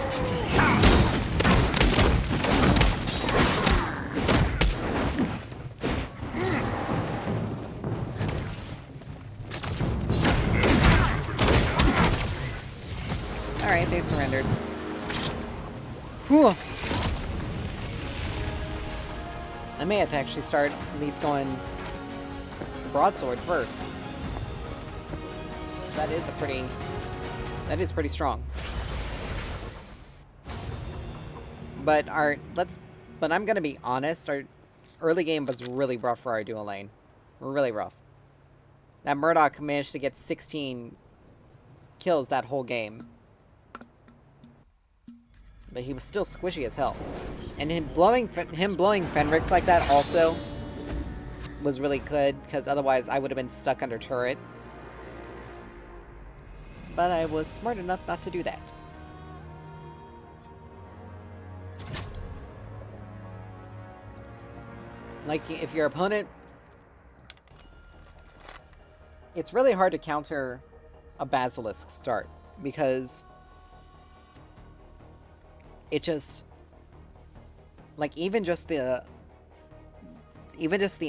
Alright, they surrendered. Whew. I may have to actually start at least going broadsword first. That is pretty strong. But I'm gonna be honest, our early game was really rough for our dual lane. Really rough. That Murdoch managed to get 16 kills that whole game. But he was still squishy as hell. And him blowing Fenrix like that also was really good, because otherwise I would have been stuck under turret. But I was smart enough not to do that. Like, if your opponent... It's really hard to counter a Basilisk start, because... It just, like, even just the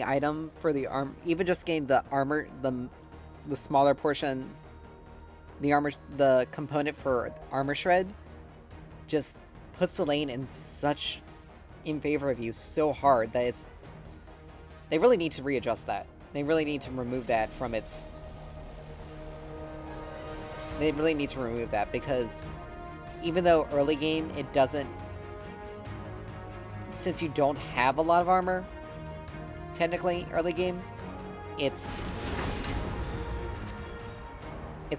item for the even just getting the armor, the smaller portion, the component for armor shred, just puts the lane in favor of you so hard that they really need to readjust that. They really need to remove that from its. They really need to remove that, because even though early game, it doesn't... Since you don't have a lot of armor, technically, early game, it's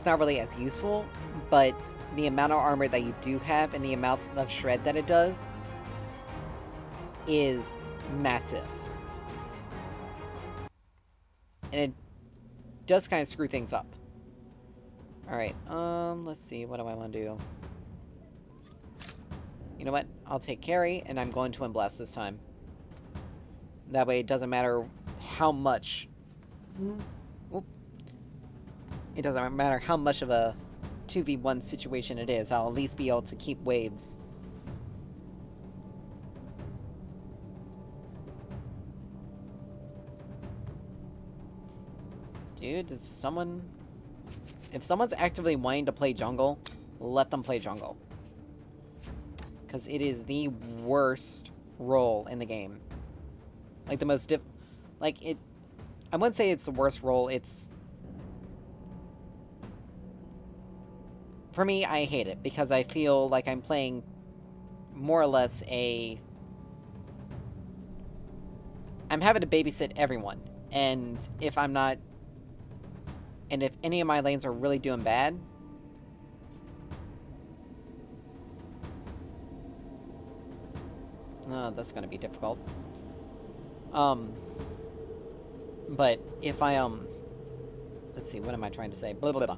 not really as useful, but the amount of armor that you do have and the amount of shred that it does is massive. And it does kind of screw things up. Alright, let's see, what do I want to do? You know what? I'll take carry, and I'm going to Unblast this time. That way it doesn't matter how much... Oop. It doesn't matter how much of a 2v1 situation it is. I'll at least be able to keep waves. Dude, did someone... If someone's actively wanting to play jungle, let them play jungle. Because it is the worst role in the game. Like, the most I wouldn't say it's the worst role, it's... For me, I hate it, because I feel like I'm playing more or less I'm having to babysit everyone, and if I'm not... And if any of my lanes are really doing bad... that's gonna be difficult. But if I, let's see, what am I trying to say? Blah, blah, blah.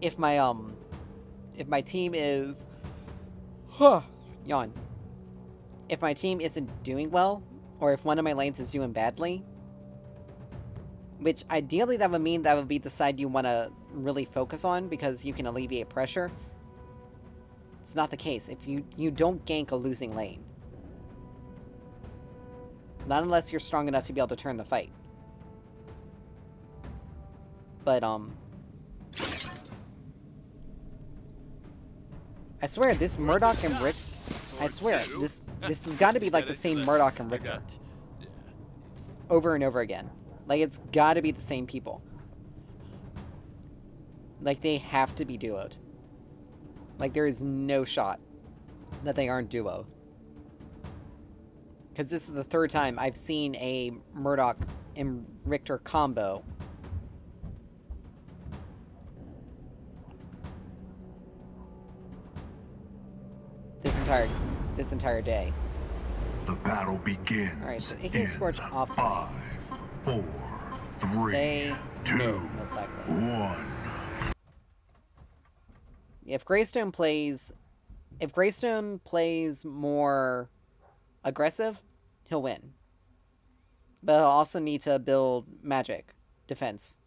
If my team is... yawn. If my team isn't doing well, or if one of my lanes is doing badly, which ideally that would mean that would be the side you want to really focus on, because you can alleviate pressure. It's not the case. If you don't gank a losing lane. Not unless you're strong enough to be able to turn the fight. But, I swear, this Murdoch and Rick... I swear, this has got to be like the same Murdoch and Richter. Over and over again. Like, it's got to be the same people. Like, they have to be duoed. Like, there is no shot that they aren't duo. Because this is the third time I've seen a Murdoch and Richter combo. This entire day. The battle begins. Alright, so it can Scorch off. 5, 4, 3, They 2, mid, most likely. 1. If Greystone plays more aggressive, he'll win. But he'll also need to build magic defense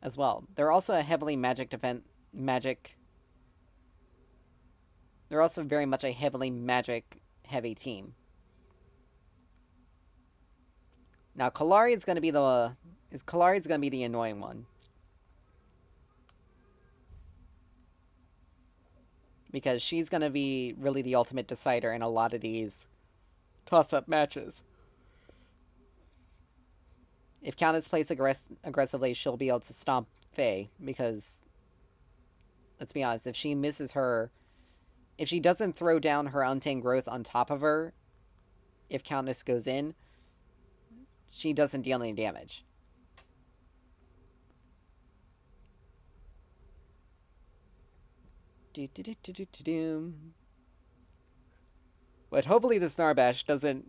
as well. They're also a heavily They're also very much a heavily magic-heavy team. Now, Kallari's gonna be the annoying one. Because she's gonna be really the ultimate decider in a lot of these toss-up matches. If Countess plays aggressively, she'll be able to stomp Faye, because, let's be honest, if she misses her... If she doesn't throw down her Untamed Growth on top of her, if Countess goes in, she doesn't deal any damage. But hopefully the Snarbash doesn't...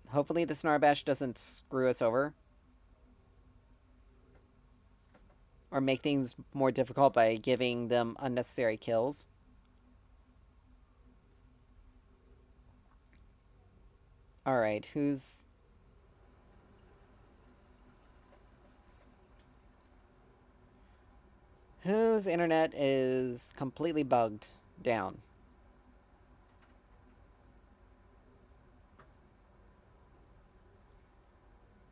Hopefully the Snarbash doesn't screw us over. Or make things more difficult by giving them unnecessary kills. Alright, whose internet is completely bugged down?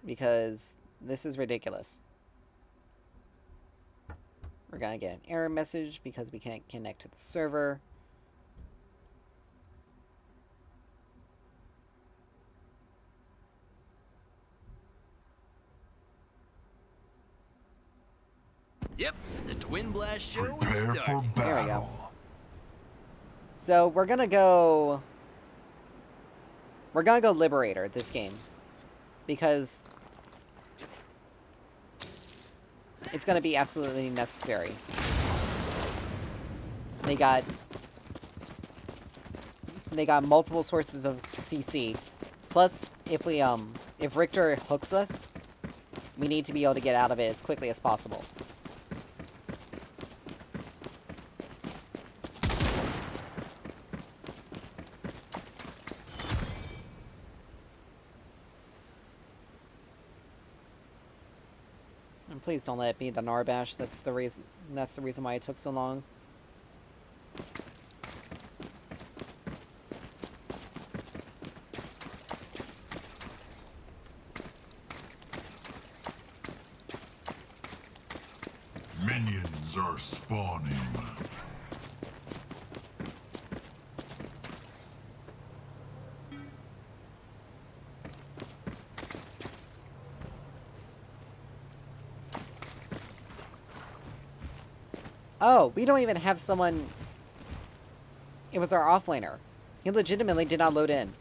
Because this is ridiculous. We're gonna get an error message because we can't connect to the server. Yep, the Twin Blast show is Prepare for starting. battle. There we go. So we're gonna go Liberator this game. Because it's gonna be absolutely necessary. They got multiple sources of CC. Plus, if Richter hooks us, we need to be able to get out of it as quickly as possible. And please don't let it be the Narbash. That's the reason why it took so long. Monsters are spawning. Oh, we don't even have someone... It was our offlaner. He legitimately did not load in.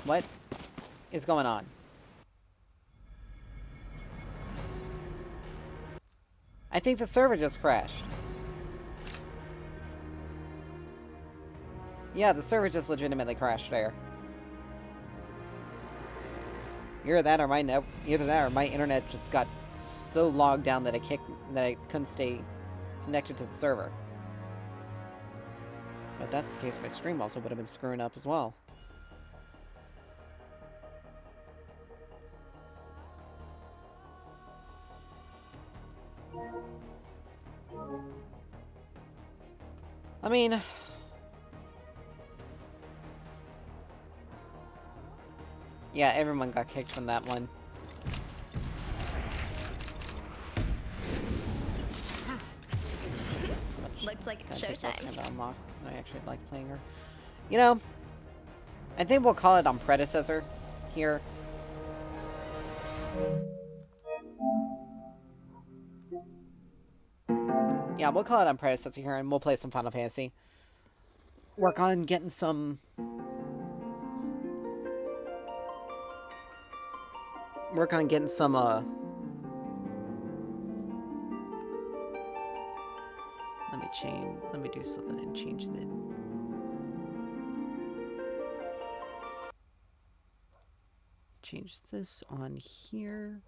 What is going on? I think the server just crashed. Yeah, the server just legitimately crashed there. Either that or my internet just got so logged down that I couldn't stay connected to the server. But if that's the case, my stream also would have been screwing up as well. I mean... Yeah, everyone got kicked from that one. Looks like it's showtime. I actually like playing her. You know, I think we'll call it on Predecessor here. Yeah, we'll call it on Predecessor here, and we'll play some Final Fantasy. Work on getting some... Work on getting some, Let me do something and change the... Change this on here.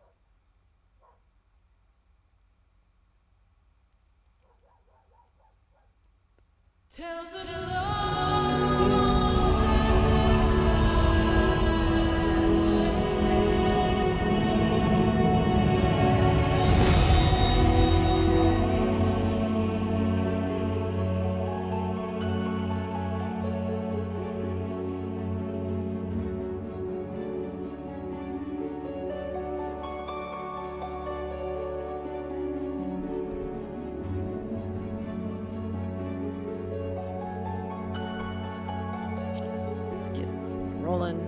Let's get rolling.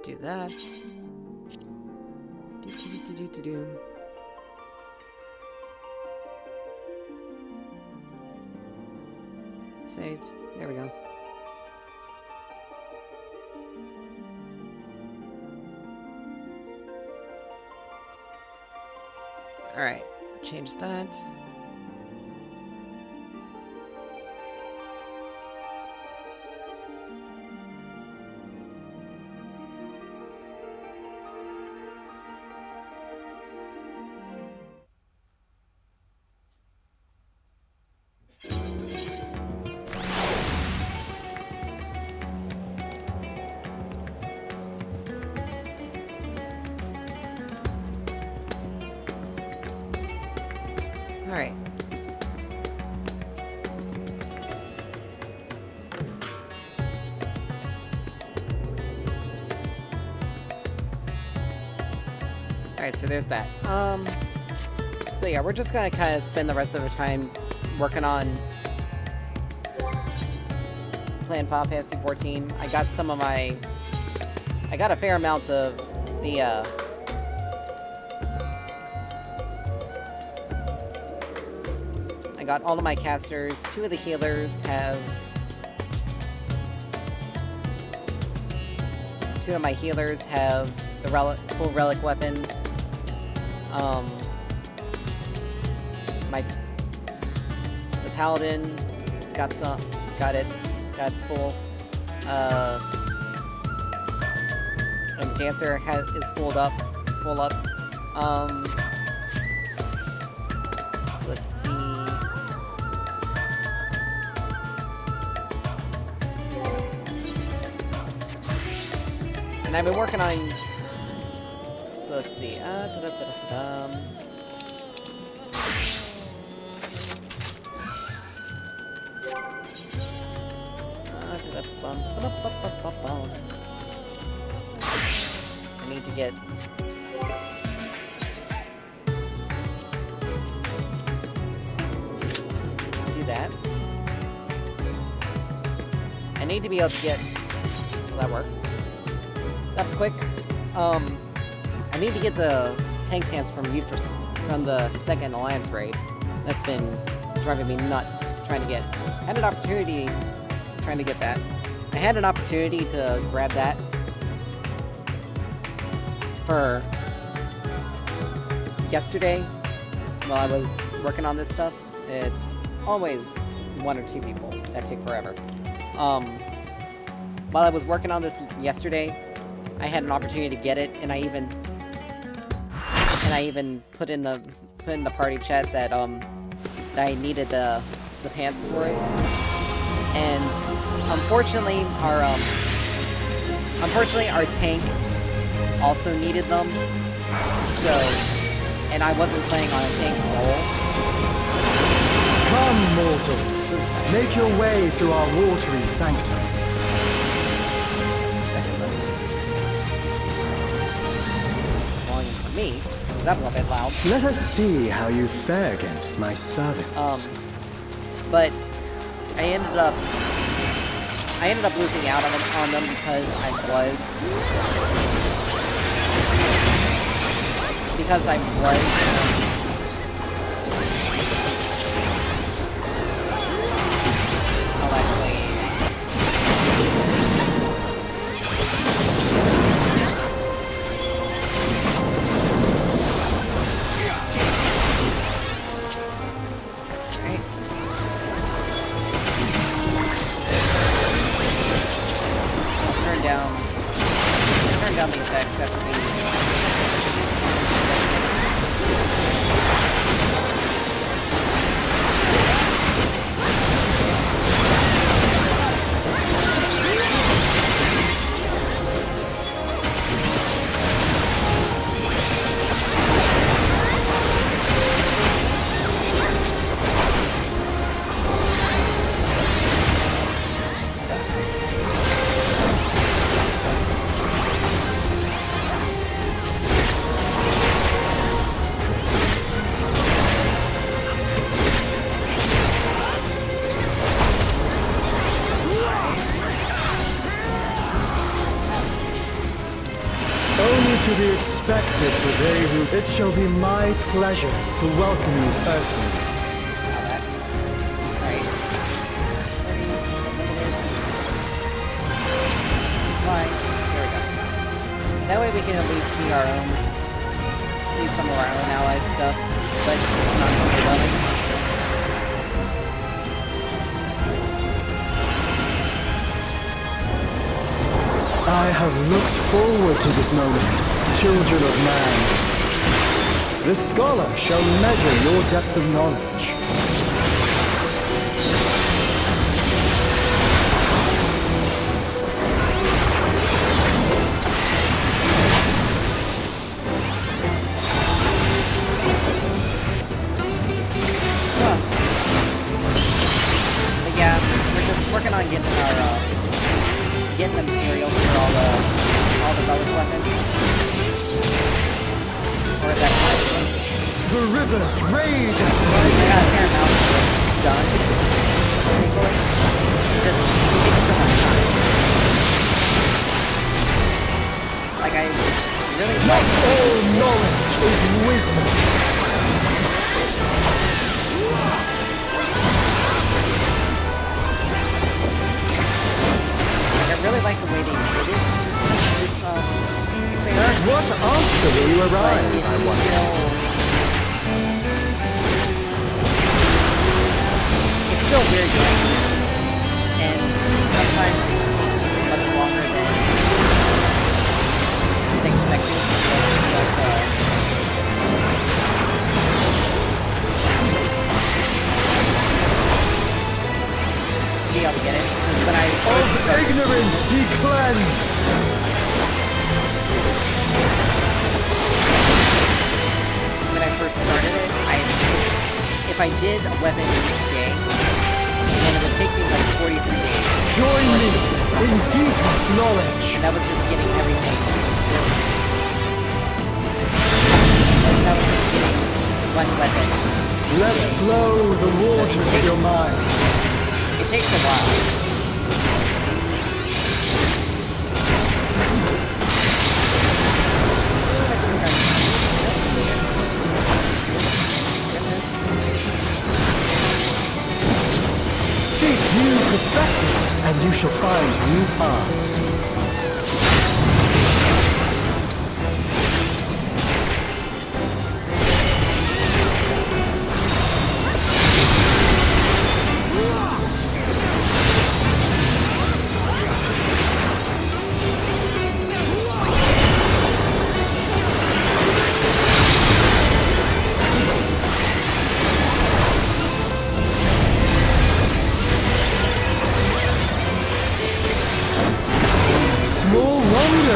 Do that. Do. Saved. There we go. Alright, change that. Alright. Alright, so there's that. So yeah, we're just gonna kind of spend the rest of the time working on playing Final Fantasy 14. I got some of my... I got a fair amount of the, I got all of my casters. 2 of the healers have... 2 of my healers have the full relic weapon. The paladin has got some... Got its full. And the dancer is full up. And I've been working on... So let's see. I need to get... do that. I need to be able to get... Well, that works. That's quick. I need to get the tank pants from the second Alliance raid. That's been driving me nuts trying to get. I had an opportunity trying to get that. I had an opportunity to grab that for yesterday while I was working on this stuff. It's always one or two people that take forever. While I was working on this yesterday, I had an opportunity to get it, and I even put in the party chat that that I needed the pants for it. And unfortunately our tank also needed them. So, and I wasn't playing on a tank role. Come, mortals, make your way through our watery sanctum. Volume for me, that was a bit loud. Let us see how you fare against my servants. But I ended up losing out on them because I was turn down the effects after being... To be expected for they who... It shall be my pleasure to welcome you personally. Right. Fine. There we go. That way we can at least see some of our own allies' stuff, but it's not overwhelming. I have looked forward to this moment, children of man. The scholar shall measure your depth of knowledge. But yeah, we're just working on getting the materials for all the relic weapons. Or that The rivers rage at I got a fair amount of it done. Thankfully. Just takes so much time. Like I really not all knowledge is wisdom. I really like the way they did it. It's fair. What answer will you arrive, I wonder? It's still weird going, and sometimes things take much longer than expected. Be able to get it. When I of ignorance be cleansed! if I did a weapon each day, then it would take me like 43 days. Join me in deepest knowledge. And that was just getting everything. That was just getting one weapon. Let flow the waters of your mind. It takes a while. Seek new perspectives, and you shall find new paths.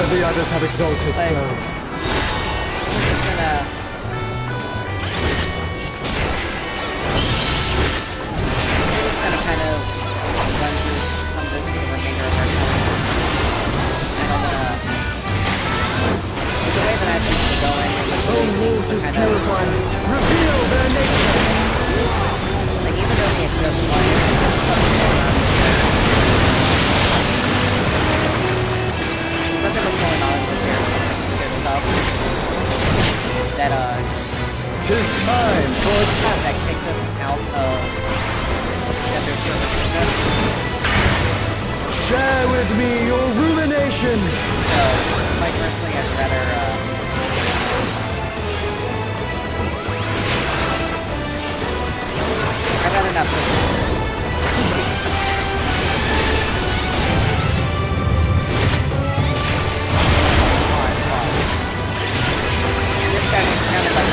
The others have exalted But so. I'm just gonna... We're just gonna kind of run through some of this for the remainder of our time. And I'm gonna... With the way that I've been going, Oh, waters kind of... purified, reveal their nature. Like, even though we exist one... Something was going on with their stuff that, 'Tis time for a that test. takes us out of their service. Share with me your ruminations. So, quite personally, I'd rather, not put this guy is surrounded by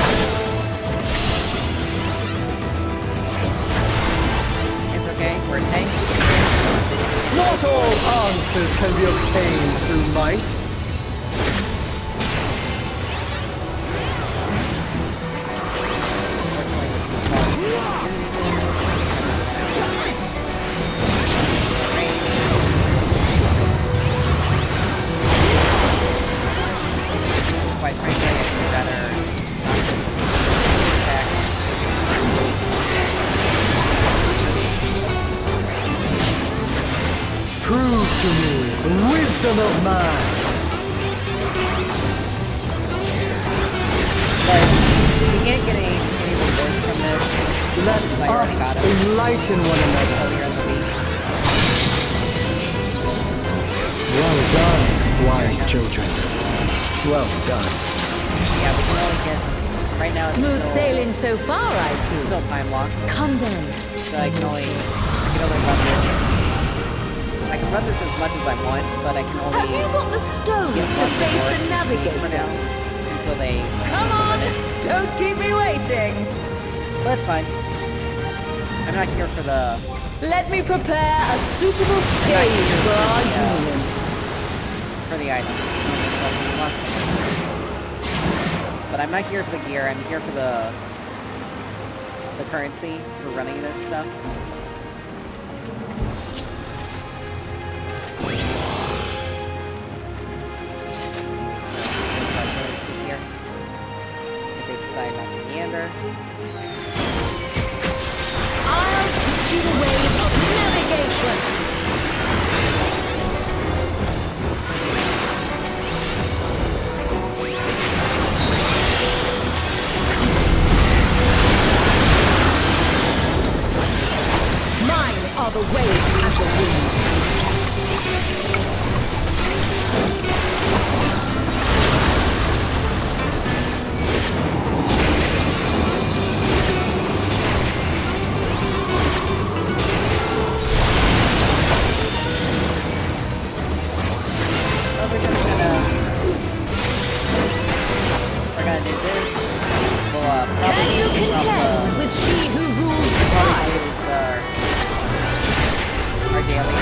it's okay, we're a tank. Not all answers can be obtained through might. Quite frankly, I'd rather not attack. Prove to me the wisdom of man. But we can't get any rewards from this. Let I already got us it enlighten one another. earlier in the week. Well done, wise children. Well done. Yeah, we can only get right now. It's Smooth still, sailing so far, I it's see. still time locked, Come then. so I can only run this. I can run this as much as I want, but I can only Have you got the stones get to one face reward the for navigator? now until they. Come on! Don't keep me waiting! But it's fine. I'm not here for the. Let me prepare a suitable stage for our union. For the item. But I'm not here for the gear, I'm here for the currency for running this stuff. If they decide not to meander. I'll teach you the ways of navigation! Mine are the waves and the winds. Well, we're gonna do this. We'll, Can you contend with she who rules the probably tides? use our daily.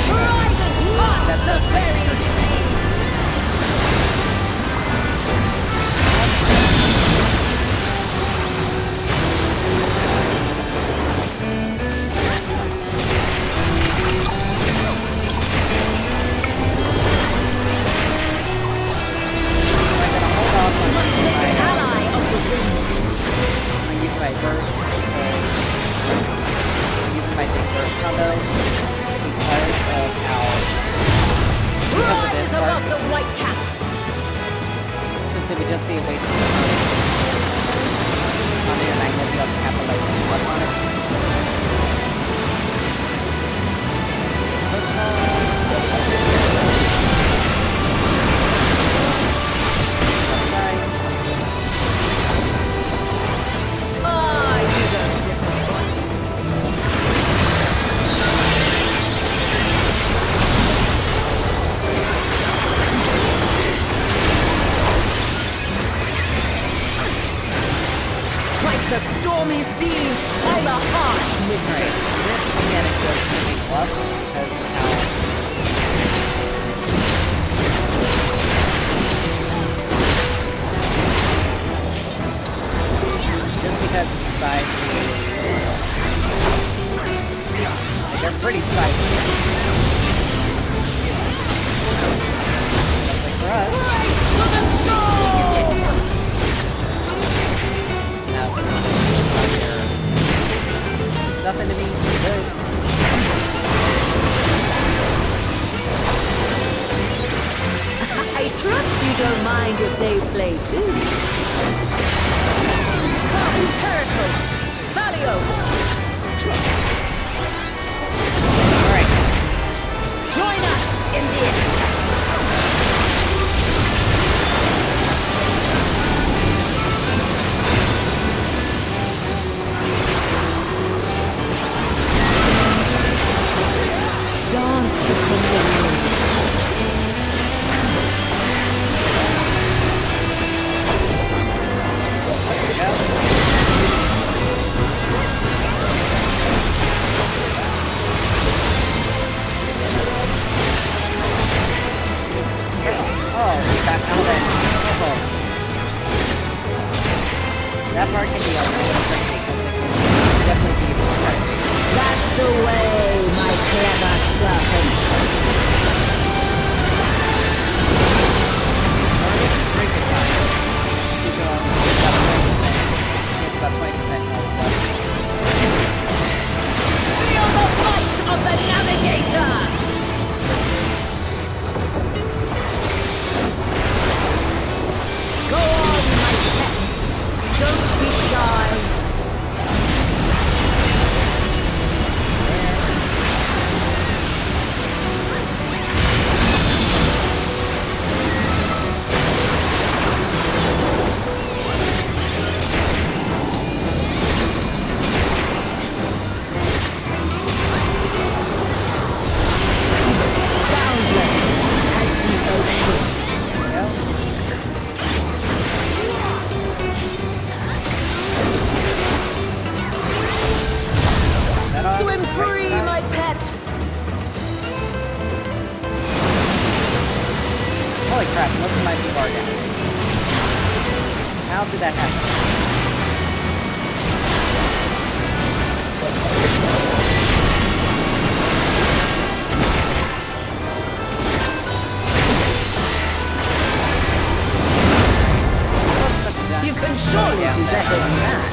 Private parts the very sea! it would just be a waste of time on it, and I won't be able to capitalize too much on it. First of all, You don't disappoint. Like the stormy seas, all a harsh mystery. again, it feels really up because of how just because of the size they're pretty spicy. Like for us. Now, stuff into me, good. I trust you don't mind if they play too. Pericle, Valios. Alright. Join us in this. Dance upon the waves. Oh, we got Alvin. Oh. That part can be a little tricky because it can definitely be even spicy. That's the way, my clever serpent. Drink it time. Keep it on about 20%. It's about 20% health left. Feel the fight of the navigator! Go on, my pets. Don't be shy. Boundless as the ocean. Swim free, my pet! Holy crap, most of my people are down. How did that happen? You can surely do better than that.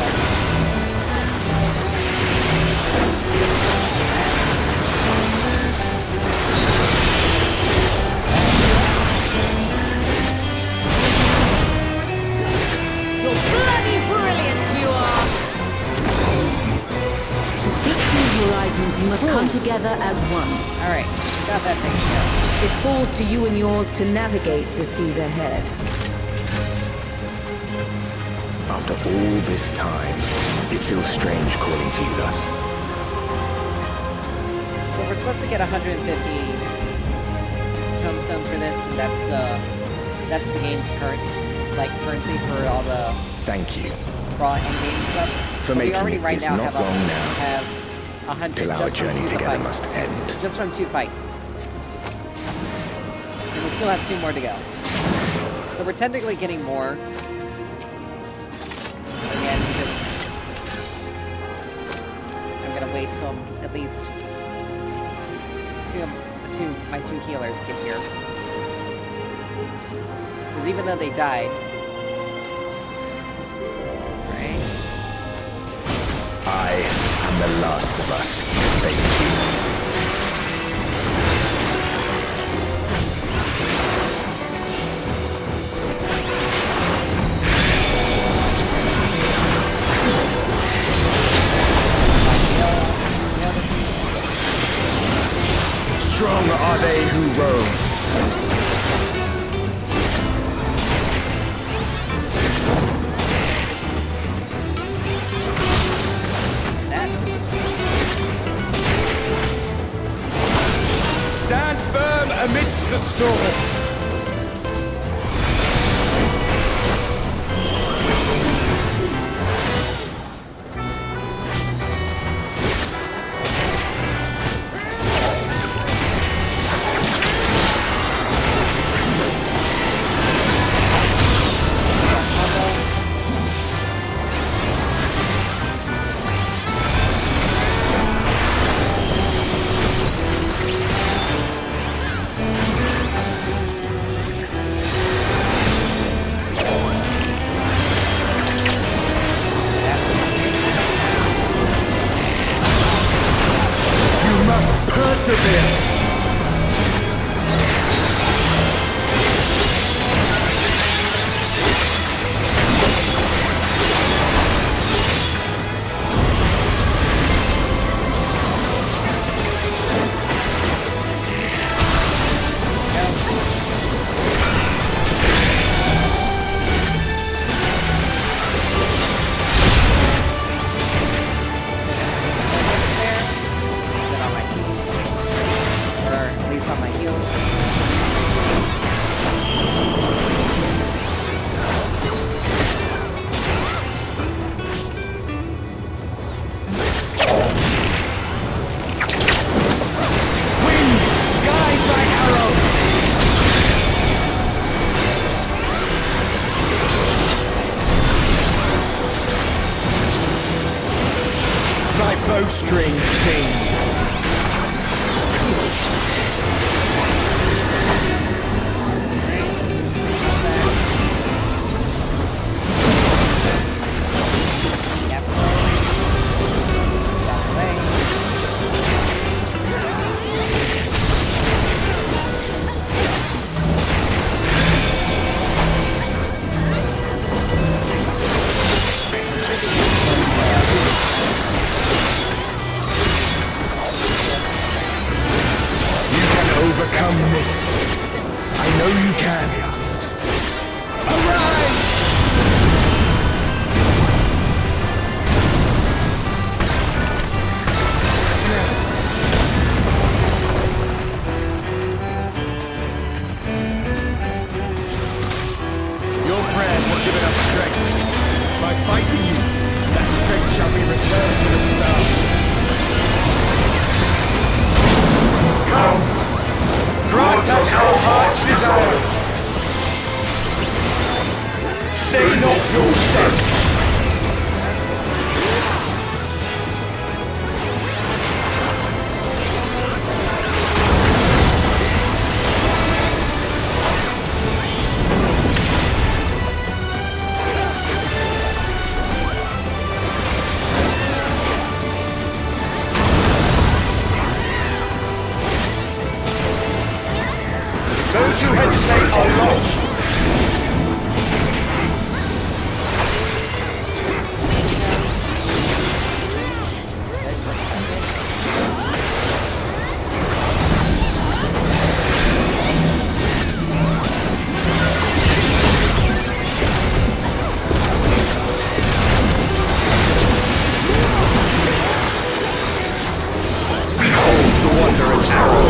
You're bloody brilliant, you are! To seek new horizons, you must come together as one. Alright, got that thing here. It falls to you and yours to navigate the seas ahead. After all this time, it feels strange calling to you thus. So we're supposed to get 150 tomestones for this, and that's the game's current currency for all the Thank you raw endgame stuff. for But we making already it right this now not have long now, have 100 till our just from journey two together fights. must end. Just from 2 fights. And we still have 2 more to go. So we're technically getting more. Again, because I'm gonna wait till at least my two healers get here. Because even though they died, right? I am the last of us to face you. are they who roam. Stand firm amidst the storm. Persevere. On my heels. Wind, guide my arrow. My bowstring sings. Overcome this. I know you can. Arise! Your prayers will give enough strength. By fighting you, that strength shall be returned to the star. Come! Grant us our heart's desire. Stay not your steps. Those who hesitate are lost. Behold the wanderer's arrow.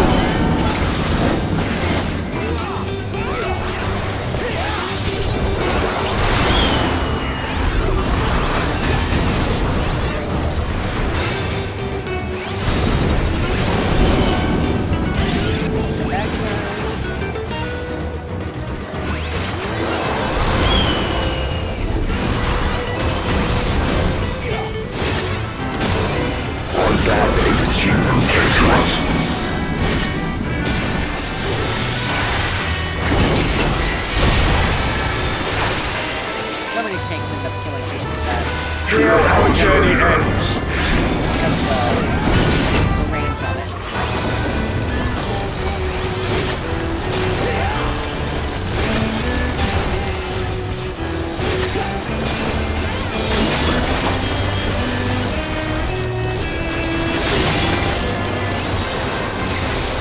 Somebody tanks end up killing me. Here our journey ends. The range on it.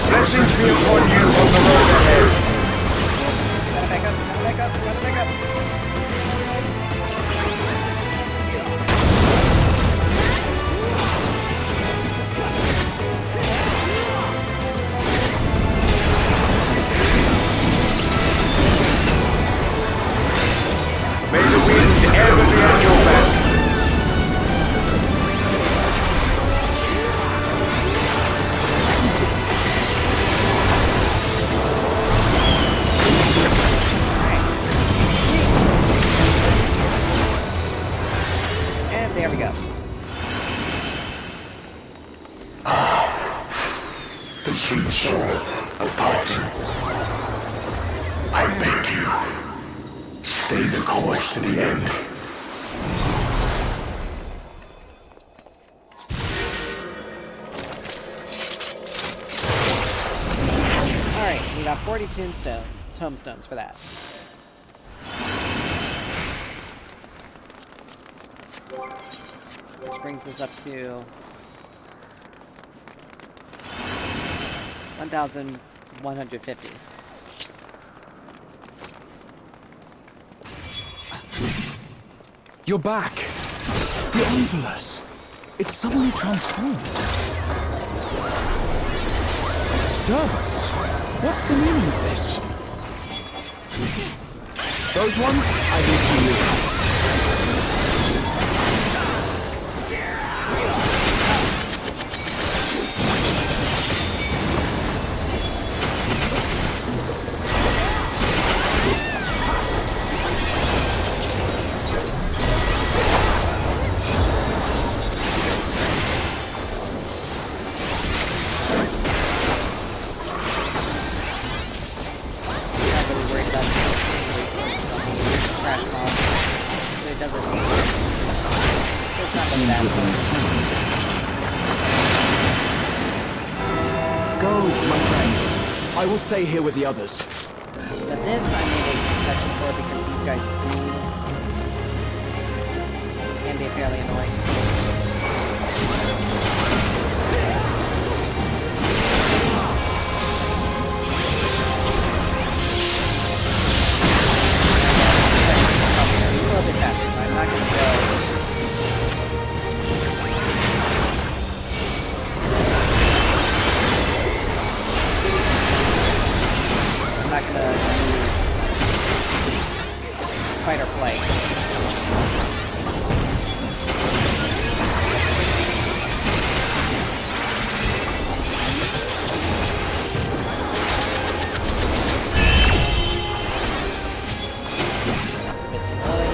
Blessings be upon the road ahead. Gotta back up, gotta back up, gotta back up. May the wind ever be at your back. And there we go. The sweet soul of parting. I beg you, stay the course to the end. Alright, we got 40 tombstones for that. Which brings us up to 1,150. You're back. The Anvilus. It's suddenly transformed. Servants? What's the meaning of this? Those ones, I leave to you. Go, my friend. I will stay here with the others. But this I made a section for because these guys can be fairly annoying. A little bit faster, but I'm not going to go. I'm not gonna fight or flight. A bit too early.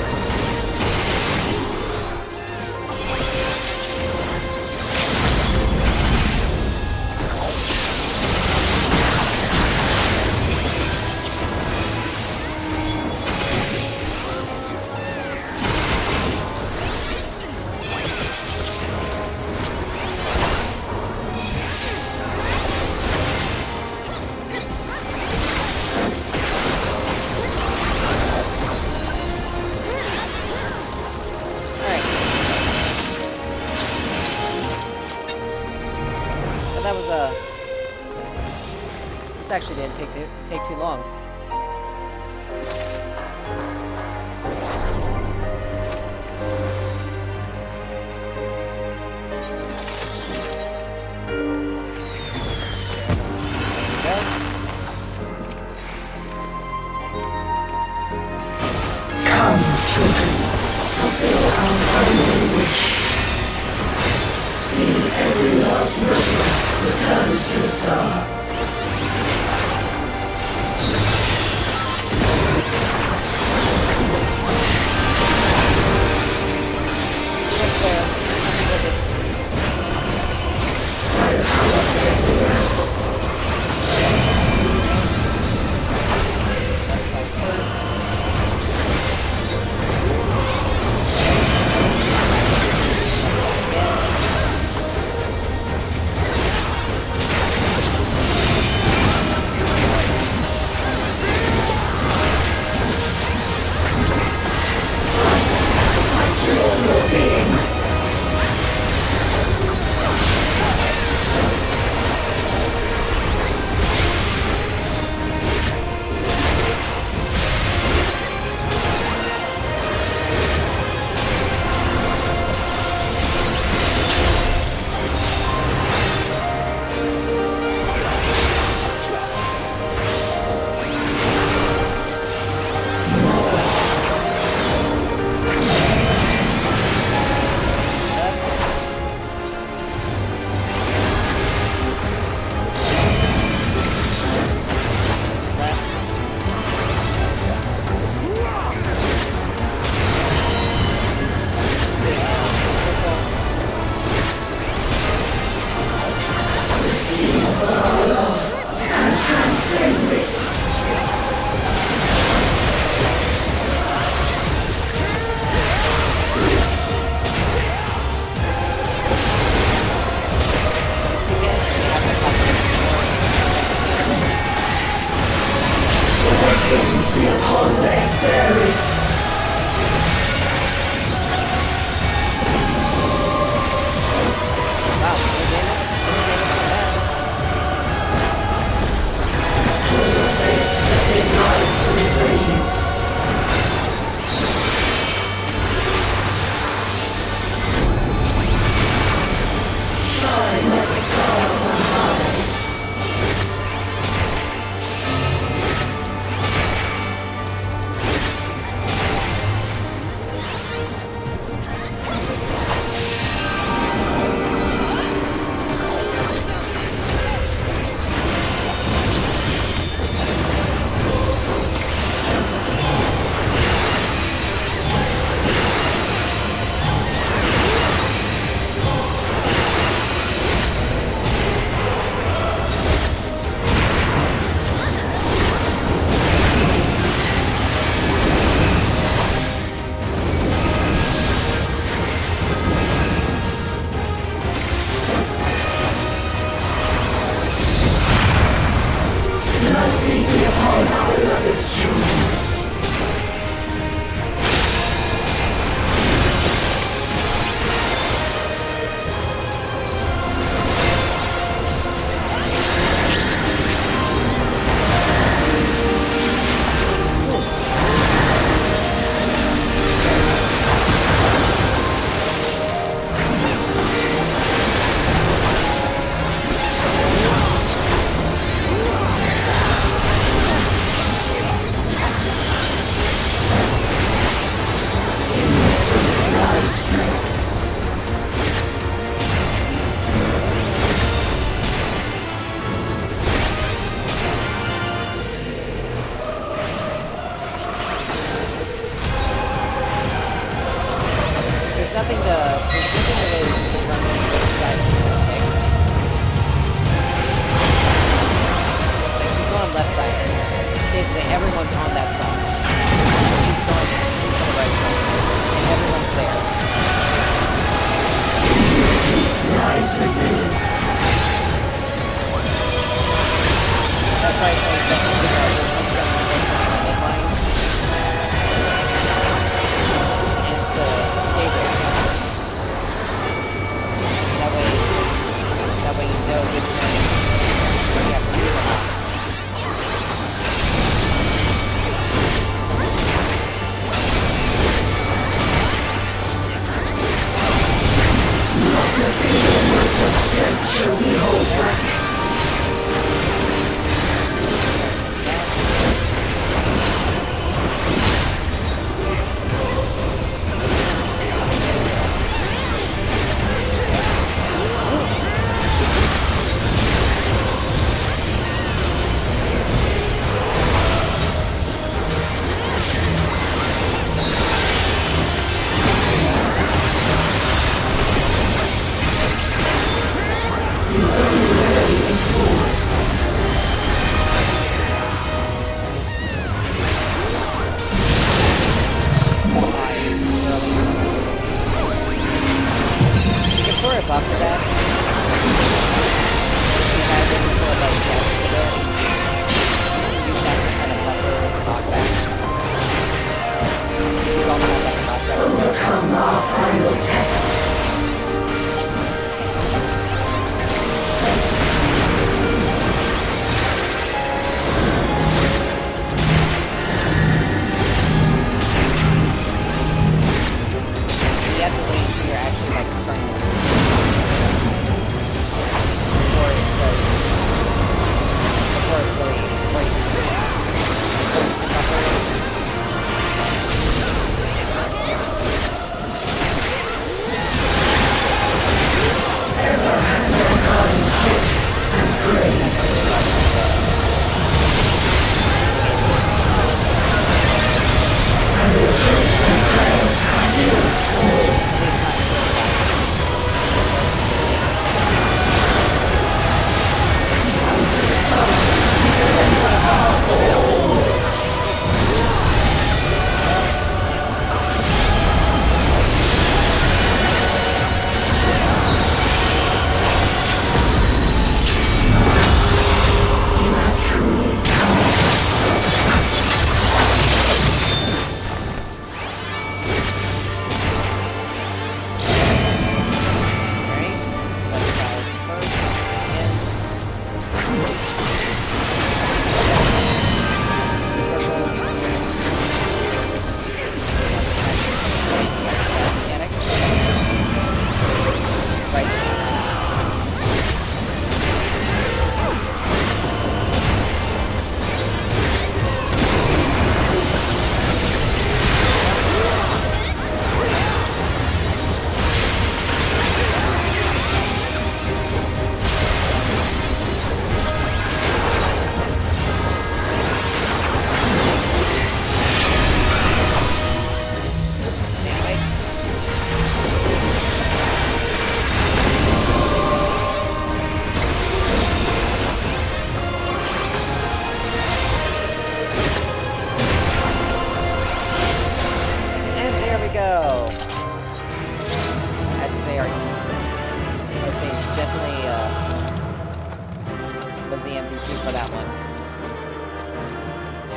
That was this actually didn't take too long. There we go. Come, children, fulfill our final wish. See every last Moses returns to the star.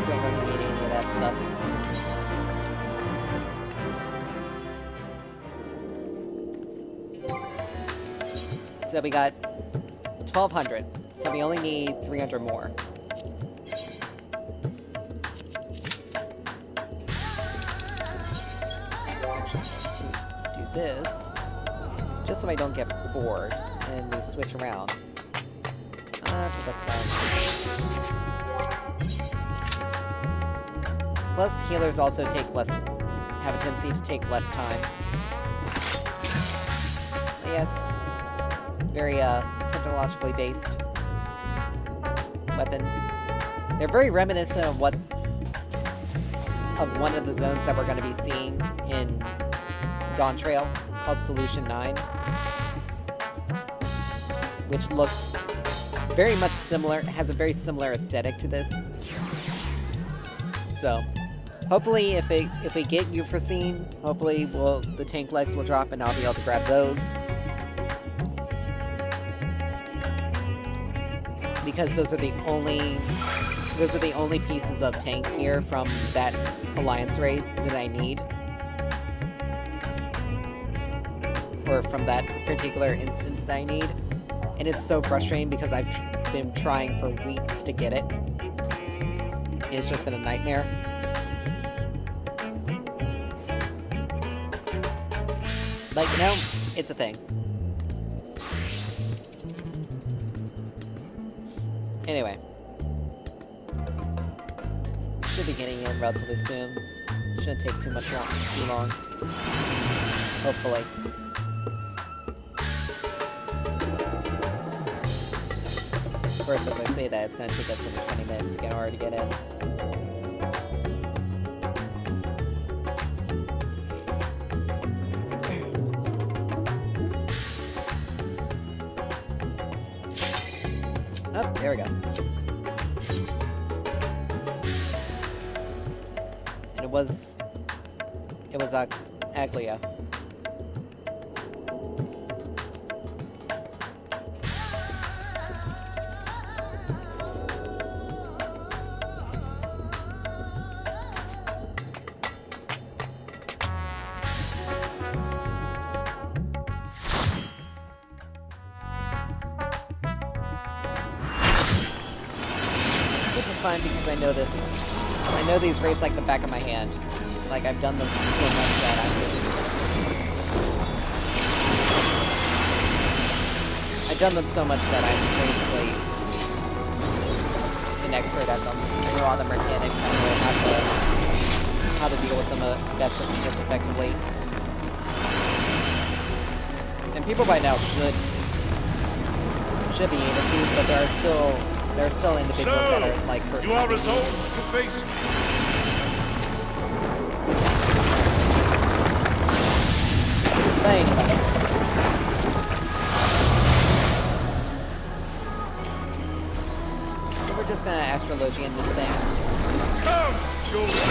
Don't really need any of that stuff. So we got 1,200. So we only need 300 more. Do this, just so I don't get bored, and we switch around. Plus, healers also take less, have a tendency to take less time. Yes, very technologically based weapons. They're very reminiscent of one of the zones that we're going to be seeing in Dawn Trail, called Solution 9, which looks very much similar, has a very similar aesthetic to this. So, hopefully, if we get Euphrosyne, hopefully the tank legs will drop and I'll be able to grab those. Because those are the only pieces of tank gear from that Alliance raid that I need. Or from that particular instance that I need. And it's so frustrating because I've been trying for weeks to get it. It's just been a nightmare. But you know, it's a thing. Anyway. Should be getting in relatively soon. Shouldn't take too long. Hopefully. Of course, as I say that, it's going to take us over 20 minutes to get in order to get in. Oh, there we go. And it was Aglia. Fine because I know this. I know these raids like the back of my hand. Like I've done them so much that I've done them so much that I'm basically an expert at them. I know all the mechanics. I know how to deal with them best effectively. And people by now should be able to, but there are still individuals that are like first. You are resolved to face me. But anyway. So we're just gonna Astrologian this thing. Come, children.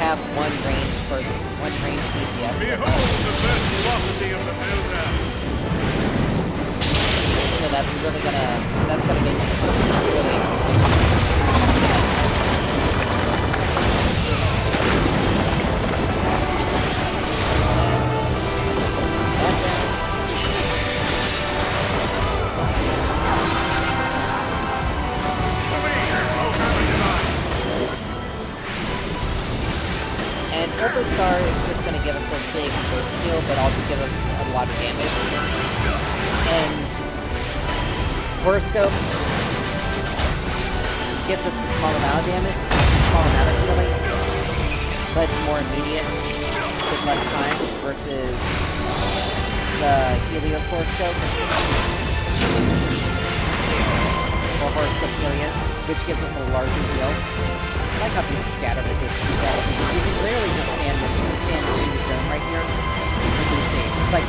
have one range DPS. Behold the virtuosity of the builder! So that's gonna make it really And Ultra Star is just going to give us a big burst heal, but also give us a lot of damage. And Horoscope gives us a small amount of damage, small amount of healing, but more immediate with less time versus the Helios Horoscope. Or Horoscope Helios, which gives us a larger heal. I like how people scatter with this spell, because you can literally just stand in the zone right here. You can see. It's like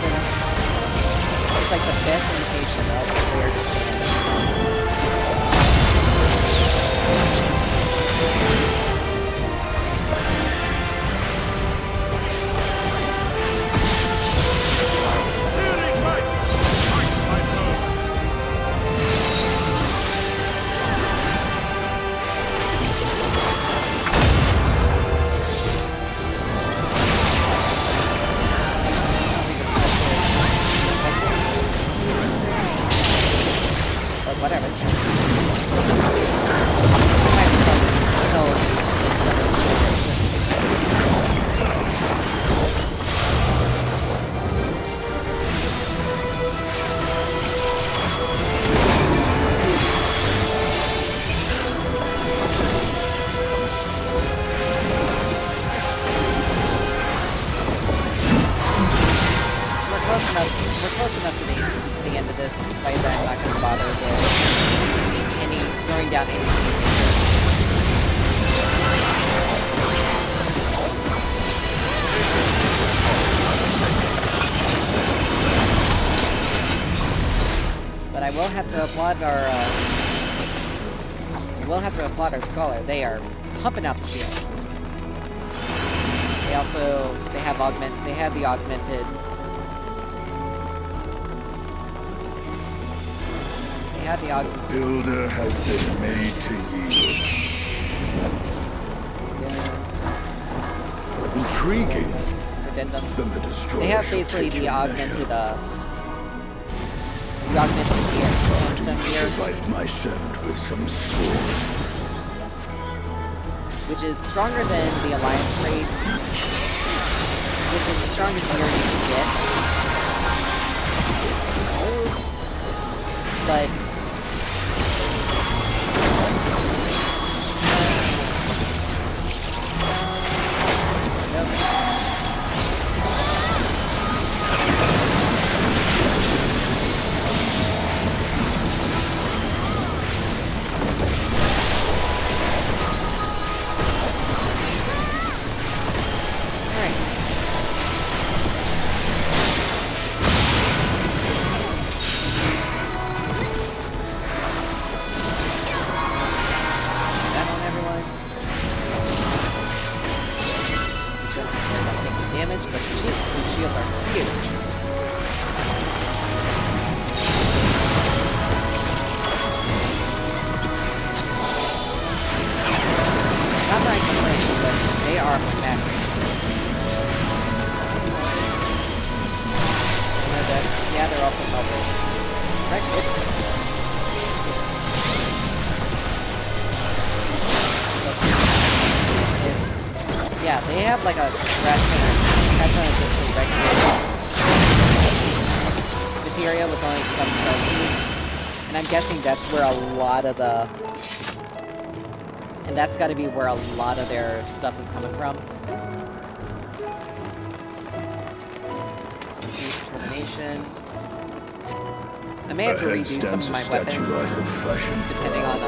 the best indication of where to stand. But whatever. We're close enough to the end of this fight that I'm not going to bother with throwing down any But I will have to applaud our Scholar. They are pumping out the shields. They have the augmented. They have the augmented. Builder has been made to yield. Yeah. Intriguing. Addendum. Then the destroyer They have shall basically take the your augmented, measure. the augmented gear. Some gear, Provide my servant with some sword. which is stronger than the Alliance raid, which is the strongest gear you can get. But yeah, they have like a materia with only some specialties, and I'm guessing that's where a lot of the, and that's got to be where a lot of their stuff is coming from. Determination. I may have to redo some of my weapons, depending on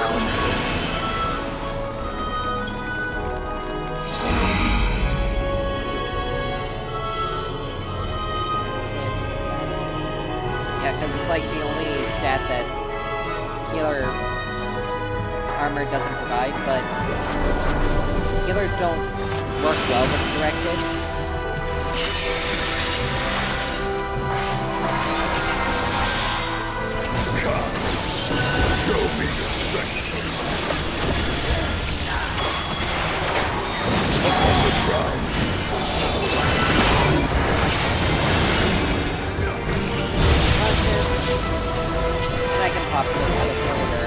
yeah, because it's like the only stat that healer armor doesn't provide, but healers don't work well with directed. And I can pop this whenever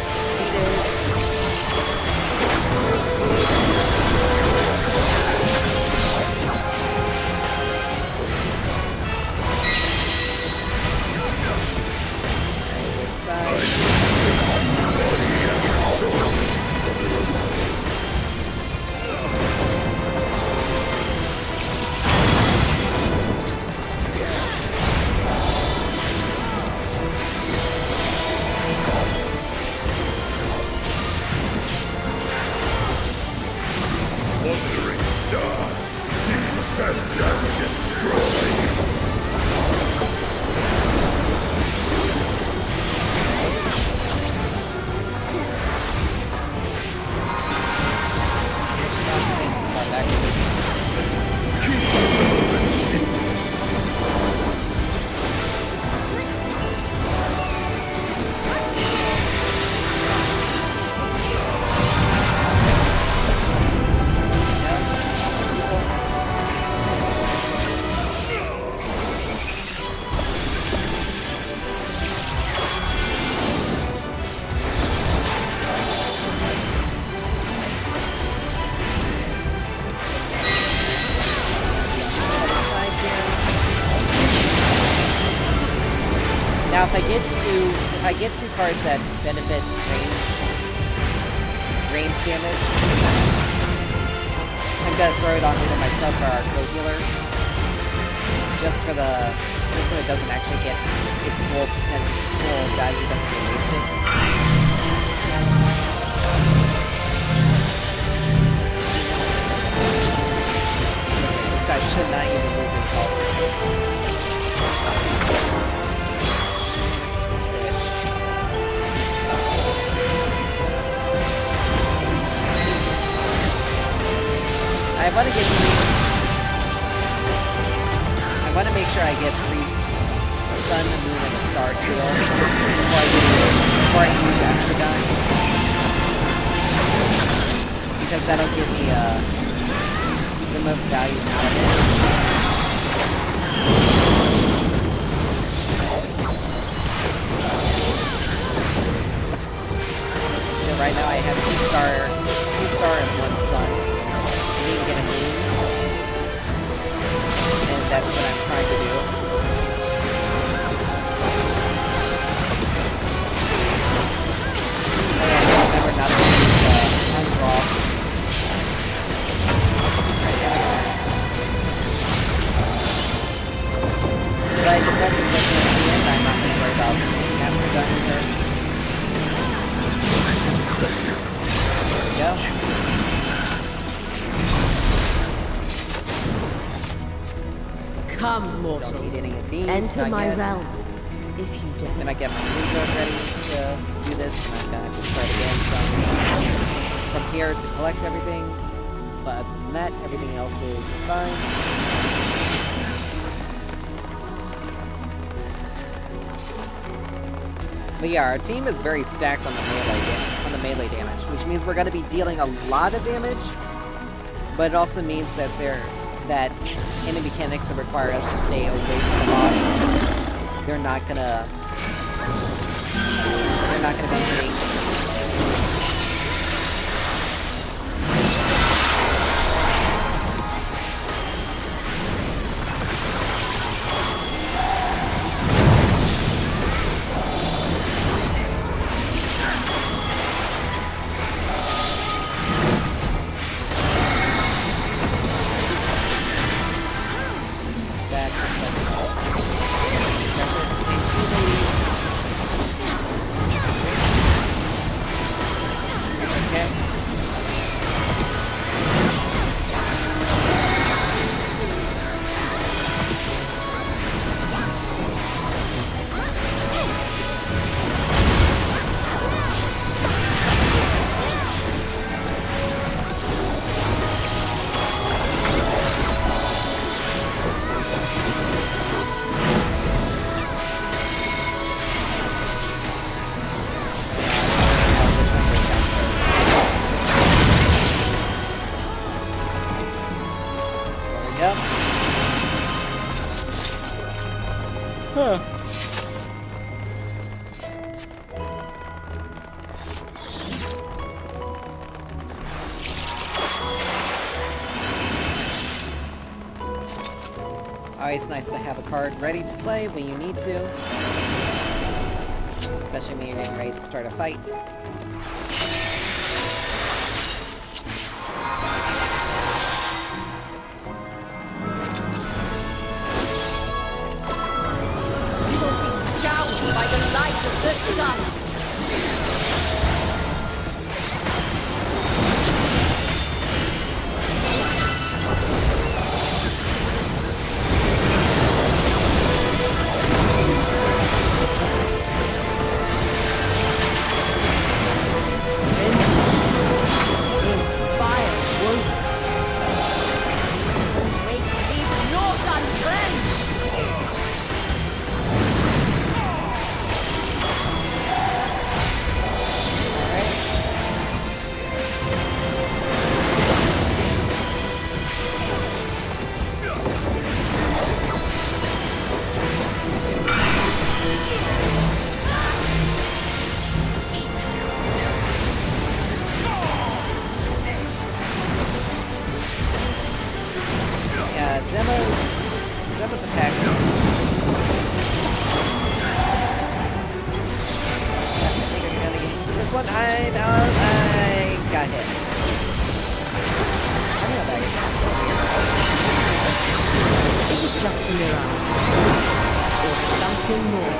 needed. Now, if I get two cards that benefit range damage, I'm gonna throw it on either myself or our co-healer, just so it doesn't actually get its full value doesn't get wasted. This guy should not even lose his health. I want to make sure I get 3 sun, the moon, and a star kill before I use extra gun. Because that'll give me the most value out of it. So right now I have 2 star and 1 sun. I need to get a moon. And that's what I'm trying to do. Oh yeah, remember not to use undraw. But it doesn't look at the end, I'm not going to worry about after done here. There we go. Come, mortal. Don't need any of these. Enter my yet. realm, if you dare. Then I get my rebuild ready to do this, and I'm gonna have to start again from here to collect everything. But other than that, everything else is fine. But yeah, our team is very stacked on the melee damage, which means we're gonna be dealing a lot of damage. But it also means that that any mechanics that require us to stay away from the boss, they're not gonna be hitting. Always nice to have a card ready to play when you need to. Especially when you're getting ready to start a fight. You will be showered by the light of the sun. Zema's attack. this one. I got hit. I know that. Is it just a mirage? Or something more?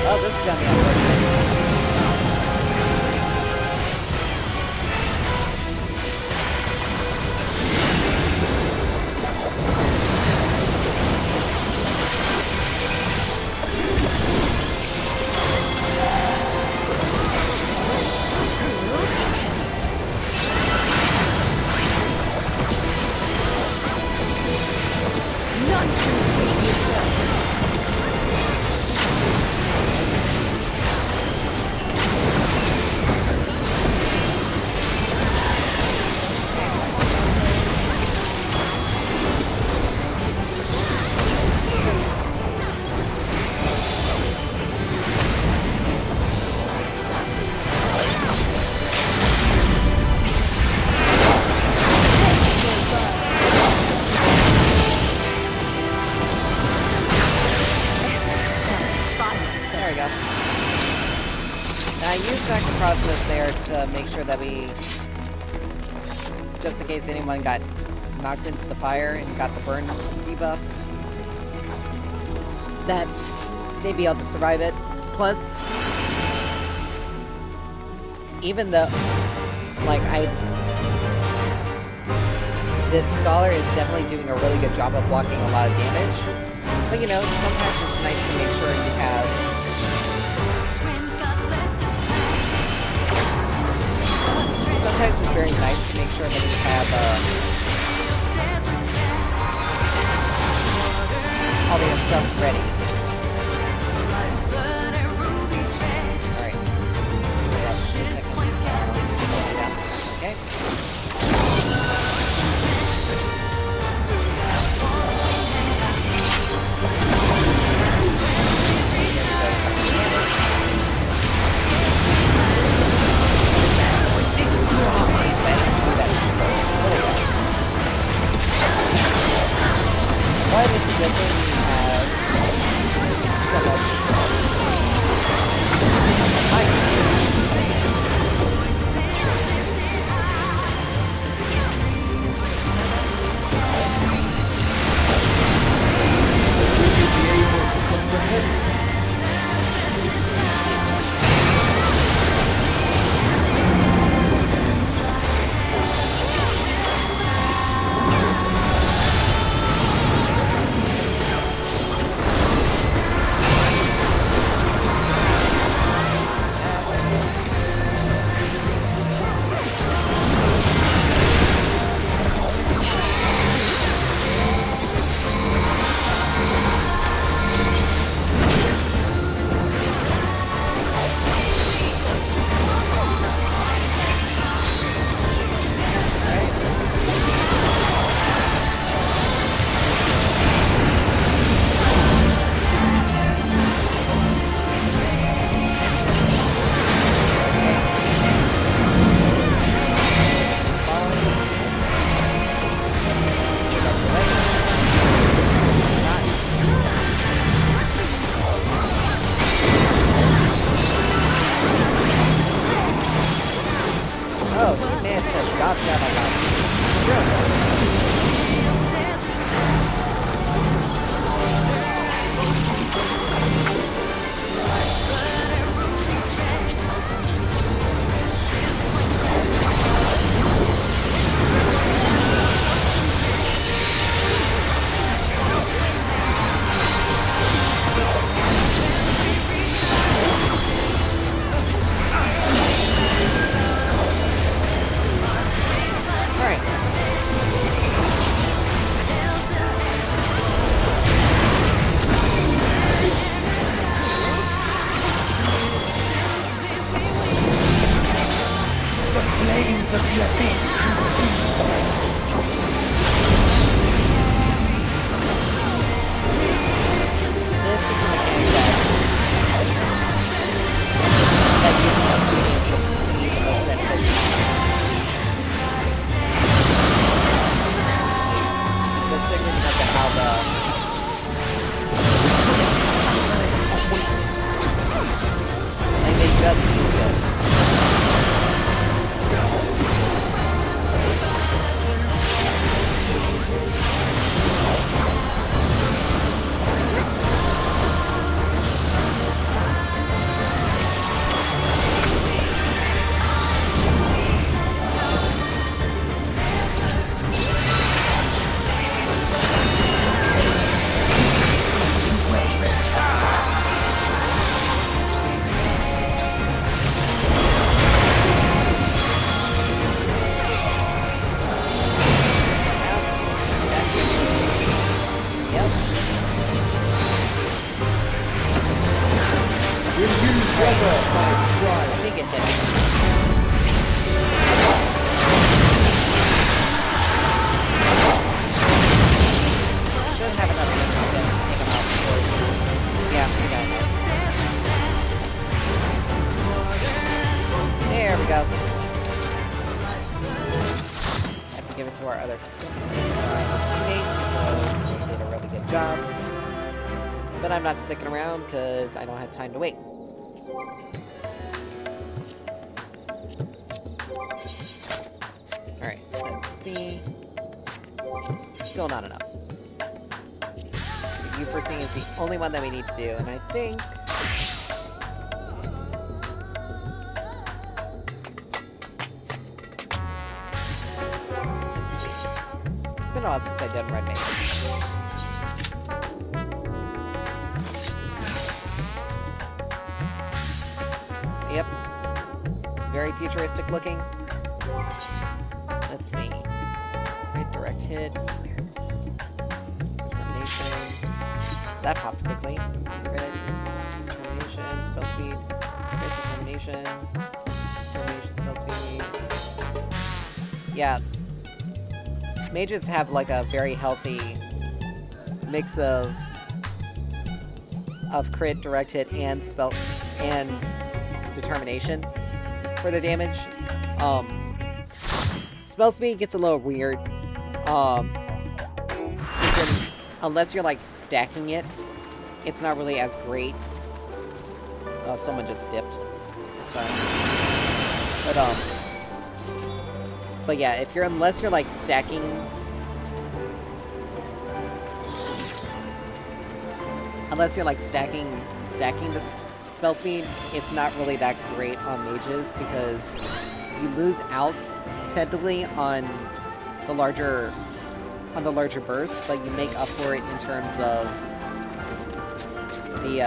Oh, this is gonna be unfortunate. I used Dr. Cosmos there to make sure that we, just in case anyone got knocked into the fire and got the burn debuff, that they'd be able to survive it. Plus, even though, like, this Scholar is definitely doing a really good job of blocking a lot of damage, but you know, sometimes it's nice to make sure you have sometimes it's very nice to make sure that you have all the stuff ready. Alright. Okay. Yeah, my god. Sure. I think it hit. Doesn't have enough to take him out. Yeah, we got it. There we go. Have to give it to our other teammate. They did a really good job. But I'm not sticking around because I don't have time to wait. Alright, let's see. Still not enough. U4C is the only one that we need to do, and I think... It's been a while since I've done Red Mage. Yep. Very futuristic looking. Let's see. Right, direct hit. Determination. That popped quickly. Crit. Determination. Spell speed. Crit. Determination. Determination. Spell speed. Yeah. Mages have like a very healthy mix of crit, direct hit, and spell and determination for the damage. Spell speed gets a little weird. Unless you're like stacking it, it's not really as great. Oh, someone just dipped. That's fine. But yeah, unless you're like stacking this spell speed, it's not really that great on mages because you lose out technically on the larger bursts, but you make up for it in terms of the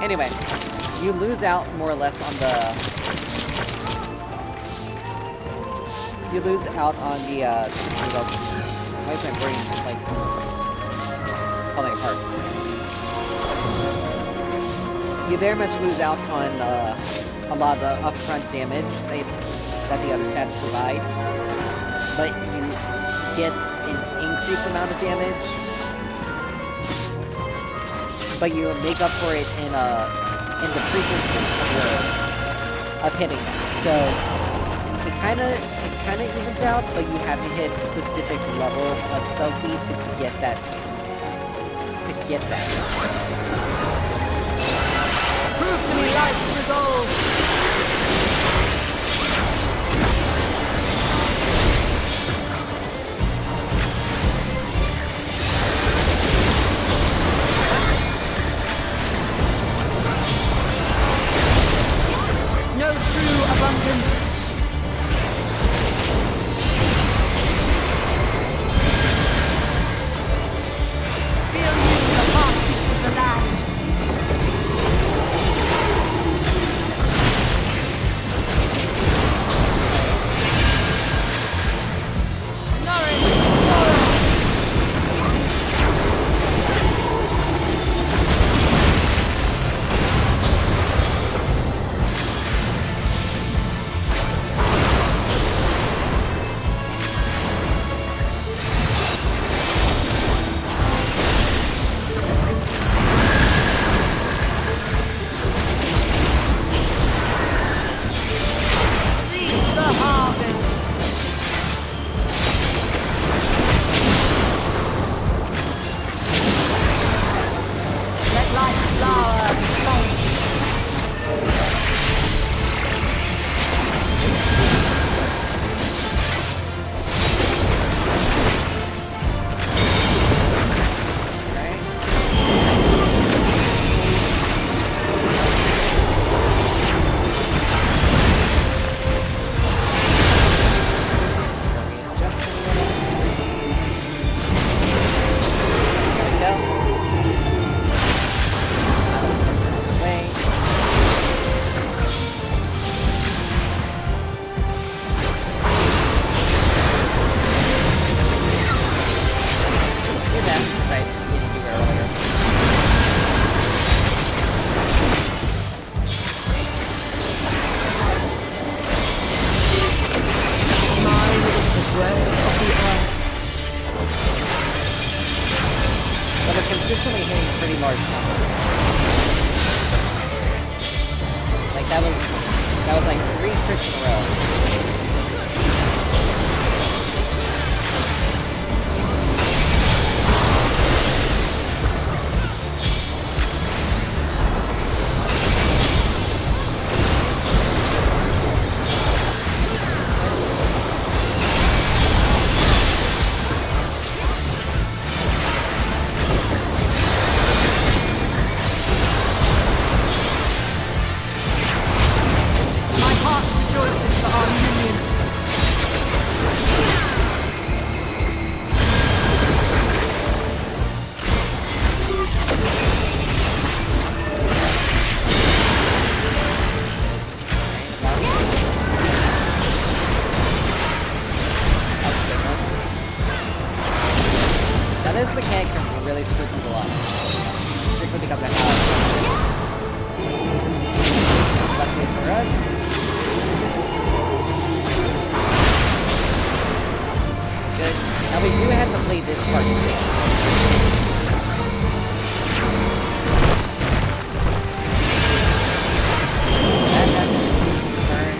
anyway, you lose out more or less on the why is my brain like falling apart? You very much lose out on a lot of the upfront damage that the other stats provide, but you get an increased amount of damage, but you make up for it in the frequency of hitting them. So it kind of evens out, but you have to hit specific levels of spell speed to get that get that. Prove to me life's resolve. No true abundance. Feel you the heartbeat of the land. Nourish sorrow. Reap the harvest. Let life flower and flourish. Mine is the breath of the earth. But I'm consistently hitting pretty large numbers. Like that was like 3 crits in a row. My heart rejoices for our union. Now this mechanic can really screw people up. Strictly because of how luckily for us. Good. Now we do have to play this part safe. Turn.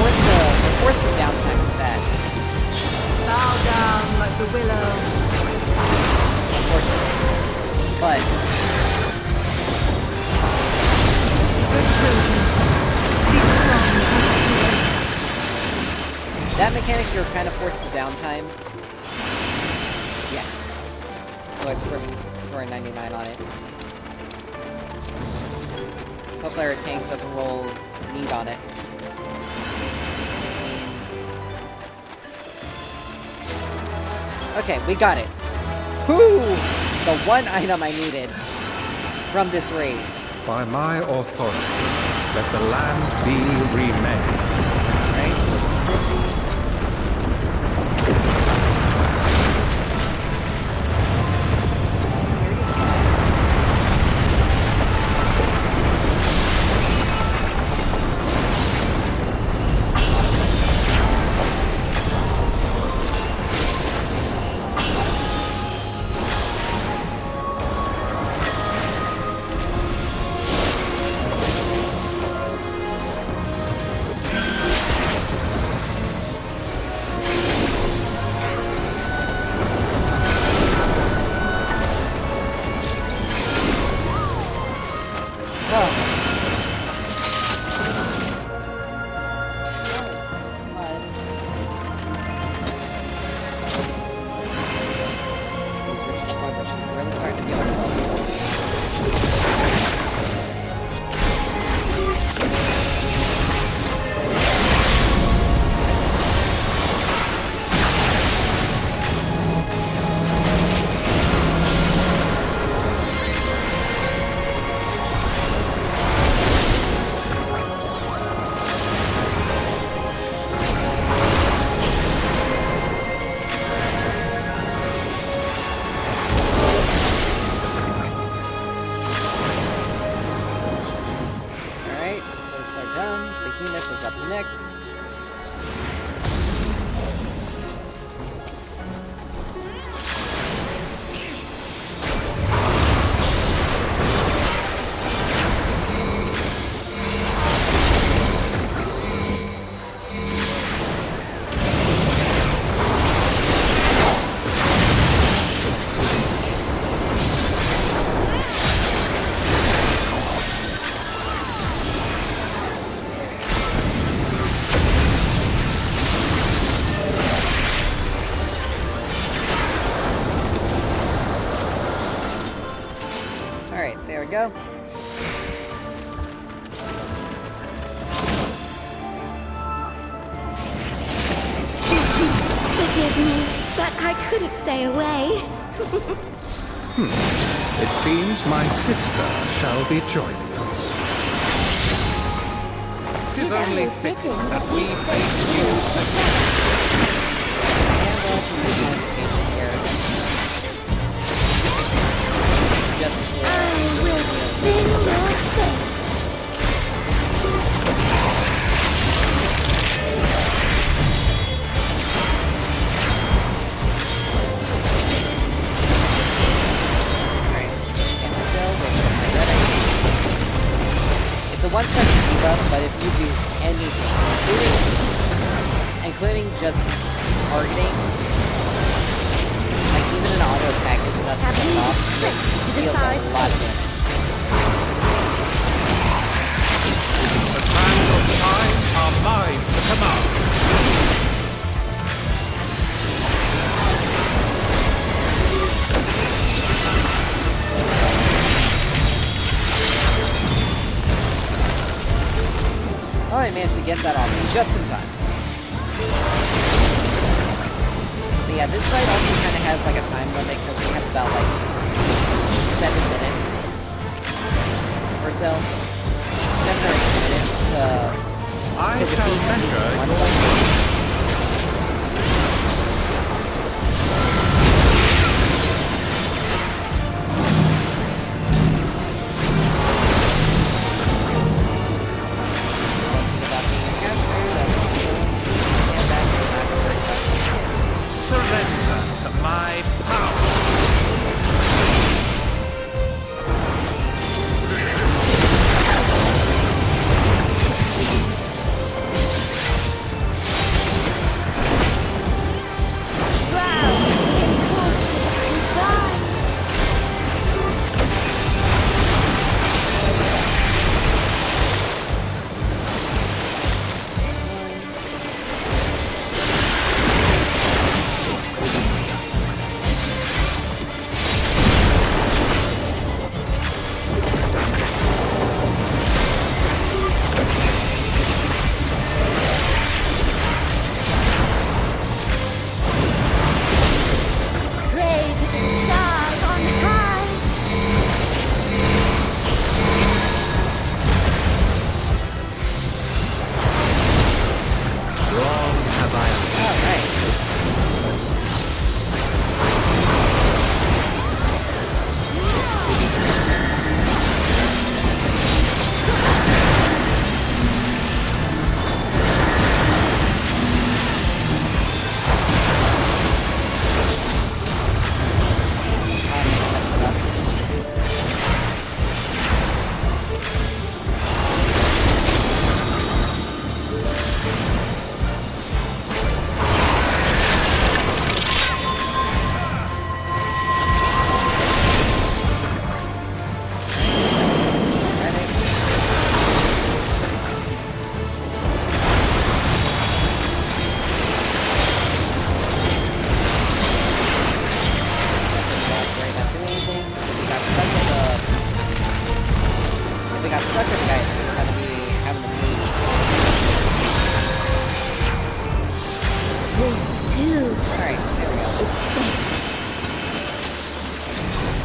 Okay, we're forced to downtime with that. Bow down like the willow. Unfortunately. But Good children. Be strong. that mechanic, you're kind of forced to downtime. Yeah. So it's scoring 99 on it. Hopefully our tank doesn't roll need on it. Okay, we got it. Whoo! The one item I needed from this raid. By my authority, let the land be remade. Right? This is up next. Alright, there we go. Forgive me, but I couldn't stay away. It seems my sister shall be joining us. It is only fitting that we face you. I will spin your face. It's a 1-second debuff, but if you do anything, including just targeting, like even an auto attack is enough to set off, it deals a lot of damage. The sands of time are mine to command. Oh, I managed to get that off just in time. But yeah, this fight also kind of has like a time limit because we have about like 7 minutes or so. 7 or 8 minutes I to shall defeat measure one your of them. surrender to my power.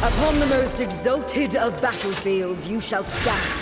Upon the most exalted of battlefields you shall stand.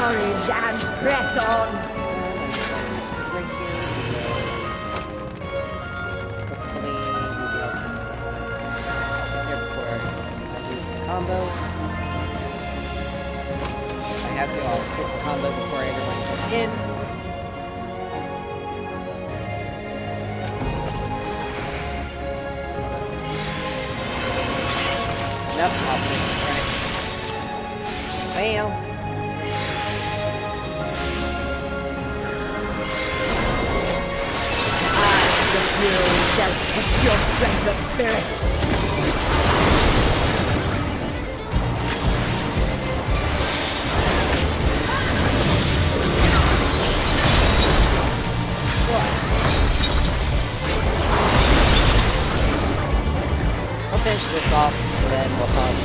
courage and press on. Right here. Hopefully we'll be able to get here before I lose the combo. I have to all hit the combo before everyone gets in. Enough options, right? Well. The fury shall test your strength of spirit. I'll finish this off, and then we'll pause.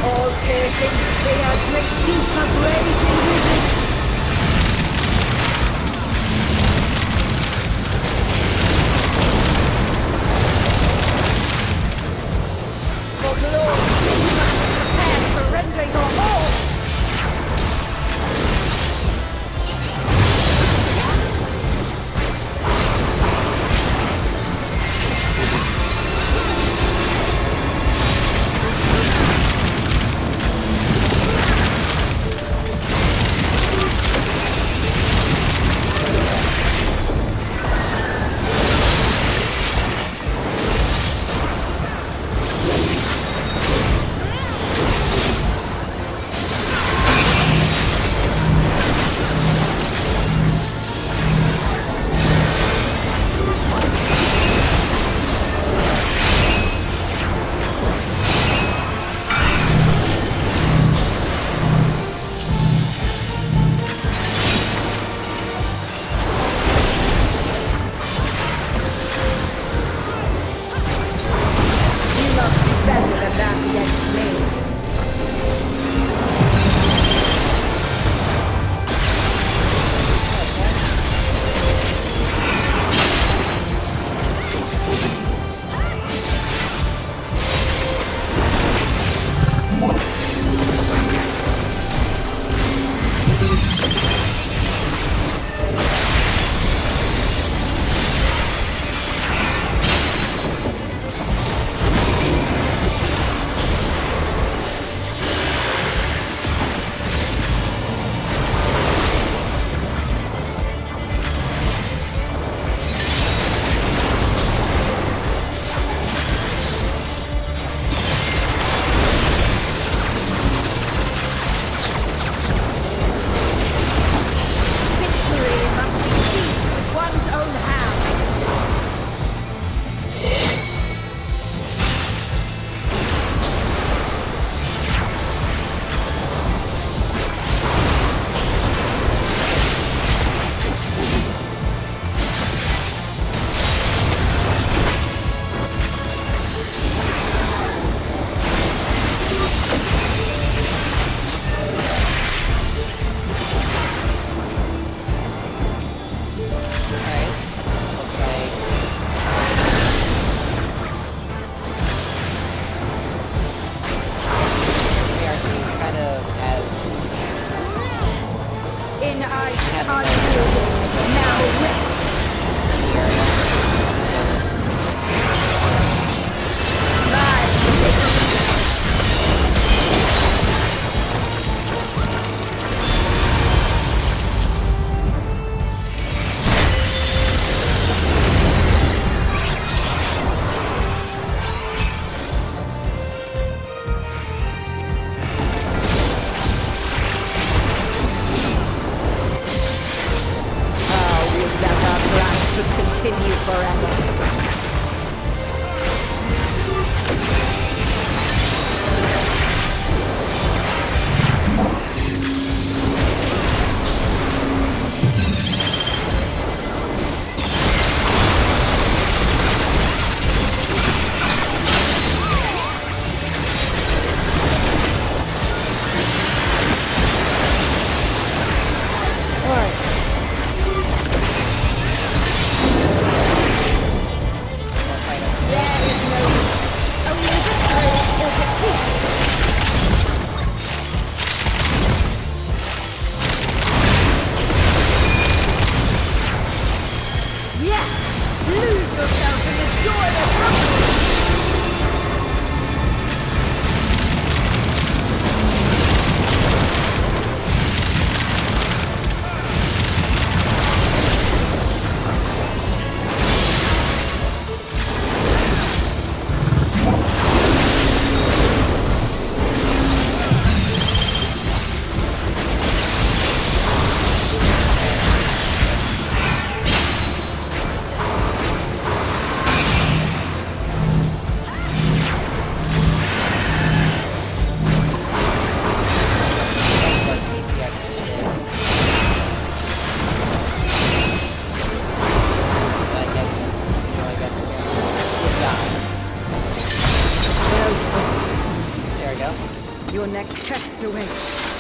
All piercing fear drink deep of raging music. For glory, prepare for rendering your all. Your next test awaits.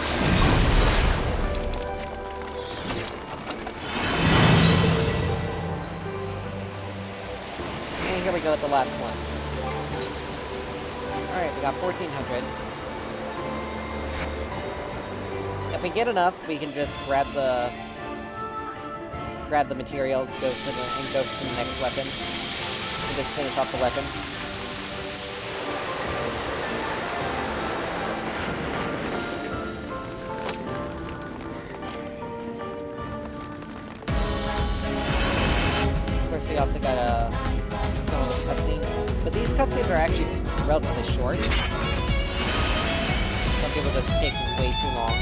And here we go at the last one. Alright, we got 1400. If we get enough, we can just grab the materials, go for the next weapon. And just finish off the weapon. Of course, we also got some of the cutscenes. But these cutscenes are actually relatively short. Some people just take way too long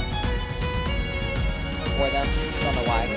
for them. Don't know why.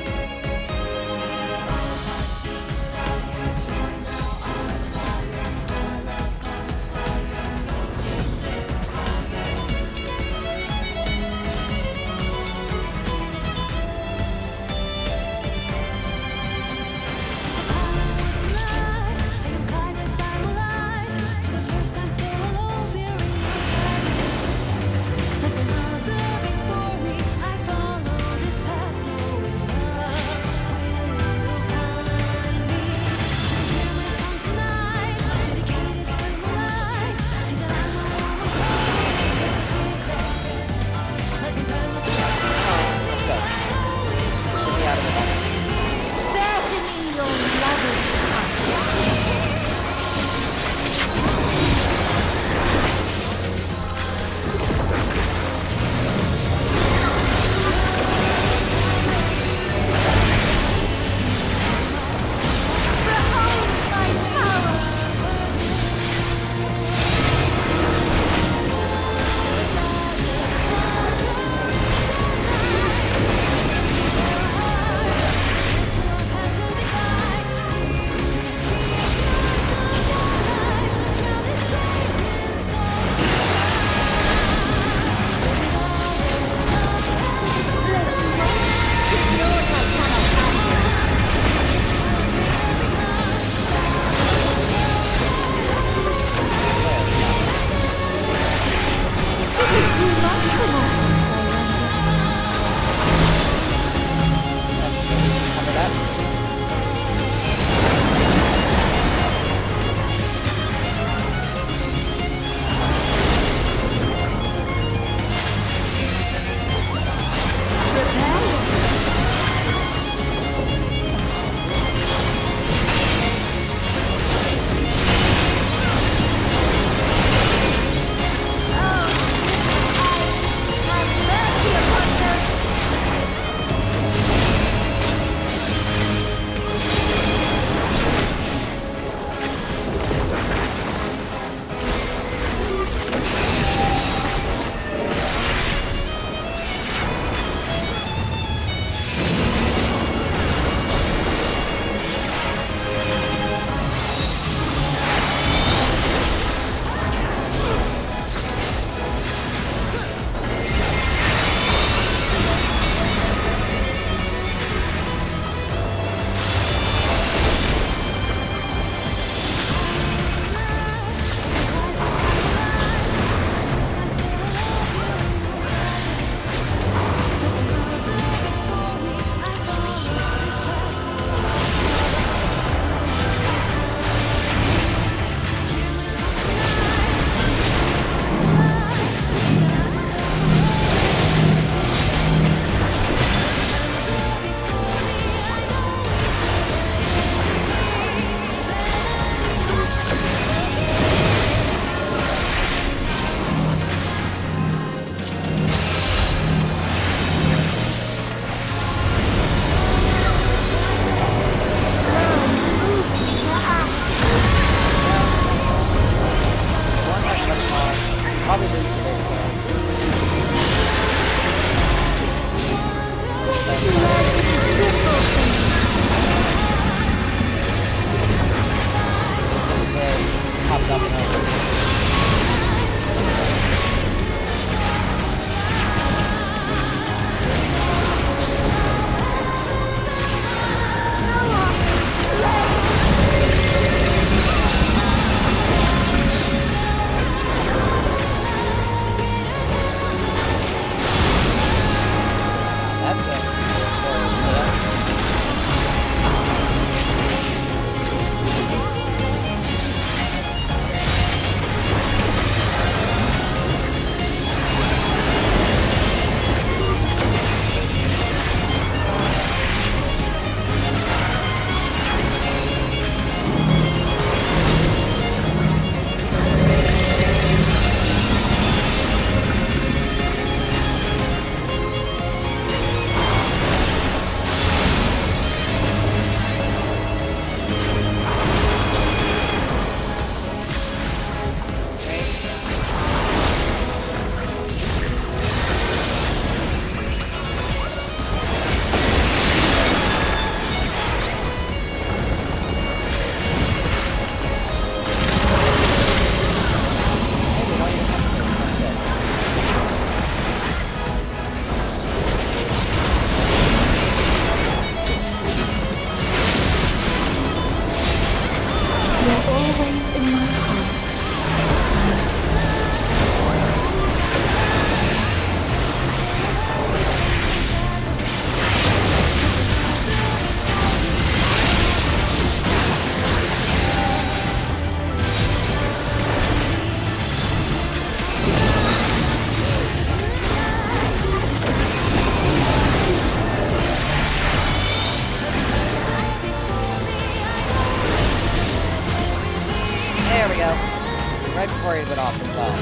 before it went off as well.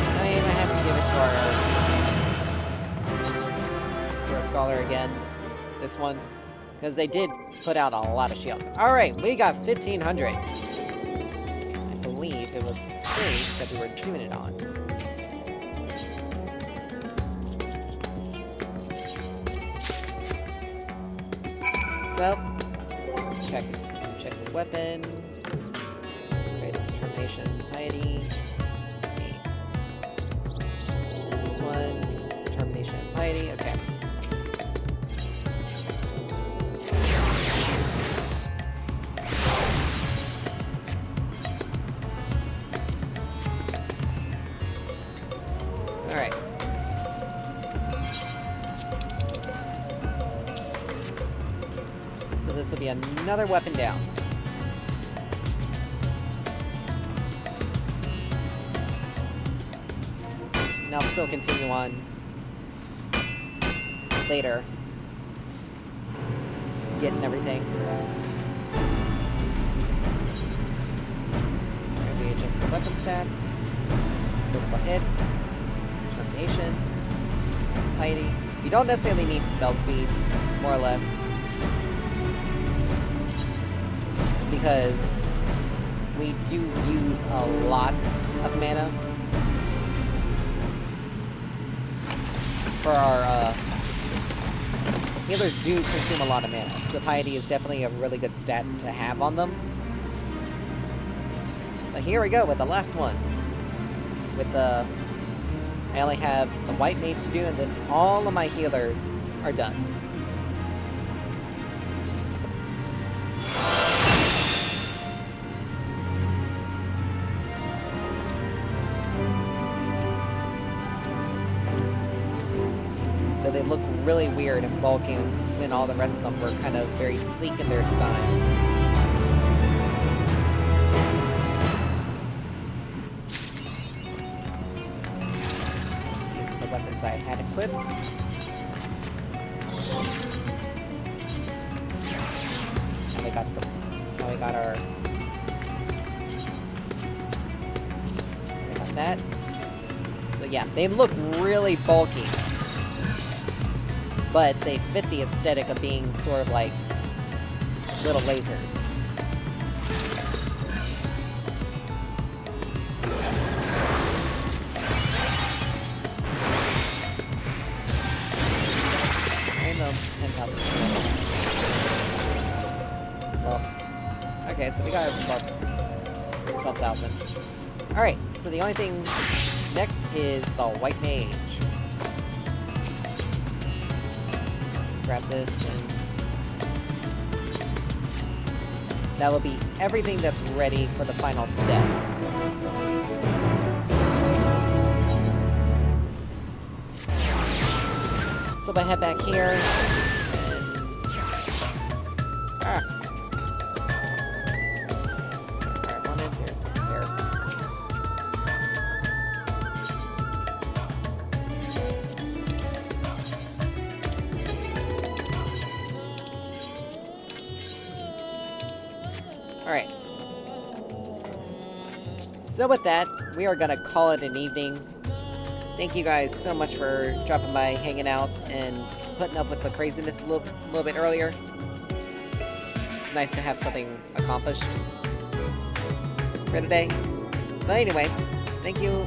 I mean, I have to give it to our scholar again. This one. Because they did put out a lot of shields. Alright, we got 1,500. I believe it was the stage that we were doing it on. So, let's check the weapon. Great determination, piety. Let's see. This one, determination, piety. Okay. Alright. So this will be another weapon down. And I'll still continue on later. Getting everything. Alright, we adjust the weapon stats. Critical hit. Determination. Piety. You don't necessarily need spell speed, more or less. Because we do use a lot of mana for our healers do consume a lot of mana, so piety is definitely a really good stat to have on them. But here we go with the last ones. With the I only have the white mage to do, and then all of my healers are done. So they look really weird and bulky when all the rest of them were kind of very sleek in their design. Weapons I had equipped. And we got our that. So yeah, they look really bulky. But they fit the aesthetic of being sort of like little lasers. Well, okay, so we got 12,000. Alright, so the only thing next is the white mage. Grab this, and that will be everything that's ready for the final step. So if I head back here, and... Where I wanted, there's the there. Alright. So with that, we are gonna call it an evening. Thank you guys so much for dropping by, hanging out, and putting up with the craziness a little bit earlier. Nice to have something accomplished for today. But anyway, thank you